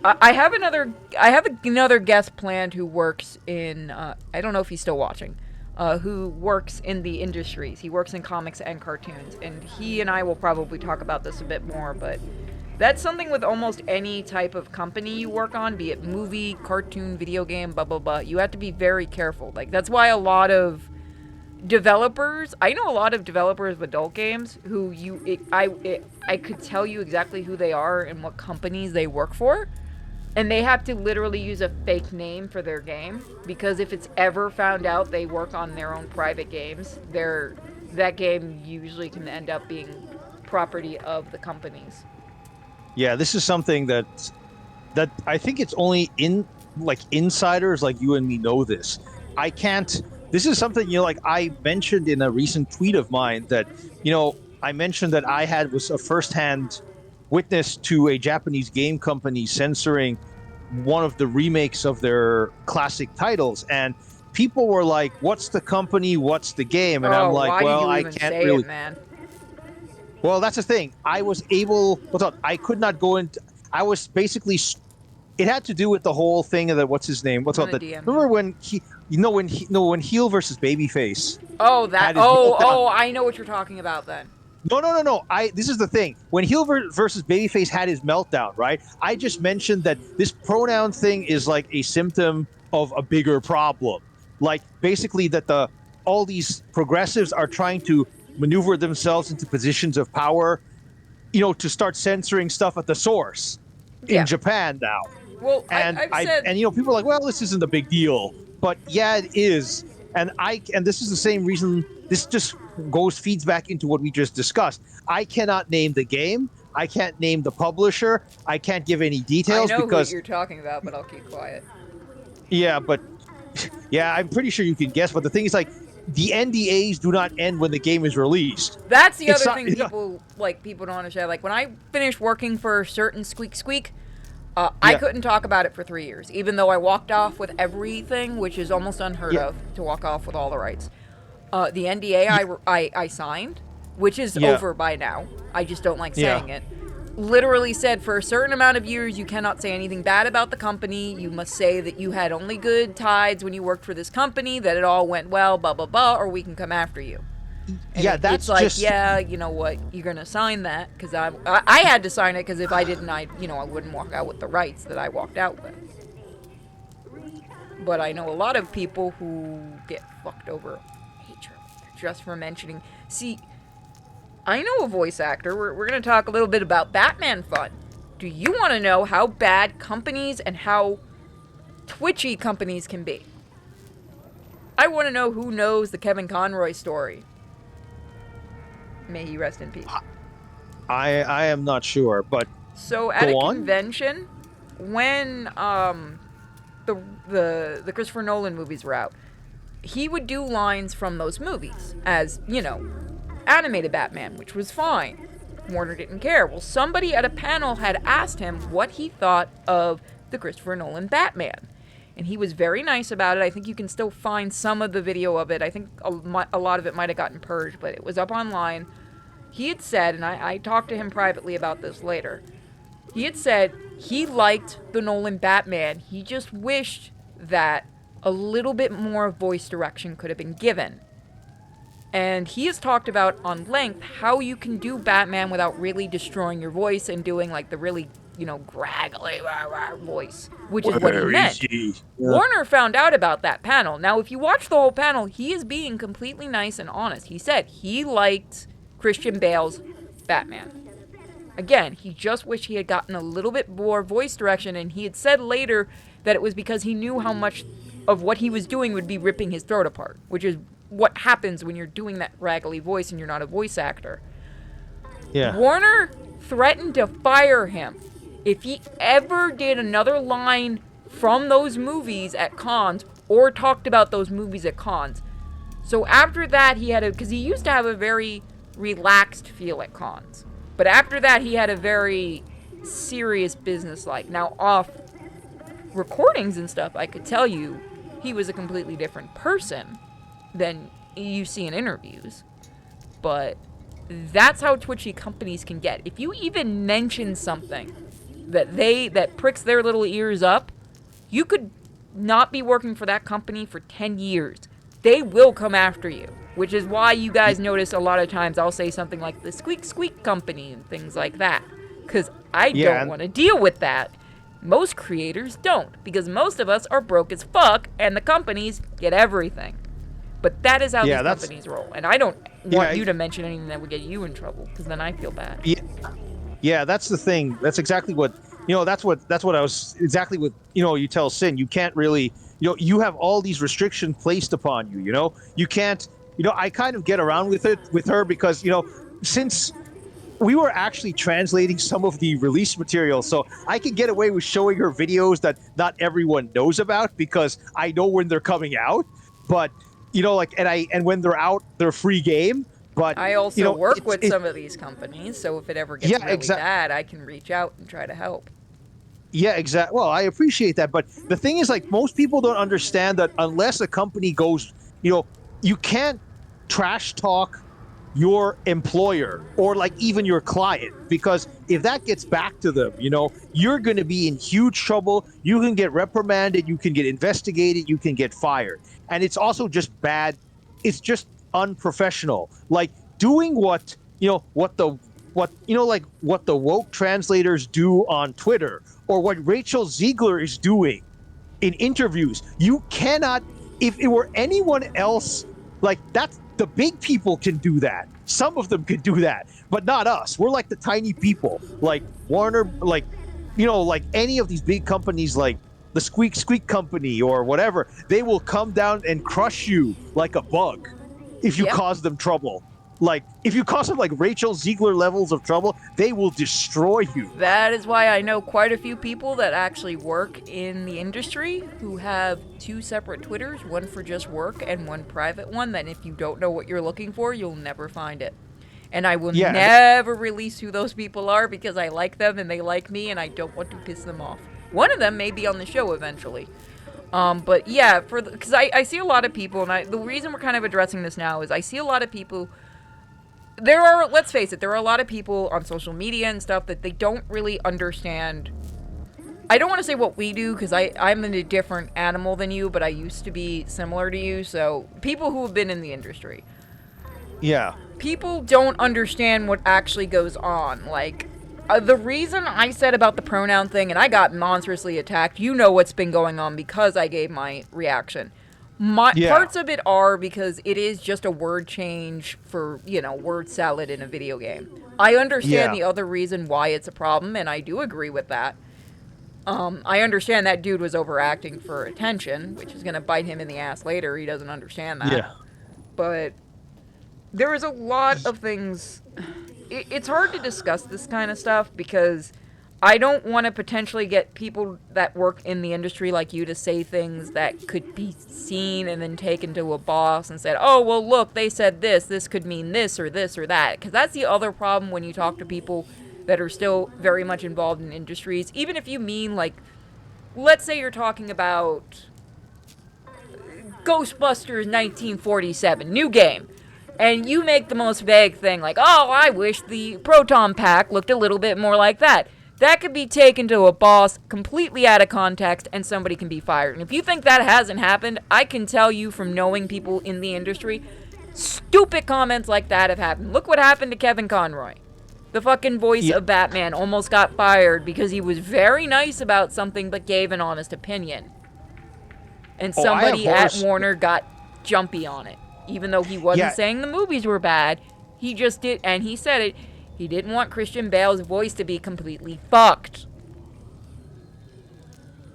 I have another guest planned who works in. I don't know if he's still watching. Who works in the industries? He works in comics and cartoons, and he and I will probably talk about this a bit more. But That's something with almost any type of company you work on, be it movie, cartoon, video game, blah, blah, blah. You have to be very careful. Like, that's why a lot of developers, I know a lot of developers of adult games who I could tell you exactly who they are and what companies they work for. And they have to literally use a fake name for their game, because if it's ever found out they work on their own private games, that game usually can end up being property of the companies. Yeah, this is something that I think it's only insiders like you and me know this. I can't. This is something, like I mentioned in a recent tweet of mine that, I mentioned that I was a firsthand witness to a Japanese game company censoring one of the remakes of their classic titles, and people were like, "What's the company? What's the game?" And I'm like, why "Well, did you I even can't say really." it, man? Well, that's the thing. I was able. I could not go into. I was basically. It had to do with the whole thing of the what's his name? What's I'm all gonna that? DM Remember him. when when Heel versus Babyface Oh, that. had his meltdown? I know what you're talking about then. No. This is the thing. When Heel versus Babyface had his meltdown, right? I just mentioned that this pronoun thing is like a symptom of a bigger problem. Like basically that all these progressives are trying to maneuver themselves into positions of power, to start censoring stuff at the source in Yeah. Japan now. Well, And I've said. people are like, well, this isn't a big deal, but yeah, it is. And this is the same reason. This just feeds back into what we just discussed. I cannot name the game. I can't name the publisher. I can't give any I details know who because you're talking about, but I'll keep quiet. yeah, but yeah, I'm pretty sure you can guess. But the thing is, like, the NDAs do not end when the game is released. That's the It's other not- thing people don't understand. Like, when I finished working for a certain Squeak, I couldn't talk about it for 3 years, even though I walked off with everything, which is almost unheard of to walk off with all the rights. The NDA I signed, which is over by now. I just don't like saying it. Literally said for a certain amount of years you cannot say anything bad about the company. You must say that you had only good tides when you worked for this company, that it all went well, blah blah blah, or we can come after you. And that's it's like, just you know what, you're gonna sign that, because I had to sign it, because if I didn't, I wouldn't walk out with the rights that I walked out with. But I know a lot of people who get fucked over hatred just for mentioning. See, I know a voice actor. We're going to talk a little bit about Batman fun. Do you want to know how bad companies and how twitchy companies can be? I want to know who knows the Kevin Conroy story. May he rest in peace. I am not sure, but so at a convention, when the Christopher Nolan movies were out, he would do lines from those movies as, animated Batman, which was fine. Warner didn't care. Well, somebody at a panel had asked him what he thought of the Christopher Nolan Batman. And he was very nice about it. I think you can still find some of the video of it. I think a lot of it might have gotten purged, but it was up online. He had said, and I talked to him privately about this later, he had said he liked the Nolan Batman. He just wished that a little bit more voice direction could have been given. And he has talked about on length how you can do Batman without really destroying your voice and doing like the really, graggly voice, which is what he meant. Warner found out about that panel. Now, if you watch the whole panel, he is being completely nice and honest. He said he liked Christian Bale's Batman. Again, he just wished he had gotten a little bit more voice direction, and he had said later that it was because he knew how much of what he was doing would be ripping his throat apart, which is what happens when you're doing that raggly voice and you're not a voice actor. Yeah. Warner threatened to fire him if he ever did another line from those movies at cons or talked about those movies at cons. So after that, because he used to have a very relaxed feel at cons. But after that, he had a very serious business-like. Now, off recordings and stuff, I could tell you he was a completely different person than you see in interviews. But that's how twitchy companies can get. If you even mention something that pricks their little ears up, you could not be working for that company for 10 years. They will come after you, which is why you guys notice a lot of times I'll say something like the Squeak company and things like that. Because I don't want to deal with that. Most creators don't, because most of us are broke as fuck, and the companies get everything. But that is how these companies roll, and I don't want you to mention anything that would get you in trouble, because then I feel bad. Yeah, that's the thing. That's exactly what that's what I was exactly what you tell Sin. You can't really you have all these restrictions placed upon you. You can't. I kind of get around with her because since we were actually translating some of the release material, so I can get away with showing her videos that not everyone knows about because I know when they're coming out. But and when they're out, they're free game. But I also work with some of these companies, so if it ever gets really bad, I can reach out and try to help. Yeah, exactly. Well, I appreciate that, but the thing is, most people don't understand that unless a company goes, you can't trash talk your employer or even your client, because if that gets back to them, you're going to be in huge trouble. You can get reprimanded, you can get investigated, you can get fired. And it's also just bad. It's just unprofessional. Doing what the woke translators do on Twitter, or what Rachel Ziegler is doing in interviews. You cannot, if it were anyone else, that's the big people can do that. Some of them can do that, but not us. We're like the tiny people, like Warner, any of these big companies, like the Squeak Company or whatever. They will come down and crush you like a bug if you cause them trouble. If you cause them Rachel Ziegler levels of trouble, they will destroy you. That is why I know quite a few people that actually work in the industry who have 2 separate Twitters, one for just work and one private one, that if you don't know what you're looking for, you'll never find it. And I will never release who those people are because I like them and they like me and I don't want to piss them off. One of them may be on the show eventually. But yeah, because I see a lot of people, and the reason we're kind of addressing this now is I see a lot of people. Let's face it, there are a lot of people on social media and stuff that they don't really understand. I don't want to say what we do, because I'm in a different animal than you, but I used to be similar to you, so people who have been in the industry. Yeah. People don't understand what actually goes on. The reason I said about the pronoun thing, and I got monstrously attacked, you know what's been going on because I gave my reaction. Parts of it are because it is just a word change for, word salad in a video game. I understand the other reason why it's a problem, and I do agree with that. I understand that dude was overacting for attention, which is going to bite him in the ass later. He doesn't understand that. Yeah. But there is a lot of things. It's hard to discuss this kind of stuff because I don't want to potentially get people that work in the industry like you to say things that could be seen and then taken to a boss and said, oh, well, look, they said this could mean this or that. Because that's the other problem when you talk to people that are still very much involved in industries. Even if you mean, let's say you're talking about Ghostbusters 1947, new game. And you make the most vague thing oh, I wish the proton pack looked a little bit more like that. That could be taken to a boss completely out of context and somebody can be fired. And if you think that hasn't happened, I can tell you from knowing people in the industry, stupid comments like that have happened. Look what happened to Kevin Conroy. The fucking voice of Batman almost got fired because he was very nice about something but gave an honest opinion. And somebody at Warner got jumpy on it. Even though he wasn't saying the movies were bad, he just did, and he said it, he didn't want Christian Bale's voice to be completely fucked.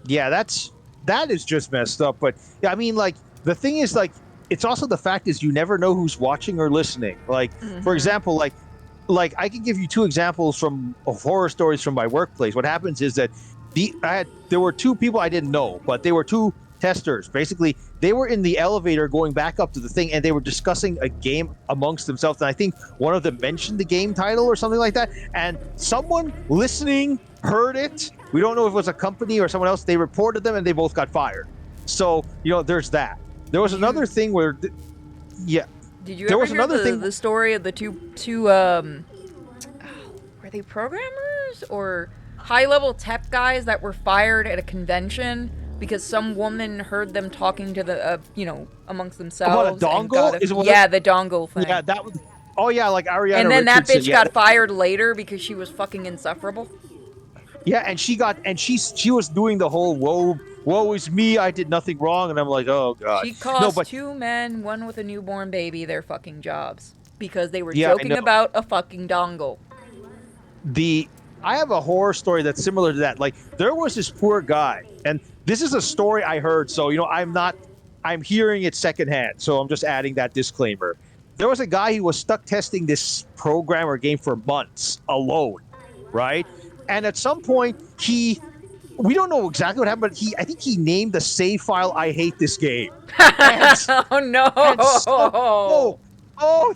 Yeah, that is just messed up. But I mean, the thing is, it's also the fact is you never know who's watching or listening. For example, I can give you 2 examples of horror stories from my workplace. What happens is that there were 2 people I didn't know, but they were 2 testers. Basically, they were in the elevator going back up to the thing, and they were discussing a game amongst themselves. And I think one of them mentioned the game title or something like that. And someone listening heard it. We don't know if it was a company or someone else. They reported them, and they both got fired. So there's that. There was another thing where, Did you ever hear the story of the two were they programmers or high-level tech guys that were fired at a convention because some woman heard them talking to the, amongst themselves? About a dongle? The dongle thing. Yeah, Oh yeah, like Ariana And then that Richardson, bitch yeah. got fired later because she was fucking insufferable. Yeah, and she was doing the whole woe is me, I did nothing wrong, and I'm like, oh god. She No, cost but 2 men, one with a newborn baby, their fucking jobs because they were yeah, I know. joking about a fucking dongle. I have a horror story that's similar to that. Like there was this poor guy, and this is a story I heard, so I'm hearing it secondhand, so I'm just adding that disclaimer. There was a guy who was stuck testing this program or game for months alone, right? And at some point we don't know exactly what happened, but I think he named the save file "I hate this game," and Oh no!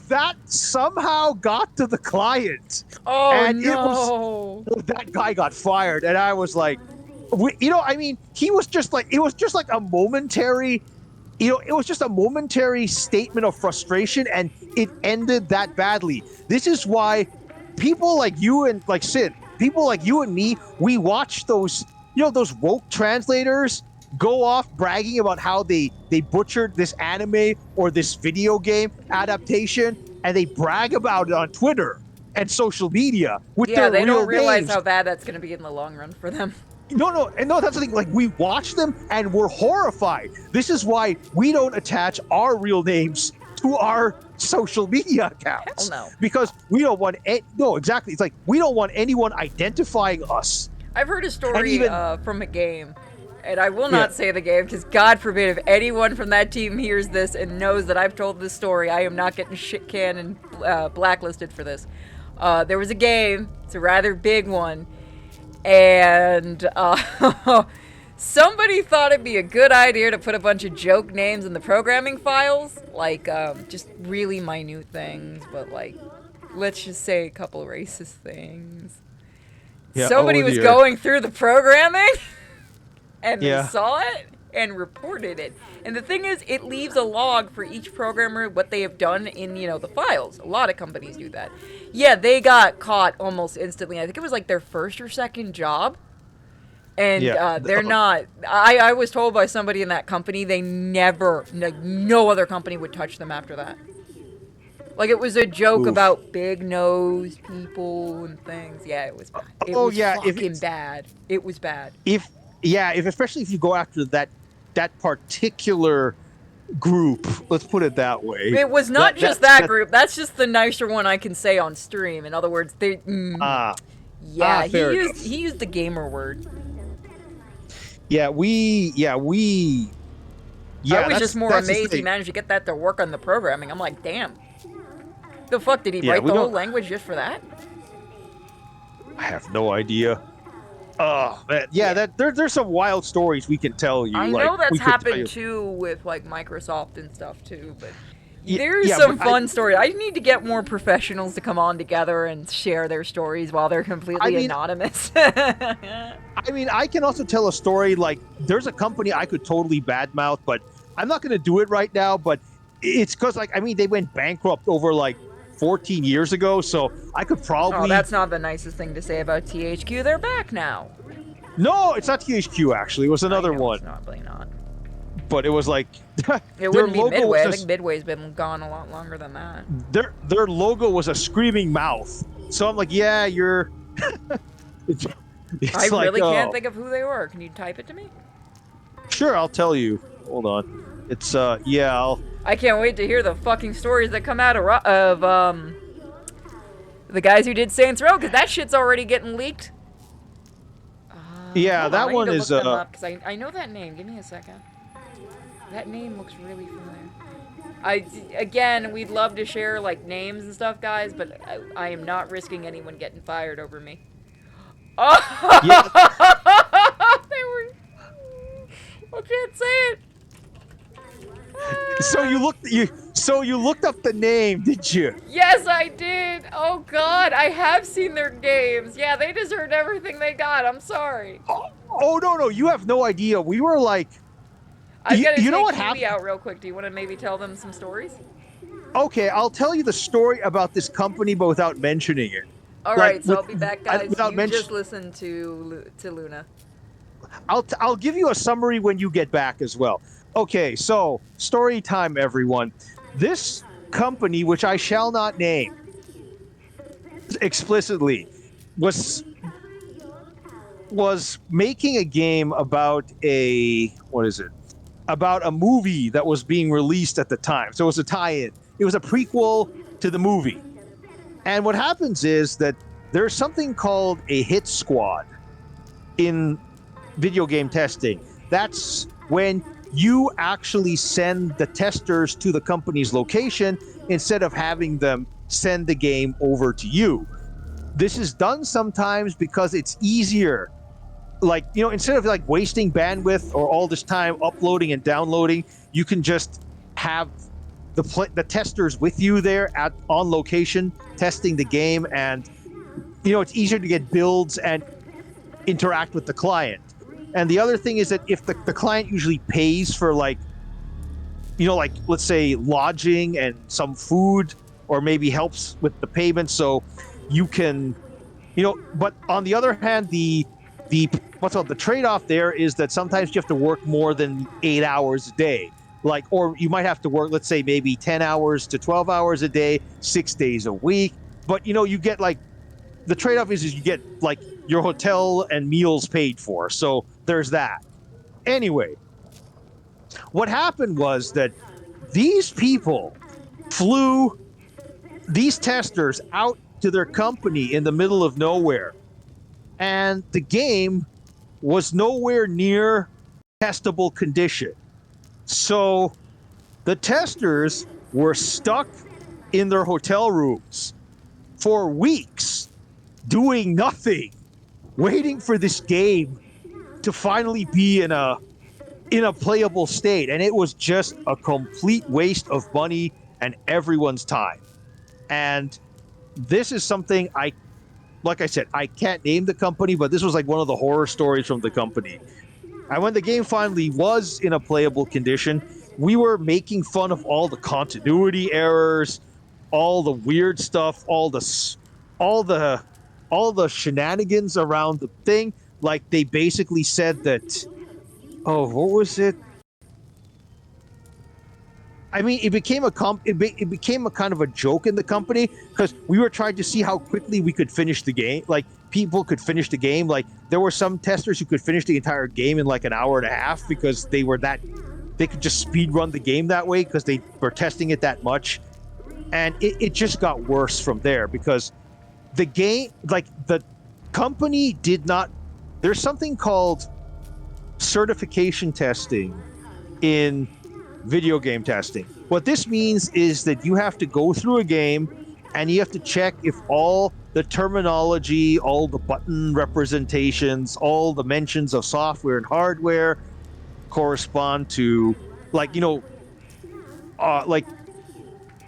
that somehow got to the client, Oh and no! that guy got fired, and I was like, I mean, he was just like it was just like a momentary. It was just a momentary statement of frustration, and it ended that badly. This is why people like you and like Sid, people like you and me, we watch those woke translators go off bragging about how they butchered this anime or this video game adaptation, and they brag about it on Twitter and social media with Yeah, their they real don't realize names. how bad that's going to be in the long run for them. No, that's the thing. Like, we watch them and we're horrified. This is why we don't attach our real names to our social media accounts. Hell no. Because we don't want no, exactly. It's like we don't want anyone identifying us. I've heard a story even, from a game, and I will not say the game because God forbid if anyone from that team hears this and knows that I've told this story, I am not getting shit canned and blacklisted for this. There was a game. It's a rather big one. And somebody thought it'd be a good idea to put a bunch of joke names in the programming files, like just really minute things, but like, let's just say a couple racist things. Yeah, Somebody was going through the programming, and they saw it and reported it. And the thing is, it leaves a log for each programmer what they have done in, the files. A lot of companies do that. Yeah, they got caught almost instantly. I think it was like their first or second job. And they're not... I was told by somebody in that company they never... no other company would touch them after that. Like, it was a joke about big-nosed people and things. Yeah, it was bad. It was fucking bad. It was bad. Especially if you go after that particular group, let's put it that way. It was not just that group. That's just the nicer one I can say on stream. In other words, he used the gamer word. I was just more amazed he managed to get that to work on the programming. I'm like, damn. The fuck, did he write the whole language just for that? I have no idea. Oh man, there's some wild stories we can tell you. I know that's happened too with like Microsoft and stuff too, but there's some fun stories. I need to get more professionals to come on together and share their stories while they're completely anonymous. I mean, I can also tell a story. Like, there's a company I could totally badmouth, but I'm not going to do it right now. But it's because, they went bankrupt over 14 years ago, so I could probably... Oh, that's not the nicest thing to say about THQ. They're back now. No, it's not THQ, actually. It was another one. It's probably not. But it was like... it wouldn't be Midway. I think Midway's been gone a lot longer than that. Their logo was a screaming mouth. So I'm like, yeah, you're... I really can't think of who they were. Can you type it to me? Sure, I'll tell you. Hold on. It's, I can't wait to hear the fucking stories that come out of the guys who did Saints Row, because that shit's already getting leaked. That one is... Look them up, because I know that name. Give me a second. That name looks really familiar. Again, we'd love to share, names and stuff, guys, but I am not risking anyone getting fired over me. Oh! Yeah. They were... I can't say it. So you looked up the name, did you? Yes, I did. Oh God, I have seen their games. Yeah, they deserved everything they got. I'm sorry. Oh no, you have no idea. We were like, I've got to take Kiwi out real quick. Do you want to maybe tell them some stories? Okay, I'll tell you the story about this company, but without mentioning it. All right, so I'll be back, guys. Just listen to Luna. I'll give you a summary when you get back as well. Okay, so story time, everyone. This company, which I shall not name explicitly, was making a game about about a movie that was being released at the time. So it was a tie-in. It was a prequel to the movie. And what happens is that there's something called a hit squad in video game testing. That's when you actually send the testers to the company's location instead of having them send the game over to you. This is done sometimes because it's easier. Like, instead of like wasting bandwidth or all this time uploading and downloading, you can just have the testers with you there on location testing the game, and it's easier to get builds and interact with the client. And the other thing is that if the client usually pays for like let's say lodging and some food, or maybe helps with the payment, so you can but on the other hand, the the trade-off there is that sometimes you have to work more than 8 hours a day, or you might have to work, let's say, maybe 10 hours to 12 hours a day, 6 days a week. But you get like, the trade-off is you get like your hotel and meals paid for, so there's that. Anyway, what happened was that these people flew these testers out to their company in the middle of nowhere, and the game was nowhere near testable condition. So the testers were stuck in their hotel rooms for weeks doing nothing, waiting for this game to finally be in a playable state. And it was just a complete waste of money and everyone's time. And this is something like I said, I can't name the company, but this was like one of the horror stories from the company. And when the game finally was in a playable condition, we were making fun of all the continuity errors, all the weird stuff, all the shenanigans around the thing. Like, they basically said that, what was it? I mean, it became a kind of a joke in the company, because we were trying to see how quickly we could finish the game. Like, people could finish the game. Like, there were some testers who could finish the entire game in like an hour and a half, because they could just speed run the game that way, because they were testing it that much. And it just got worse from there, because the game, like, the company did not. There's something called certification testing in video game testing. What this means is that you have to go through a game and you have to check if all the terminology, all the button representations, all the mentions of software and hardware correspond to, like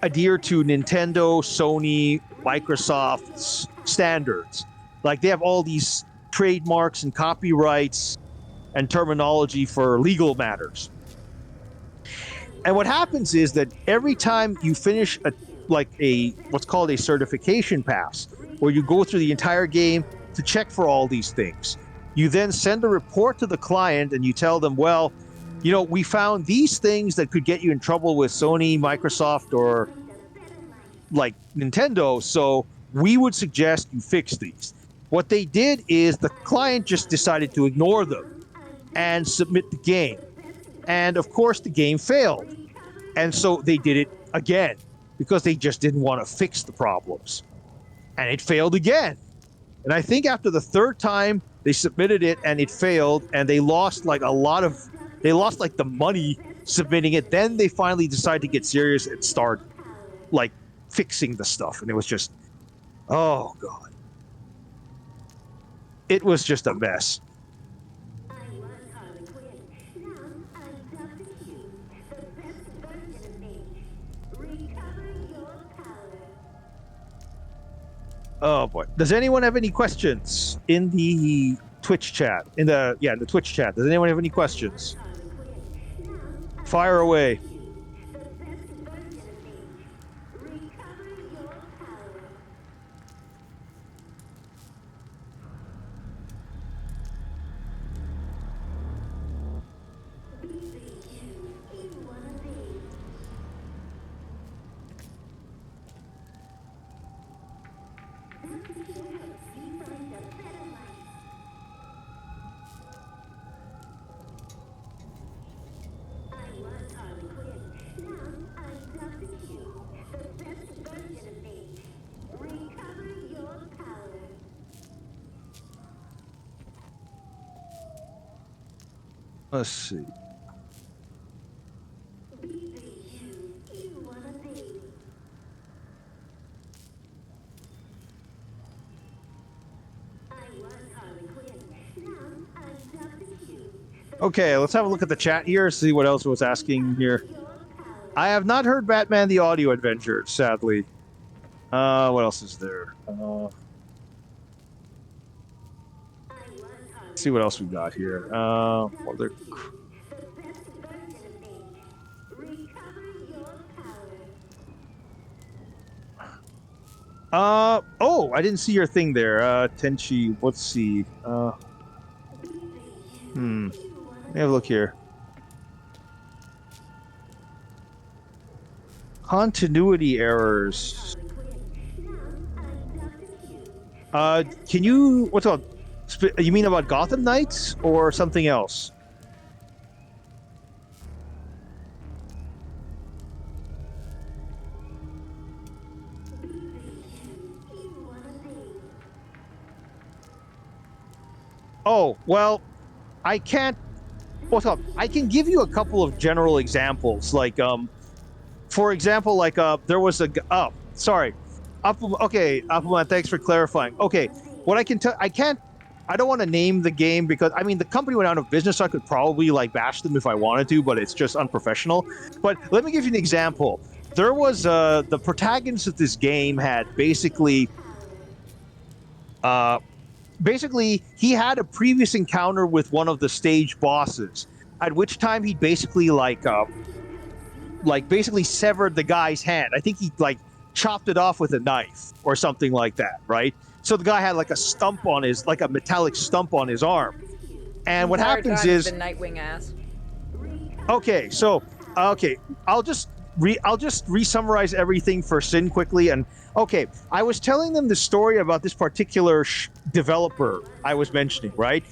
adhere to Nintendo, Sony, Microsoft's standards. Like, they have all these trademarks and copyrights and terminology for legal matters. And what happens is that every time you finish what's called a certification pass, where you go through the entire game to check for all these things, you then send a report to the client and you tell them, well, we found these things that could get you in trouble with Sony, Microsoft, or like Nintendo, so we would suggest you fix these. What they did is the client just decided to ignore them and submit the game. And of course, the game failed. And so they did it again, because they just didn't want to fix the problems. And it failed again. And I think after the third time they submitted it and it failed, and they lost like the money submitting it, then they finally decided to get serious and start like fixing the stuff. And it was just, oh God. It was just a mess. Oh boy. Does anyone have any questions in the Twitch chat? In the Twitch chat. Does anyone have any questions? Fire away. Let's see. Okay, let's have a look at the chat here, see what else was asking here. I have not heard Batman the Audio Adventure, sadly. What else is there? Let's see what else we got here. What other... Oh, I didn't see your thing there. Tenchi, let's see. Let me have a look here. Continuity errors. Can you, what's up? You mean about Gotham Knights or something else? Oh, well, I can't, what's up? I can give you a couple of general examples. Like, for example, like, there was a, oh, sorry. Okay, Appleman, thanks for clarifying. Okay, what I can tell, I don't want to name the game because, I mean, the company went out of business, so I could probably, like, bash them if I wanted to, but it's just unprofessional. But let me give you an example. There was, the protagonist of this game had basically, he had a previous encounter with one of the stage bosses, at which time he basically, like, basically severed the guy's hand. I think he, like, chopped it off with a knife or something like that, right? So the guy had like a stump on his, like a metallic stump on his arm. And what happens is the Nightwing ass. Okay, so I'll just re-summarize everything for Sin quickly. And okay, I was telling them the story about this particular developer I was mentioning, right?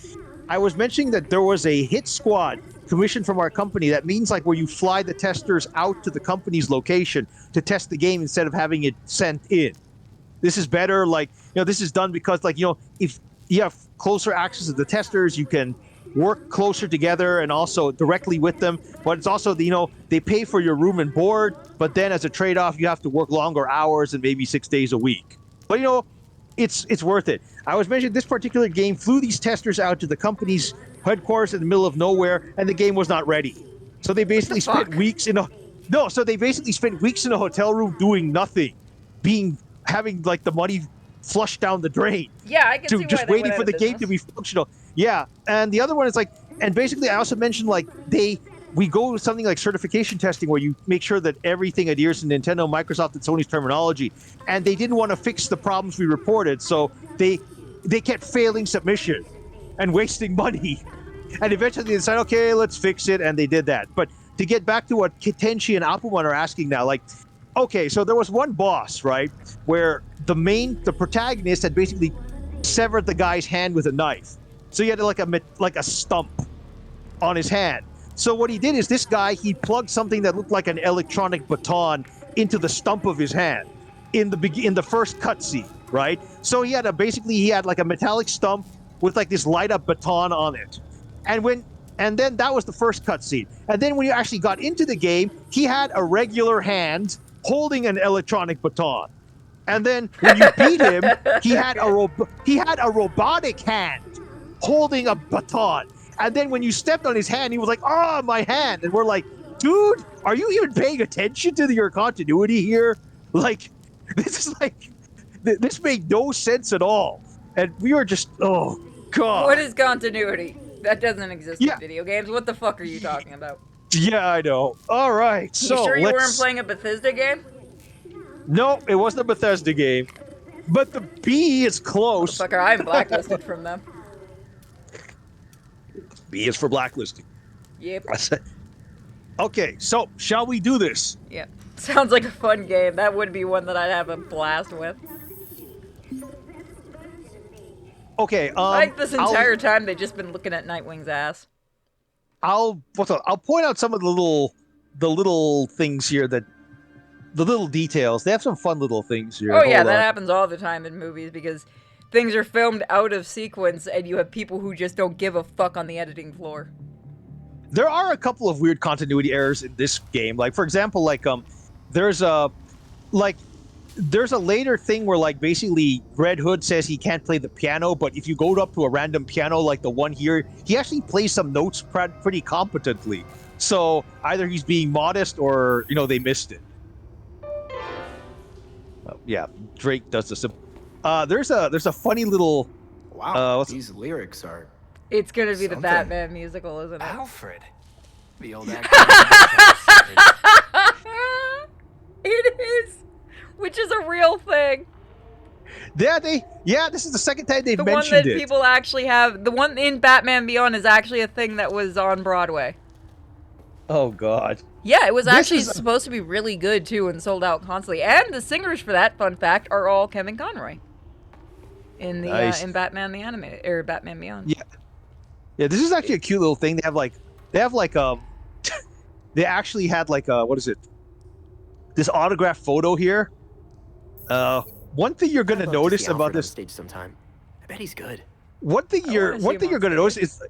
I was mentioning that there was a hit squad commissioned from our company. That means like where you fly the testers out to the company's location to test the game instead of having it sent in. This is better, like, you know, this is done because, like, you know, if you have closer access to the testers, you can work closer together and also directly with them. But it's also, you know, they pay for your room and board, but then as a trade-off, you have to work longer hours and maybe 6 days a week. But, you know, it's worth it. I was mentioning this particular game flew these testers out to the company's headquarters in the middle of nowhere, and the game was not ready. So they basically spent weeks in a hotel room doing nothing, having like the money flushed down the drain. Yeah, I can see why just they waiting went for out the of game to be functional. Yeah, and the other one is like, and basically I also mentioned like we go with something like certification testing where you make sure that everything adheres to Nintendo, Microsoft, and Sony's terminology. And they didn't want to fix the problems we reported, so they kept failing submission and wasting money. And eventually they decided, okay, let's fix it, and they did that. But to get back to what Kitenchi and Appleman are asking now, like, okay, so there was one boss, right, where the protagonist had basically severed the guy's hand with a knife. So he had like a stump on his hand. So what he did is this guy, he plugged something that looked like an electronic baton into the stump of his hand in the first cutscene, right? So he had like a metallic stump with like this light up baton on it. And then that was the first cutscene. And then when you actually got into the game, he had a regular hand holding an electronic baton. And then when you beat him, he had a robotic hand holding a baton. And then when you stepped on his hand, he was like, "Oh, my hand!" And we're like, "Dude, are you even paying attention to your continuity here? Like, this made no sense at all." And we were just, oh god. What is continuity? That doesn't exist in video games. What the fuck are you talking about? Yeah, I know. All right, You sure you weren't playing a Bethesda game? No, it wasn't a Bethesda game. But the B is close. Motherfucker, I'm blacklisted from them. B is for blacklisting. Yep. Okay, so shall we do this? Yep. Sounds like a fun game. That would be one that I'd have a blast with. Okay, like this entire time they've just been looking at Nightwing's ass. I'll point out some of the little things here the little details. They have some fun little things here. Oh yeah, that happens all the time in movies because things are filmed out of sequence and you have people who just don't give a fuck on the editing floor. there are a couple of weird continuity errors in this game. Like, for example, like there's a later thing where like basically Red Hood says he can't play the piano, but if you go up to a random piano like the one here, he actually plays some notes pretty competently. So either he's being modest or they missed it. Yeah, Drake does the simple. There's a funny little. Wow, these lyrics are. It's gonna be something. the Batman musical, isn't it? Alfred, the old actor. It is, which is a real thing. Yeah, this is the second time they've the mentioned one that it. People actually have. The one in Batman Beyond is actually a thing that was on Broadway. Oh God. Yeah, it was actually supposed to be really good too and sold out constantly. And the singers for that, fun fact, are all Kevin Conroy. In the in Batman the Animated or Batman Beyond. Yeah, this is actually a cute little thing. They have like they actually had like what is it? This autograph photo here. One thing you're gonna notice about this stage sometime. I bet he's good. One thing you're gonna notice is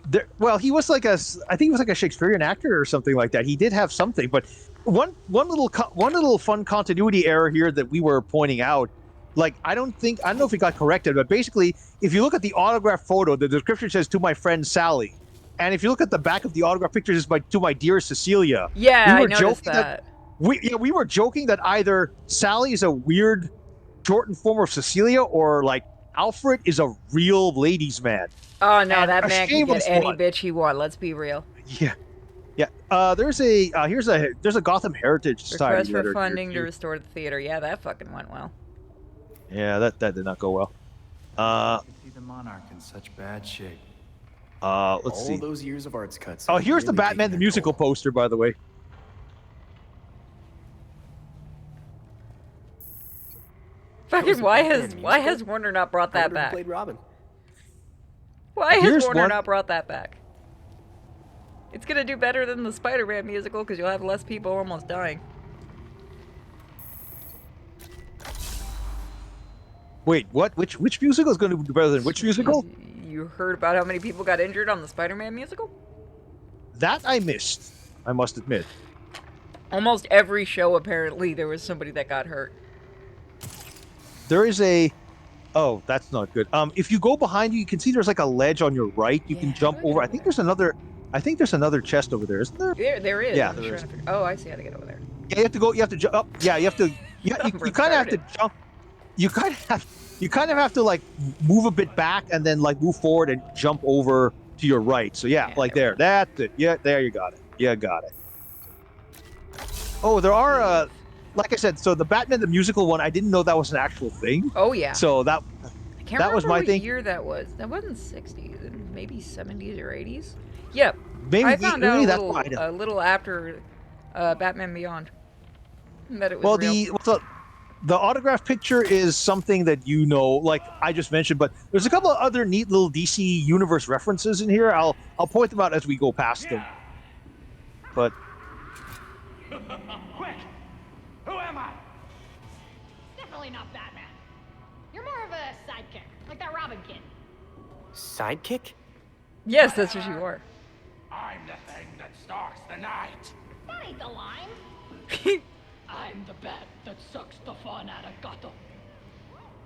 there. Well, he was like I think he was like a Shakespearean actor or something like that. He did have something, but one little fun continuity error here that we were pointing out. Like I don't know if it got corrected, but basically, if you look at the autograph photo, the description says "to my friend Sally," and if you look at the back of the autograph picture, it's "to my dear Cecilia." Yeah, we were I noticed that. We were joking that either Sally is a weird shortened form of Cecilia, or like Alfred is a real ladies' man. Oh no, And that a man can get shameless any one. bitch he wants. Let's be real. Yeah. There's a Gotham Heritage Society Request for letter funding here, to restore the theater. Yeah, that fucking went well. Yeah, that did not go well. See the Monarch in such bad shape. Let's see. All those years of arts cuts. Oh, here's the really Batman taking the a musical toll. poster, by the way. Fucking why has Warner not brought that back? Played Robin. Why has Here's Warner one- not brought that back? It's gonna do better than the Spider-Man musical because you'll have less people almost dying. Wait, what? Which musical is going to do better than which musical? You heard about how many people got injured on the Spider-Man musical? That I missed, I must admit. Almost every show, apparently, there was somebody that got hurt. There is a... Oh, that's not good. If you go behind you, you can see there's like a ledge on your right. You can jump over. I think there's another chest over there, isn't there? There is. Yeah, I'm there trying is. to figure. Oh, I see how to get over there. Yeah, you have to go. You have to jump up. Yeah, you have to. You kind of have to jump. You kind of have to like move a bit back and then like move forward and jump over to your right. So yeah, like there. That's it. Yeah, there you got it. Yeah, got it. Oh, there are like I said, so the Batman the musical one, I didn't know that was an actual thing. Oh yeah. So that I can't that was remember my what thing. year that was. That wasn't 60s, maybe 70s or 80s. Yep. Maybe I found out that's why a little after Batman Beyond that it was real. The autograph picture is something that like I just mentioned, but there's a couple of other neat little DC Universe references in here. I'll point them out as we go past them. But Quick! Who am I? Definitely not Batman. You're more of a sidekick, like that Robin kid. Sidekick? Yes, that's what you are. I'm the thing that stalks the night. That ain't the line. I'm the bat that sucks the fun out of Gotham.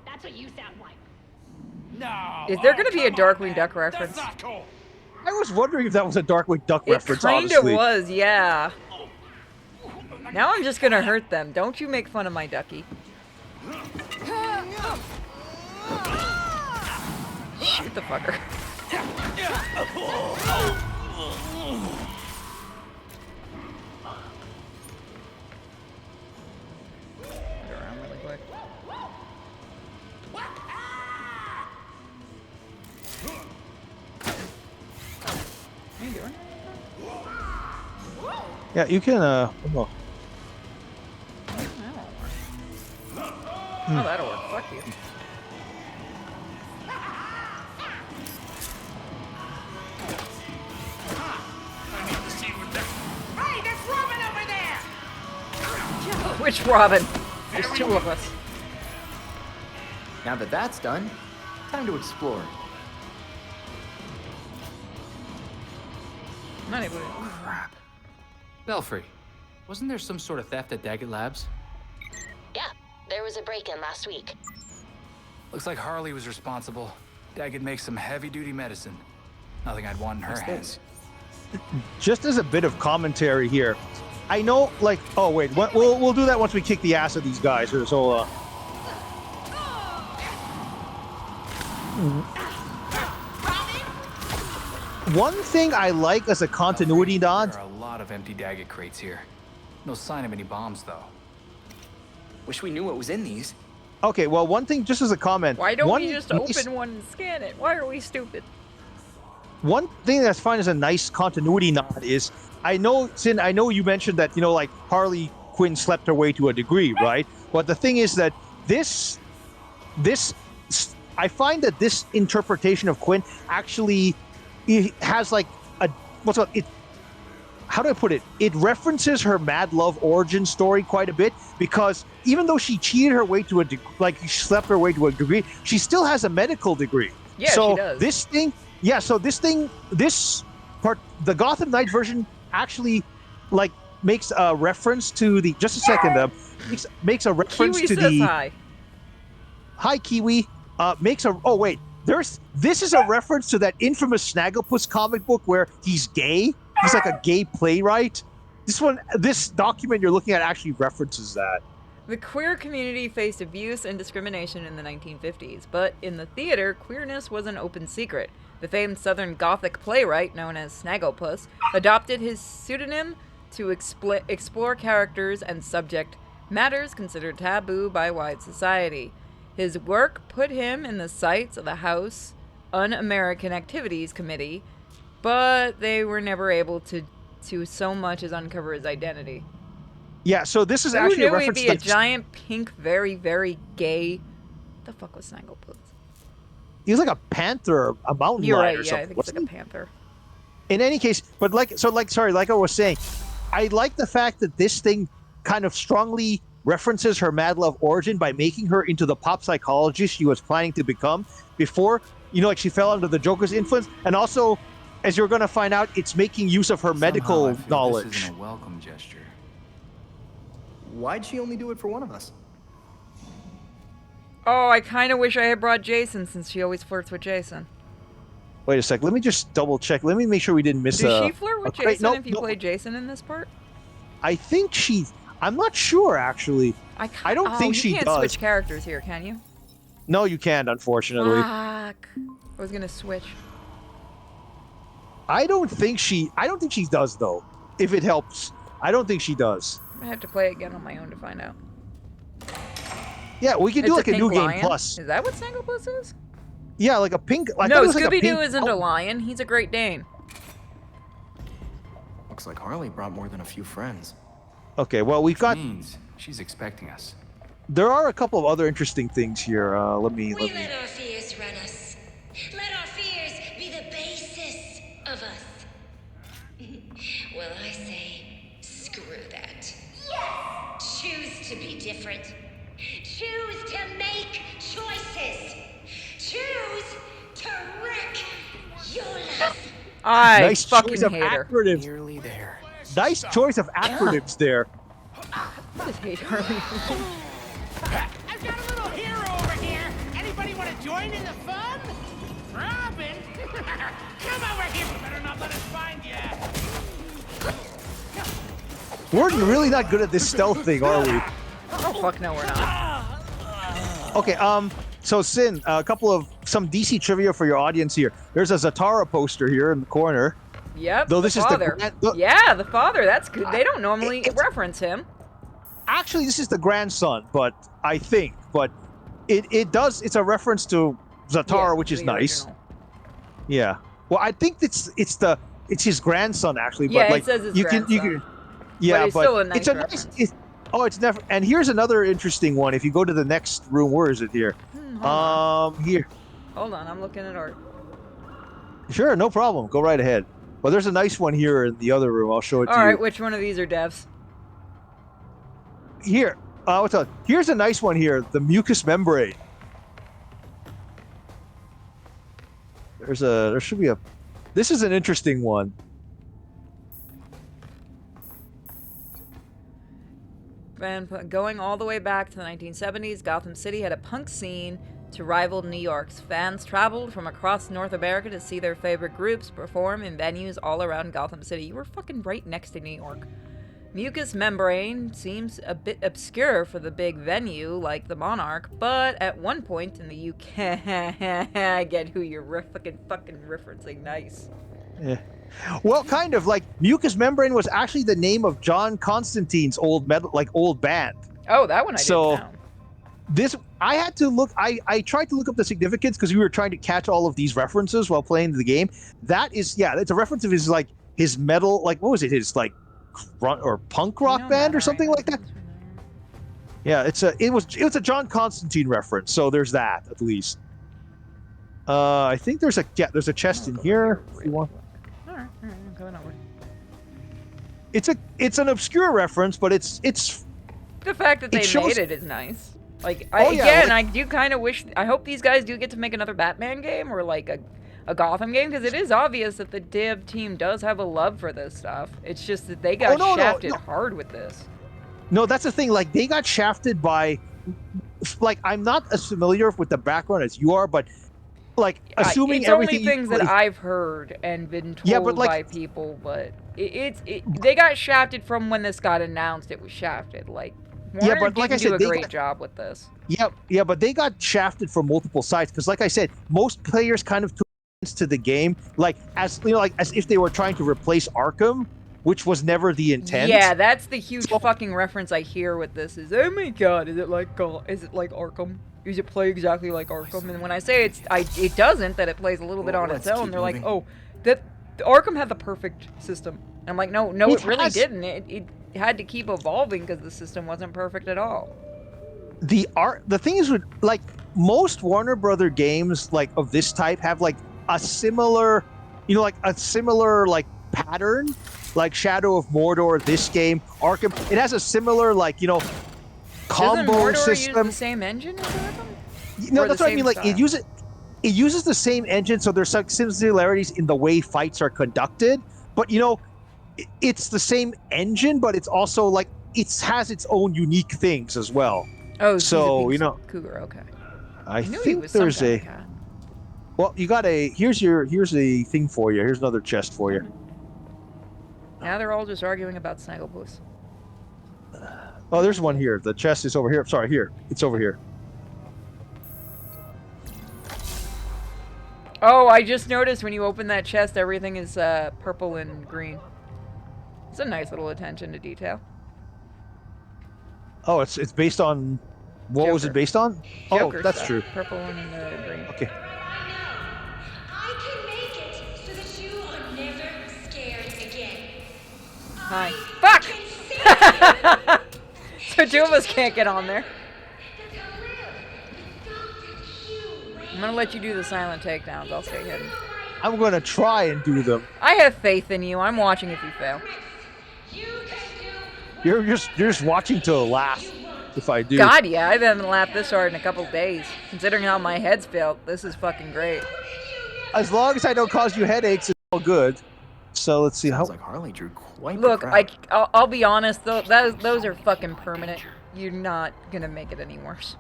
That's what you sound like. No. Is there going to be a Darkwing Duck reference? That's not cool. I was wondering if that was a Darkwing Duck It reference. kind of Honestly, was, yeah. Now I'm just gonna hurt them. Don't you make fun of my ducky. Shoot the fucker. Get around really quick. What are you doing? yeah, you can. Well, Oh, that'll work. Fuck you. Hey, there's Robin over there! Which Robin? There's two of us. Now that that's done, time to explore. Not even. Crap. Belfry, wasn't there some sort of theft at Daggett Labs? Yeah, there was a break-in last week. Looks like Harley was responsible. Daggett makes some heavy-duty medicine. Nothing I'd want in her hands. Just as a bit of commentary here, I know, like, oh wait, we'll do that once we kick the ass of these guys. So, one thing I like as a continuity nod. There are a lot of empty Daggett crates here. No sign of any bombs, though. Wish we knew what was in these. Okay, well, one thing, just as a comment. Why don't we just open one and scan it? Why are we stupid? One thing that's fine as a nice continuity nod is, I know, Sin, I know you mentioned that, you know, like, Harley Quinn slept her way to a degree, right? But the thing is that I find that this interpretation of Quinn actually has, like, how do I put it? It references her Mad Love origin story quite a bit, because even though she cheated her way to she slept her way to a degree, she still has a medical degree. Yeah, so she does. This part, the Gotham Knight version actually, like, makes a reference to the, just a second, makes a reference Kiwi to says the, hi. Hi Kiwi, this is a reference to that infamous Snagglepuss comic book where he's gay. He's like a gay playwright. This document you're looking at actually references that. The queer community faced abuse and discrimination in the 1950s, but in the theater, queerness was an open secret. The famed Southern Gothic playwright, known as Snagglepuss, adopted his pseudonym to explore characters and subject matters considered taboo by wide society. His work put him in the sights of the House Un-American Activities Committee, but they were never able to so much as uncover his identity. Yeah, so this is Who actually knew a reference he'd be a to giant, pink, very, very gay... The fuck was Snagglepuss? He was like a panther, a mountain You're lion right, or yeah, something. I think it's like a panther. In any case, but like I was saying, I like the fact that this thing kind of strongly references her Mad Love origin by making her into the pop psychologist she was planning to become before, you know, like she fell under the Joker's influence. And also, as you're going to find out, it's making use of her medical knowledge. This isn't a welcome gesture. Why'd she only do it for one of us? Oh, I kind of wish I had brought Jason, since she always flirts with Jason. Wait a sec. Let me just double check. Let me make sure we didn't miss Does she flirt with Jason if you play Jason in this part? I think I'm not sure, actually. I don't think she does. You can't switch characters here, can you? No, you can't, unfortunately. Fuck. I was gonna switch. I don't think she does, though. If it helps. I don't think she does. I have to play it again on my own to find out. Yeah, we can do like a new lion? game plus. Is that what Snagglepuss is? Yeah, like a pink. No, Scooby-Doo isn't a lion. He's a Great Dane. Looks like Harley brought more than a few friends. Okay, well, we've got... means she's expecting us. There are a couple of other interesting things here. Let me... Let our fears run us. Let our fears be the basis of us. Well, I say, screw that. Yes! Choose to be different. Choose to make choices. Choose to wreck your life. I nice fucking choice of hate her. acronyms. Nearly there. Nice choice of acronyms there. I just hate her. I've got a little hero over here. Anybody want to join in the fun? Robin? Come over here. You better not let us find you. We're really not good at this stealth thing, are we? Oh, fuck no, we're not. Okay, so Sin, some DC trivia for your audience here. There's a Zatara poster here in the corner. Yep, Though the this father. is the yeah, the father. That's good. They don't normally reference him. Actually, this is the grandson, but I think, it's a reference to Zatara, which is nice. Original. Yeah. Well, I think it's his grandson actually, Yeah, but like it says his you grandson. can yeah, but it's still a nice it's a reference. nice. It's never. And here's another interesting one. If you go to the next room, where is it here? Here. Hold on, I'm looking at art. Sure, no problem. Go right ahead. Well, there's a nice one here in the other room. I'll show it to you. All right, which one of these are devs? Here. Here's a nice one here. The mucous membrane. There should be a. This is an interesting one. and going all the way back to the 1970s, Gotham City had a punk scene to rival New York's. Fans traveled from across North America to see their favorite groups perform in venues all around Gotham City. You were fucking right next to New York. Mucous membrane seems a bit obscure for the big venue like the Monarch, but at one point in the UK, I get who you're fucking referencing. Nice. Yeah. Well, kind of like mucous membrane was actually the name of John Constantine's old band. Oh, that one I didn't know. This I had to look. I tried to look up the significance because we were trying to catch all of these references while playing the game. That is, yeah, it's a reference of his metal, like what was it? His like grunt or punk rock band or something like that. Yeah, it was a John Constantine reference. So there's that at least. I think there's a chest in here if you want. Alright, I'm going over. It's an obscure reference, but it's the fact that they made it is nice. Like, I do kind of wish. I hope these guys do get to make another Batman game or like a Gotham game, because it is obvious that the dev team does have a love for this stuff. It's just that they got shafted hard with this. No, that's the thing. Like, they got shafted by, like, I'm not as familiar with the background as you are, but like assuming it's everything. It's only things that I've heard and been told by people, but they got shafted from when this got announced. It was shafted. Like, Warner but like I said, do a great job with this. Yeah, but they got shafted from multiple sides because, like I said, most players kind of took to the game, like as if they were trying to replace Arkham, which was never the intent. Yeah, that's the huge fucking reference I hear with this. Is, oh my god, is it like Arkham? Does it play exactly like Arkham? And when I say it doesn't, that it plays a little bit on its own, they're like, oh, that Arkham had the perfect system. I'm like, no, it really didn't. It had to keep evolving because the system wasn't perfect at all. The thing is, with like most Warner Brother games like of this type have like a similar, pattern, like Shadow of Mordor. This game, Arkham, it has a similar combo Doesn't Mordor system. use the same engine as Arkham? No, that's what I mean. Like it uses the same engine, so there's some similarities in the way fights are conducted. But it's the same engine, but it's also like it has its own unique things as well. Oh, so Cougar. Okay. I think there's a. Well, you got here's a thing for you. Here's another chest for you. Now they're all just arguing about Snagglepuss. Oh, there's one here. The chest is over here. Sorry, here. It's over here. Oh, I just noticed when you open that chest, everything is purple and green. It's a nice little attention to detail. Oh, it's based on... What was it based on? Joker oh, that's stuff. true. Purple and green. Okay. I can make it so that you are never scared again. Hi. Fuck! So two of us can't get on there. I'm gonna let you do the silent takedowns. I'll stay hidden. I'm gonna try and do them. I have faith in you. I'm watching if you fail. You're just watching to laugh if I do. God, yeah, I haven't laughed this hard in a couple days. Considering how my head's felt, this is fucking great. As long as I don't cause you headaches, it's all good. So let's see. Sounds like Harley drew quite Look, the crowd. I'll be honest though, those are fucking permanent. You're not gonna make it any worse.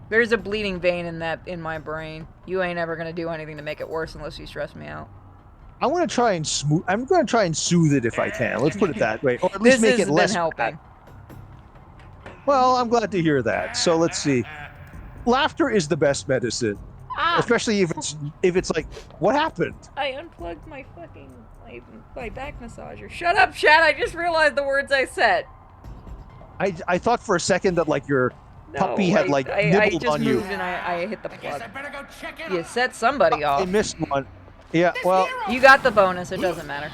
There's a bleeding vein in my brain. You ain't ever gonna do anything to make it worse unless you stress me out. I'm gonna try and soothe it if I can. Let's put it that way, or at least make it less helping. bad. Well, I'm glad to hear that. So let's see. Laughter is the best medicine, especially if it's like, what happened? I unplugged my fucking my back massager. Shut up, Chad! I just realized the words I said. I thought for a second that like your puppy had like nibbled on you. I just moved and I hit the plug. You set somebody off. I missed one. Yeah, well... You got the bonus, it doesn't matter.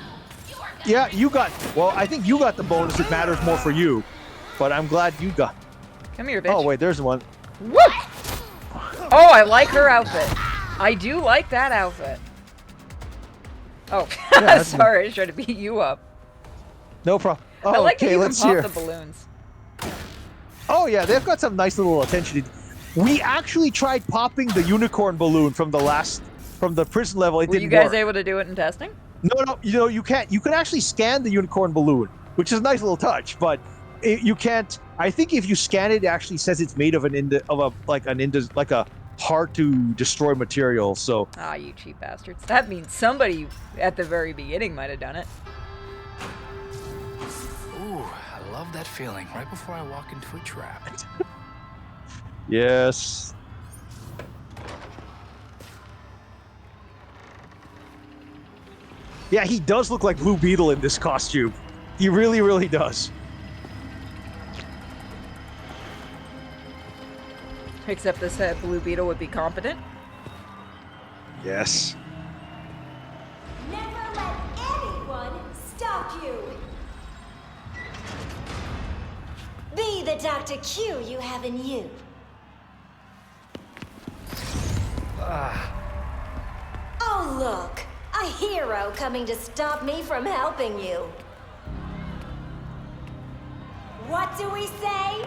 Yeah, you got... Well, I think you got the bonus, it matters more for you. But I'm glad you got... Come here, bitch. Oh, wait, there's one. Woo! Oh, I like her outfit. I do like that outfit. Oh, yeah, sorry, I was trying to beat you up. No problem. Oh, I like okay, that you let's can hear. pop the balloons. Oh, yeah, they've got some nice little attention. We actually tried popping the unicorn balloon from the prison level. It Were didn't you guys work. able to do it in testing? No, you can't. You can actually scan the unicorn balloon, which is a nice little touch. But you can't. I think if you scan it, it actually says it's made of like a hard to destroy material. So Ah, you cheap bastards. That means somebody at the very beginning might have done it. Ooh, I love that feeling right before I walk into a trap. yes. Yeah, he does look like Blue Beetle in this costume. He really, really does. Except this Blue Beetle would be competent. Yes. Never let anyone stop you. Be the Dr. Q you have in you. Oh, look. A hero coming to stop me from helping you. What do we say?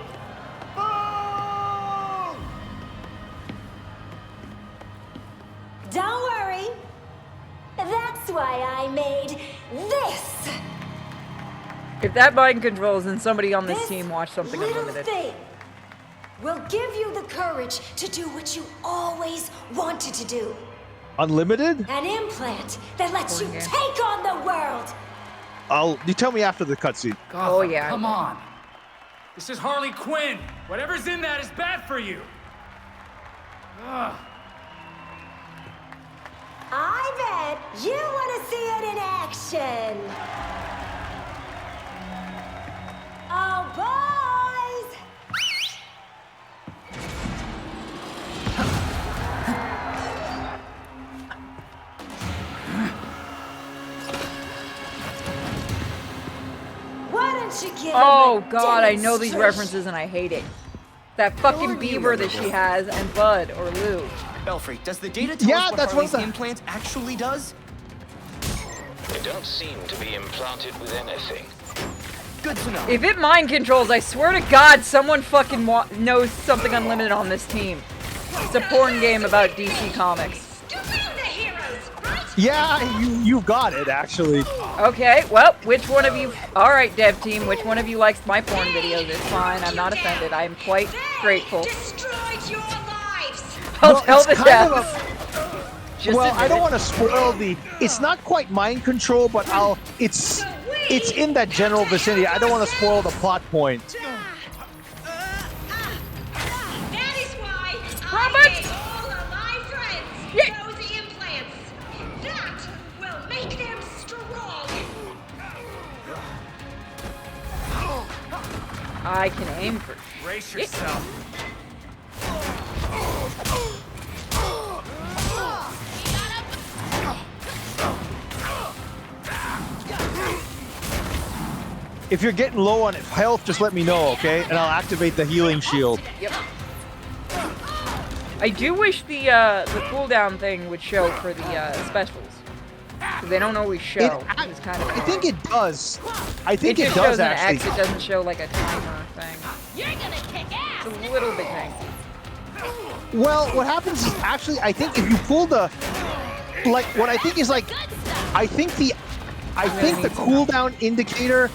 Don't worry. That's why I made this. If that mind controls, then somebody on this team watch something Little unlimited. thing will give you the courage to do what you always wanted to do. Unlimited? An implant that lets you take on the world. You tell me after the cutscene. Gotham, Oh, yeah. Come on. This is Harley Quinn. Whatever's in that is bad for you. Ugh. I bet you want to see it in action. Oh, boys! Why don't you give Oh him a god, I know these demonstration? references and I hate it. That fucking beaver that she has, and Bud, or Lou. Belfry, does the data tell us what Harley's implant actually does? They don't seem to be implanted with anything. Good to know. If it mind controls, I swear to god someone fucking knows something unlimited on this team. It's a porn game about DC Comics. Yeah, you got it, actually. Okay, well, which one of you... Alright, dev team, which one of you likes my porn videos? It's fine, I'm not offended. I am quite grateful. I'll tell the devs. Well, I don't want to spoil the... It's not quite mind control, but it's in that general vicinity. I don't want to spoil the plot point. That is why Robert! I made all of my friends those implants. That will make them strong. I can aim for Brace yourself. If you're getting low on health, just let me know, okay? And I'll activate the healing shield. Yep. I do wish the cooldown thing would show for the specials. 'Cause they don't always show. It's kind of I think it does. I think it just does, shows an actually. X, it doesn't show like a timer thing. You're gonna kick ass. It's a little bit tanky. Well, what happens is actually, I think if you pull the, like, what I think is like, I think the cooldown indicator.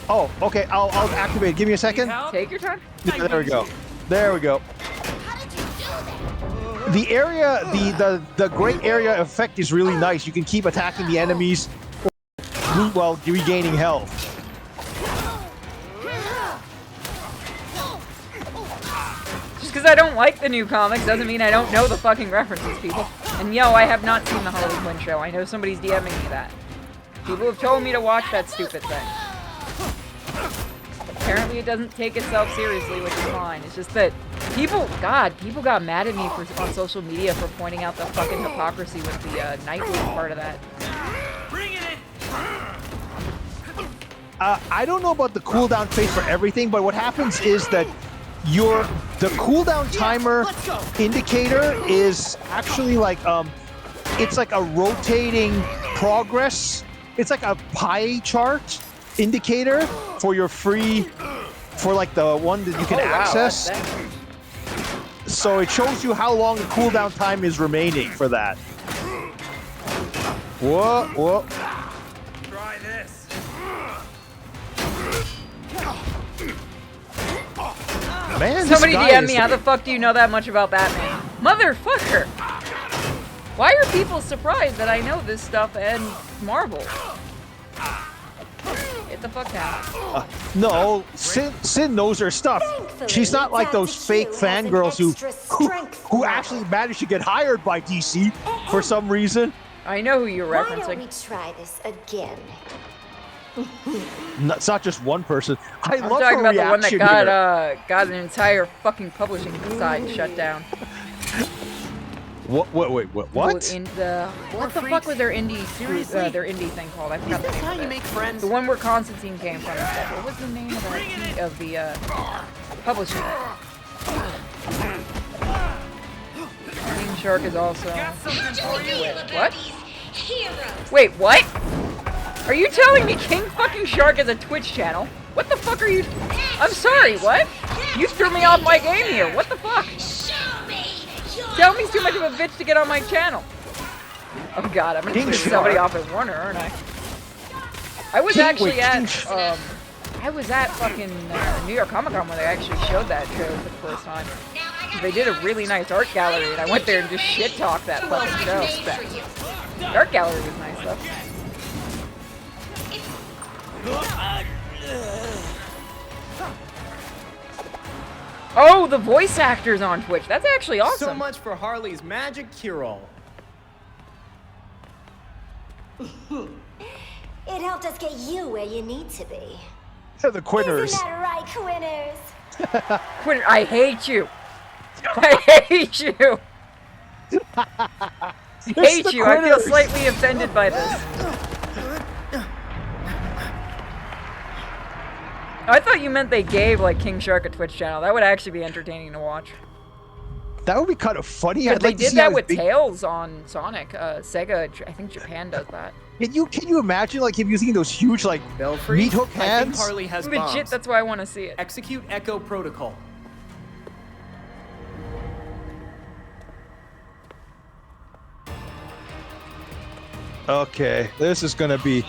Oh, okay. I'll activate it. Give me a second. Take your time. Yeah, there we go. There we go. The area, the great area effect is really nice. You can keep attacking the enemies while regaining health. Just because I don't like the new comics doesn't mean I don't know the fucking references, people. And yo, I have not seen the Harley Quinn show. I know somebody's DMing me that. People have told me to watch that stupid thing. Apparently it doesn't take itself seriously, which is fine. It's just that people got mad at me on social media for pointing out the fucking hypocrisy with the Nightwing part of that. I don't know about the cooldown phase for everything, but what happens is that the cooldown timer indicator is actually like it's like a rotating progress. It's like a pie chart indicator for your free, for like the one that you can access. So it shows you how long the cooldown time is remaining for that. Whoa, whoa. Try this. Man, Somebody this guy DM is me, how the fuck do you know that much about Batman? Motherfucker! Why are people surprised that I know this stuff and Marvel? Get the fuck down. No, Sin knows her stuff. She's not like those fake fangirls who actually managed to get hired by DC for some reason. I know who you're Why referencing. don't we try this again? No, it's not just one person. I'm love talking her about the one that reaction got here. got an entire fucking publishing site shut down. What? Wait, what? What the fuck was their indie their indie thing called? I forgot the name how of you it. make friends? The one where Constantine came from. What was the name of the publishing? King Shark is also. What? Wait, what? Are you telling me King fucking Shark is a Twitch channel? What the fuck are you? I'm sorry, what? You threw me off my game here. What the fuck? Tell me too much of a bitch to get on my channel. Oh god, I'm gonna piss somebody off at Warner, aren't I? I was actually at fucking New York Comic Con when they actually showed that show for the first time. They did a really nice art gallery, and I went there and just shit talked that fucking show. The art gallery was nice though. Oh, the voice actors on Twitch. That's actually awesome. So much for Harley's magic cure-all. It helped us get you where you need to be. They're the Quinners. Isn't that right, Quinners? Quinner, I hate you. I hate you. Hate you. I feel slightly offended by this. I thought you meant they gave like King Shark a Twitch channel. That would actually be entertaining to watch. That would be kind of funny. But I'd they like to did see that how with big... Tails on Sonic. Sega, I think Japan does that. Can you imagine like him using those huge like meat hook I think hands? Harley has Legit, bombs. that's why I want to see it. Execute Echo Protocol. Okay, this is gonna be.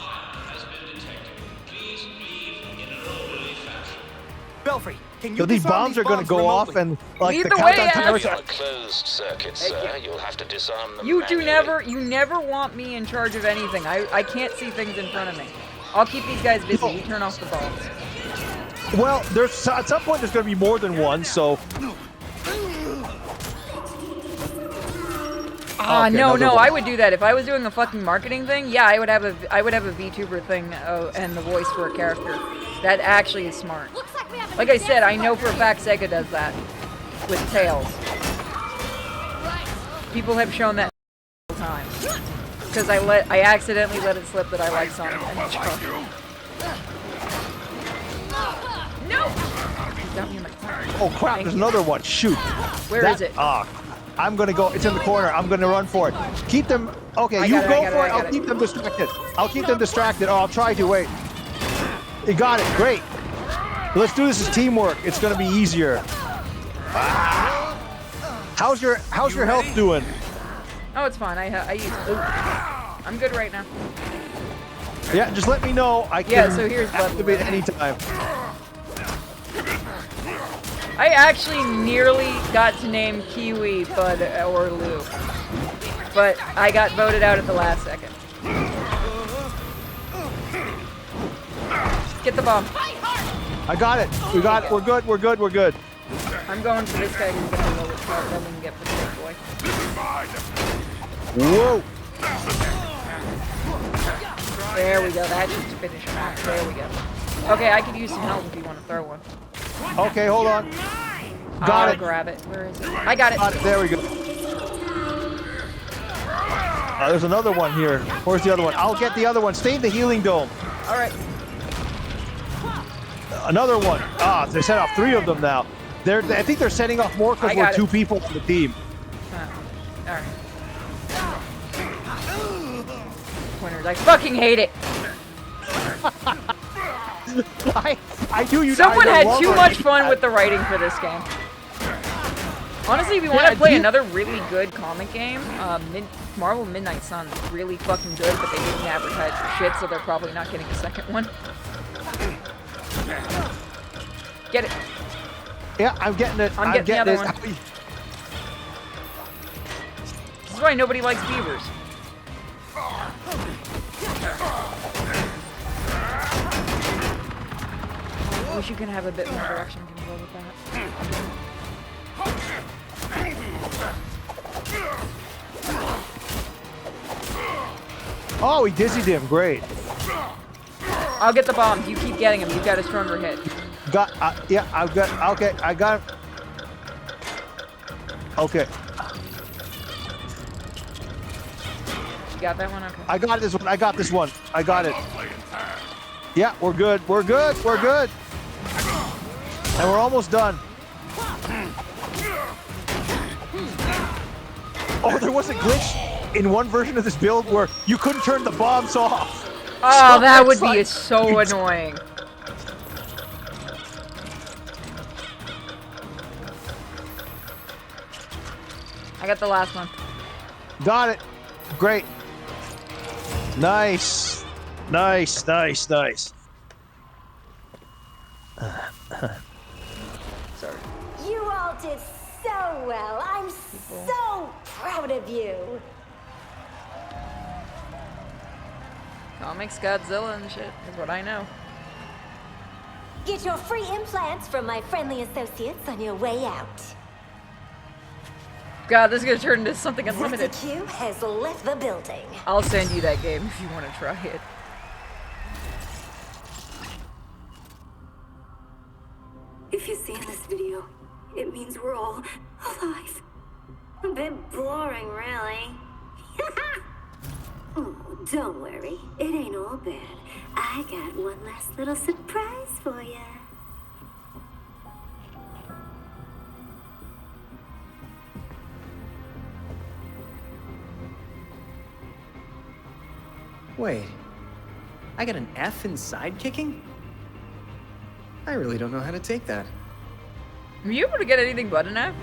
Belfry, can you So these disarm bombs are gonna go remotely? off and like Lead the the way, countdown Ash. timers On are. a closed circuit, sir. You'll have to disarm them You manually. you never want me in charge of anything. I can't see things in front of me. I'll keep these guys busy. You turn off the bombs. Well, there's at some point there's gonna be more than one, so. Ah, Okay, no, another no, one. I would do that. If I was doing a fucking marketing thing, yeah, I would have a VTuber thing and the voice for a character. That actually is smart. Like I said, I know for a fact Sega does that with Tails. People have shown that all the time. Because I accidentally let it slip that I like Sonic and Hedgehog. No! He's got me in my corner. Oh crap! There's another one. Shoot. Where is it? I'm gonna go. It's in the corner. I'm gonna run for it. Keep them. Okay, I you got it, go I got for it, it. I I'll got keep it. them distracted. I'll keep them distracted. Oh, I'll try to. Wait. You got it. Great. Let's do this as teamwork. It's gonna be easier. Ah. How's your health doing? Oh, it's fine. I use Ooh. I'm good right now. Yeah, just let me know. I can Yeah, so here's activate anytime. I actually nearly got to name Kiwi, Bud, or Lou. But I got voted out at the last second. Get the bomb. I got it. We got it. We're good. We're good. We're good. I'm going for this guy who's going to lower the top, then we can get for the big boy. Whoa. There we go. That should finish him off. There we go. Okay, I could use some help if you want to throw one. Okay, hold on. Got I'll it. grab it. Where is it? I got it. There we go. There's another one here. Where's the other one? I'll get the other one. Stay in the healing dome. All right. Another one. Ah, they set off 3 of them now. I think they're setting off more because we're 2 people on the team. All right. Winners. I fucking hate it. I do. You Someone guys had too much fun with the writing for this game. Honestly, if you want to play another really good comic game, Marvel Midnight Sun is really fucking good, but they didn't advertise for shit, so they're probably not getting a second one. Get it. Yeah, I'm getting it. I'm getting the other one. it. This is why nobody likes beavers. I wish you could have a bit more direction control with that. Oh, he dizzied him. Great. I'll get the bombs. You keep getting him. You've got a stronger hit. Yeah, I've got. Okay, I got him. Okay. You got that one? Okay. I got this one. I got this one. I got it. Yeah, we're good. We're good. We're good. And we're almost done. Oh, there was a glitch in one version of this build where you couldn't turn the bombs off. Oh, that would be so annoying. I got the last one. Got it. Great. Nice. Nice, nice, nice. Sorry. You all did so well. I'm so proud of you. Comics, Godzilla and shit is what I know. Get your free implants from my friendly associates on your way out. God, this is gonna turn into something unlimited. Q has left the building. I'll send you that game if you want to try it. If you see in this video, it means we're all alive. A bit boring, really. Oh, don't worry. It ain't all bad. I got one last little surprise for you. Wait, I got an F in sidekicking? I really don't know how to take that. Are you able to get anything but an F?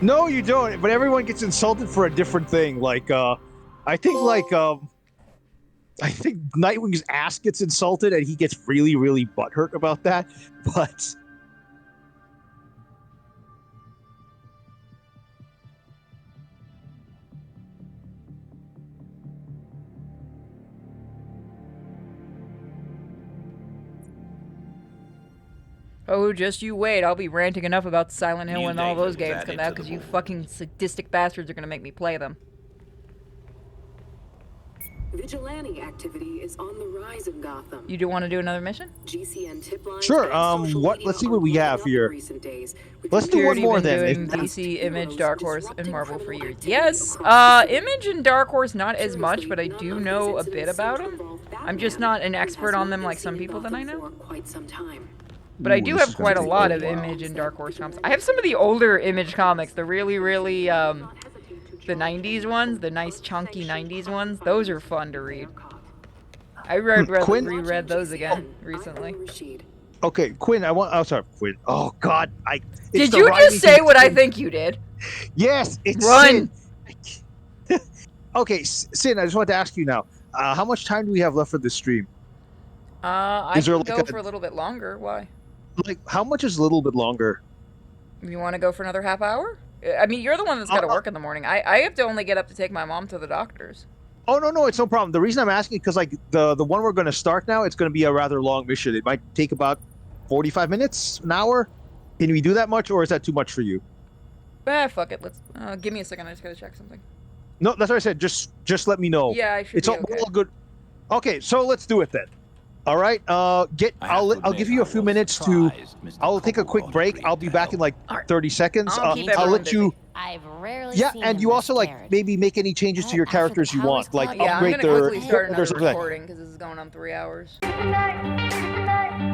No, you don't. But everyone gets insulted for a different thing. Like, I think Nightwing's ass gets insulted, and he gets really, really butthurt about that. But Oh, just you wait. I'll be ranting enough about Silent Hill New when all data those was games added come to out the because you board. fucking sadistic bastards are gonna make me play them. Vigilante activity is on the rise in Gotham. You do want to do another mission? GCN tip lines sure. and social What? media Let's see are what we blowing have up in here. recent days, with Let's do one Already more been then. doing DC, Image, Dark Horse, and Marvel for years. Yes, Image and Dark Horse not as much, but I do know a bit about them. I'm just not an expert on them like some people that I know. quite some time. But I do have quite a lot of Image and Dark Horse comics. I have some of the older Image comics, the really, the 90s ones, the nice chunky 90s ones. Those are fun to read. I reread those again recently. Okay, Quinn, oh, sorry, Quinn. Oh, God. Did you just say what I think you did? Yes, it's Run! Sin. Okay, Sin, I just wanted to ask you now. How much time do we have left for this stream? I Is there can like go a- for a little bit longer. Why? Like, how much is a little bit longer? You want to go for another half hour? I mean, you're the one that's got to work in the morning. I have to only get up to take my mom to the doctor's. Oh, no, it's no problem. The reason I'm asking is because, like, the one we're going to start now, it's going to be a rather long mission. It might take about 45 minutes, an hour. Can we do that much, or is that too much for you? Fuck it. Let's give me a second. I just gotta check something. No, that's what I said. Just let me know. Yeah, I should it's be all, okay. all good. Okay, so let's do it then. All right. I'll give you a few minutes to. I'll take a quick break. I'll be back in like 30 seconds. I'll let you. I've rarely Yeah, seen and him you this also like scared. maybe make any changes to your characters you want, like Yeah, I'm upgrade gonna their quickly start or another something like that. recording because this is going on 3 hours. Good night.